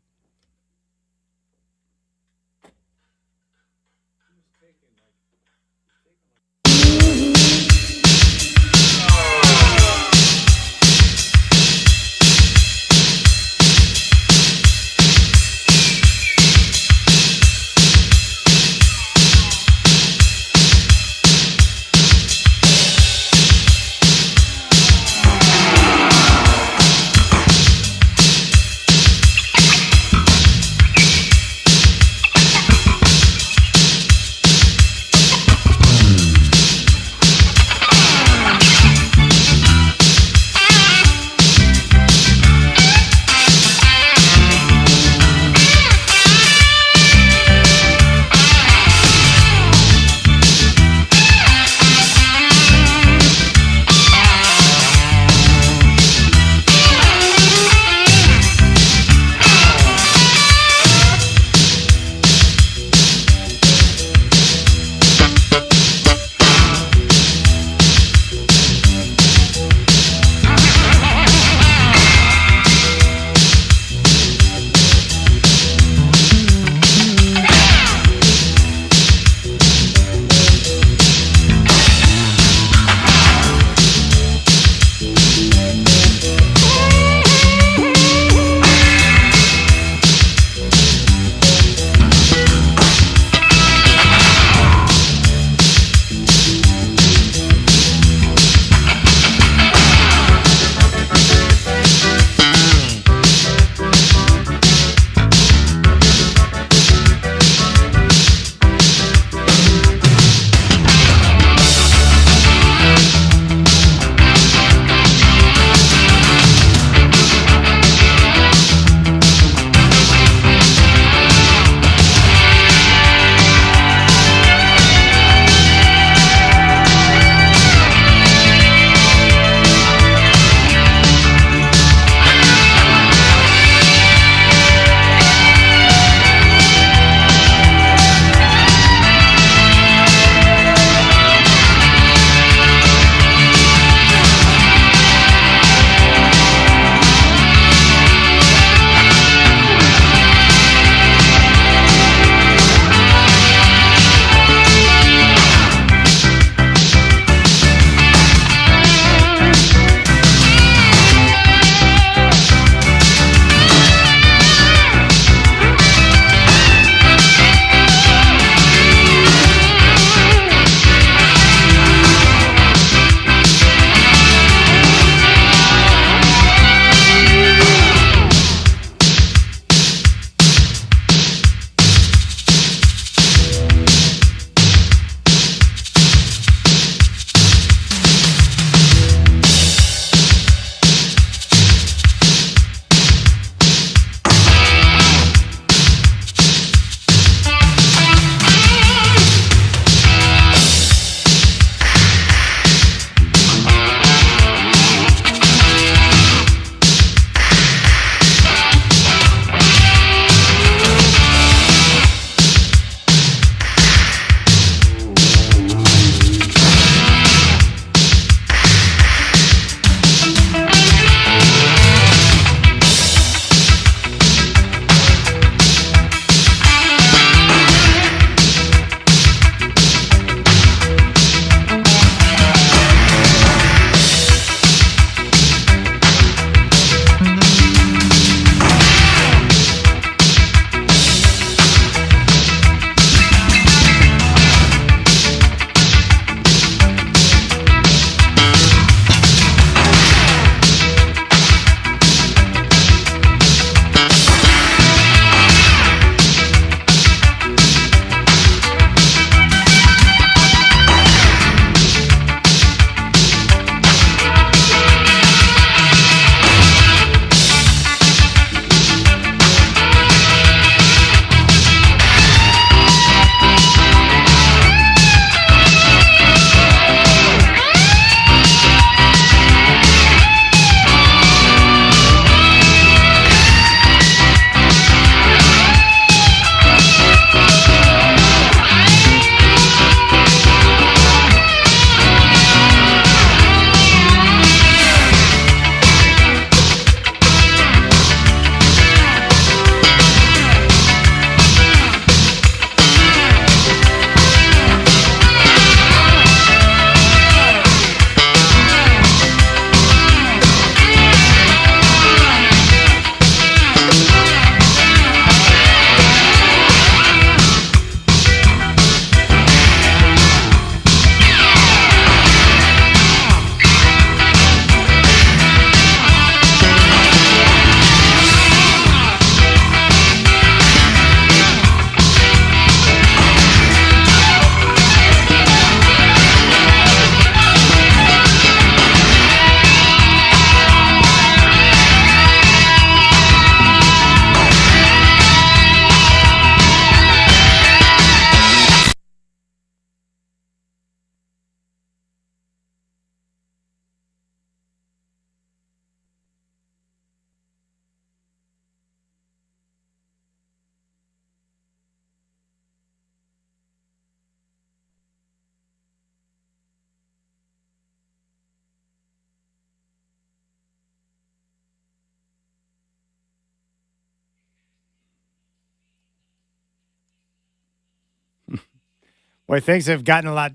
Boy, things have gotten a lot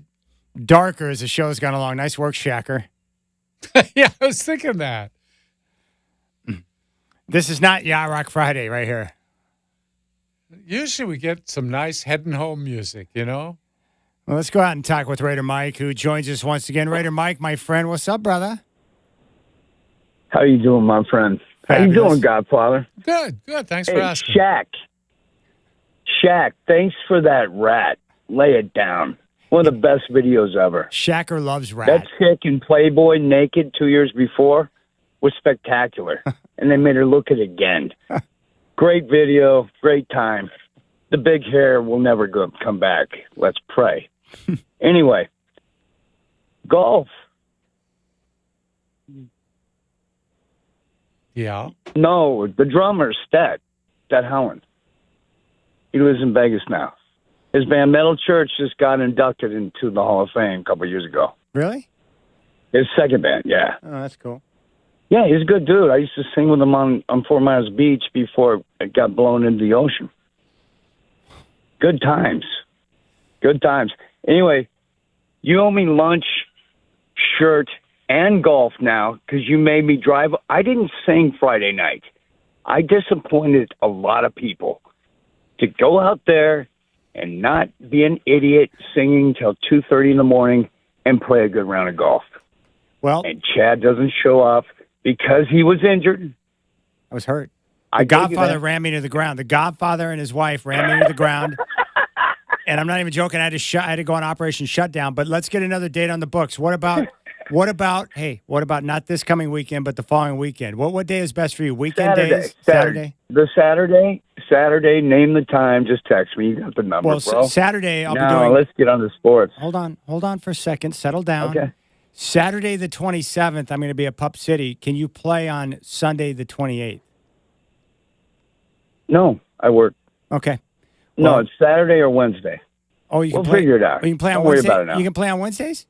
darker as the show's gone along. Nice work, Shacker. Yeah, I was thinking that. This is not Yacht Rock Friday right here. Usually we get some nice heading home music, you know? Well, let's go out and talk with Raider Mike, who joins us once again. Raider Mike, my friend, what's up, brother? How you doing, my friend? How you doing, Godfather? Good. Thanks for asking. Shaq, thanks for that rat. Lay it down. One of the best videos ever. Shacker loves rat. That chick in Playboy naked 2 years before was spectacular. And they made her look at it again. Great video, great time. The big hair will never come back. Let's pray. Anyway, golf. Yeah. No, the drummer, Stet Howland. He lives in Vegas now. His band Metal Church just got inducted into the Hall of Fame a couple of years ago. Really? His second band, yeah. Oh, that's cool. Yeah, he's a good dude. I used to sing with him on 4 Miles Beach before it got blown into the ocean. Good times. Good times. Anyway, you owe me lunch, shirt, and golf now because you made me drive. I didn't sing Friday night. I disappointed a lot of people to go out there and not be an idiot singing till 2:30 in the morning and play a good round of golf. Well, and Chad doesn't show up because he was injured. I was hurt. The Godfather ran me to the ground. The Godfather and his wife ran me to the ground. And I'm not even joking. I had to go on Operation Shutdown. But let's get another date on the books. What about not this coming weekend, but the following weekend? What day is best for you? Weekend days? Saturday? The Saturday, name the time. Just text me. You got the number, bro. Saturday, I'll be doing. Now, let's get on to sports. Hold on for a second. Settle down. Okay. Saturday the 27th, I'm going to be at Pup City. Can you play on Sunday the 28th? No, I work. Okay. No, it's Saturday or Wednesday. Oh, you can We'll figure it out. You can play on Don't Wednesday. worry about it now. You can play on Wednesdays?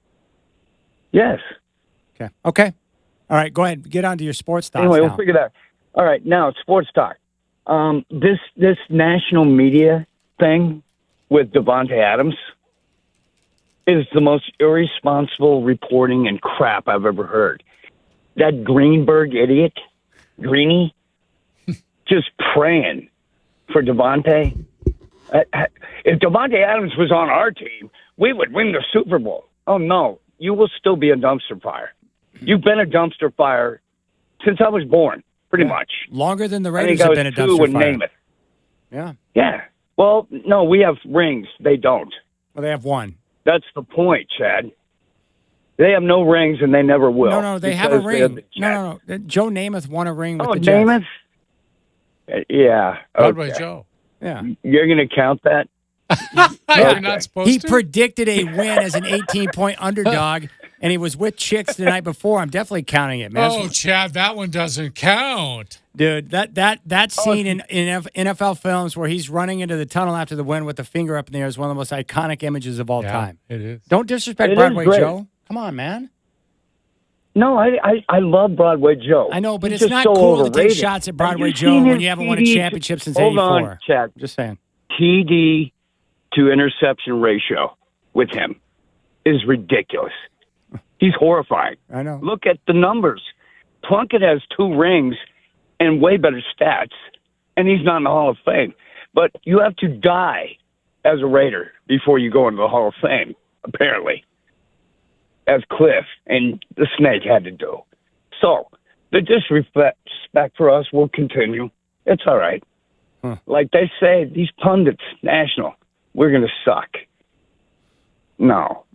Yes. Okay. All right, go ahead. Get on to your sports thoughts Anyway, now. we'll figure that out. All right, now sports talk. This national media thing with Devontae Adams is the most irresponsible reporting and crap I've ever heard. That Greenberg idiot, Greeny, just praying for Devontae. If Devontae Adams was on our team, we would win the Super Bowl. Oh, no. You will still be a dumpster fire. You've been a dumpster fire since I was born, pretty much. Longer than the Raiders have been a dumpster fire. Name it. Yeah. Yeah. Well, no, we have rings. They don't. Well, they have one. That's the point, Chad. They have no rings, and they never will. No, they have a ring. No. Joe Namath won a ring with the Jets. Namath? Yeah. Broadway okay. Joe. Yeah. You're going to count that? You're not supposed He to? predicted a win as an 18-point underdog, and he was with chicks the night before. I'm definitely counting it, man. Oh, Chad, that one doesn't count. Dude, that scene in NFL films where he's running into the tunnel after the win with the finger up in the air is one of the most iconic images of all time. It is. Don't disrespect It is Broadway great. Joe. Come on, man. No, I love Broadway Joe. I know, but He's it's just not so cool to take overrated. shots at Broadway Have you Joe seen when his you haven't won a TD championship since Hold 84. on, Chad. Just saying. TD to interception ratio with him is ridiculous. He's horrifying. I know. Look at the numbers. Plunkett has 2 rings and way better stats, and he's not in the Hall of Fame. But you have to die as a Raider before you go into the Hall of Fame, apparently, as Cliff and the Snake had to do. So the disrespect for us will continue. It's all right. Like they say, these pundits, national, we're going to suck. No.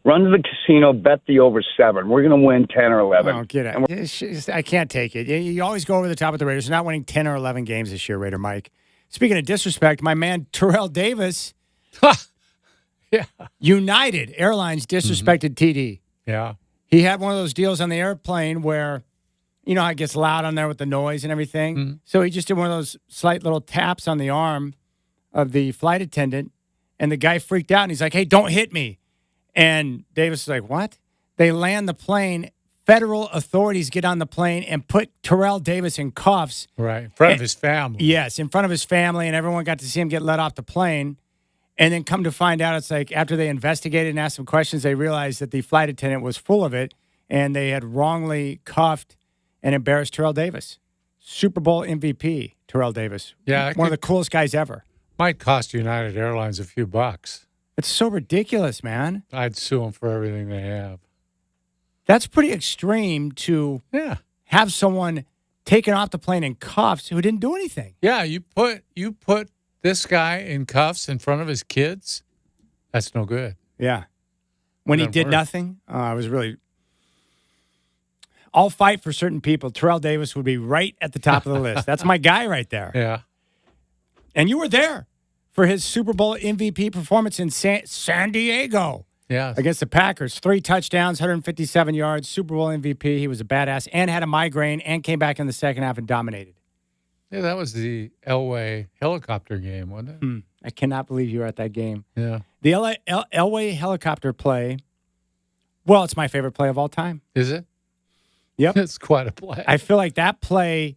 Run to the casino, bet the over 7. We're going to win 10 or 11. Oh, get it. I can't take it. You always go over the top of the Raiders. They're not winning 10 or 11 games this year, Raider Mike. Speaking of disrespect, my man Terrell Davis, United Airlines disrespected TD. Yeah. He had one of those deals on the airplane where, you know how it gets loud on there with the noise and everything? So he just did one of those slight little taps on the arm of the flight attendant, and the guy freaked out, and he's like, hey, don't hit me. And Davis is like, what? They land the plane. Federal authorities get on the plane and put Terrell Davis in cuffs. Right, in front of his family. Yes, in front of his family, and everyone got to see him get let off the plane. And then come to find out, it's like after they investigated and asked some questions, they realized that the flight attendant was full of it, and they had wrongly cuffed and embarrassed Terrell Davis. Super Bowl MVP, Terrell Davis. Yeah, one of the coolest guys ever. Might cost United Airlines a few bucks. It's so ridiculous, man. I'd sue them for everything they have. That's pretty extreme to have someone taken off the plane in cuffs who didn't do anything. Yeah, you put this guy in cuffs in front of his kids. That's no good. Yeah. When he did nothing, I was really. I'll fight for certain people. Terrell Davis would be right at the top of the list. That's my guy right there. Yeah. And you were there for his Super Bowl MVP performance in San Diego. Yeah. Against the Packers. 3 touchdowns, 157 yards, Super Bowl MVP. He was a badass and had a migraine and came back in the second half and dominated. Yeah, that was the Elway helicopter game, wasn't it? I cannot believe you were at that game. Yeah. The Elway helicopter play, well, it's my favorite play of all time. Is it? Yep. It's quite a play. I feel like that play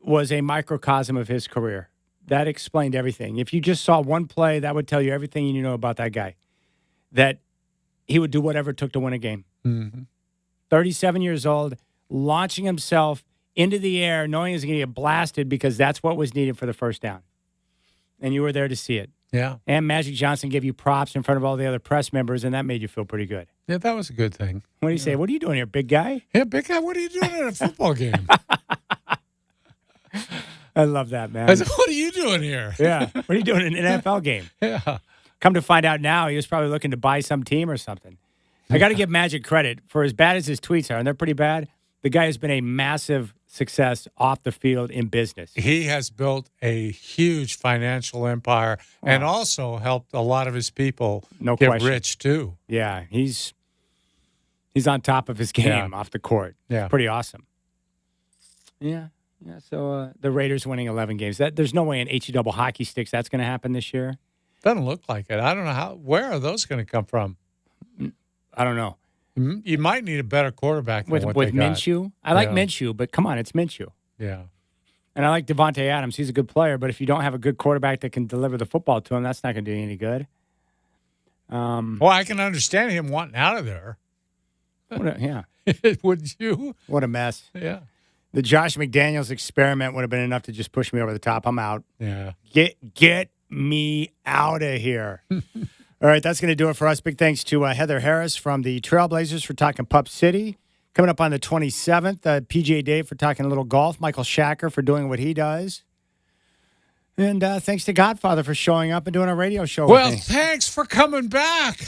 was a microcosm of his career. That explained everything. If you just saw one play, that would tell you everything you need to know about that guy. That he would do whatever it took to win a game. 37 years old, launching himself into the air, knowing he was going to get blasted because that's what was needed for the first down. And you were there to see it. Yeah. And Magic Johnson gave you props in front of all the other press members, and that made you feel pretty good. Yeah, that was a good thing. What do you say? What are you doing here, big guy? Yeah, big guy, what are you doing at a football game? I love that, man. I said, what are you doing here? Yeah. What are you doing in an NFL game? Yeah. Come to find out now, he was probably looking to buy some team or something. I got to give Magic credit for as bad as his tweets are, and they're pretty bad. The guy has been a massive success off the field in business. He has built a huge financial empire and also helped a lot of his people get rich too. Yeah, he's on top of his game off the court. Yeah. It's pretty awesome. Yeah. So the Raiders winning 11 games. There's no way in HE double hockey sticks that's going to happen this year. Doesn't look like it. I don't know where are those going to come from? I don't know. You might need a better quarterback than what with they got. Minshew. I like Minshew, but come on, it's Minshew. Yeah. And I like Devontae Adams. He's a good player, but if you don't have a good quarterback that can deliver the football to him, that's not going to do you any good. Well, I can understand him wanting out of there. Would you? What a mess. Yeah. The Josh McDaniels experiment would have been enough to just push me over the top. I'm out. Yeah. Get me out of here. All right, that's going to do it for us. Big thanks to Heather Harris from the Trailblazers for talking Pup City. Coming up on the 27th, PGA Dave for talking a little golf. Michael Shacker for doing what he does. And thanks to Godfather for showing up and doing a radio show with me. Well, thanks for coming back.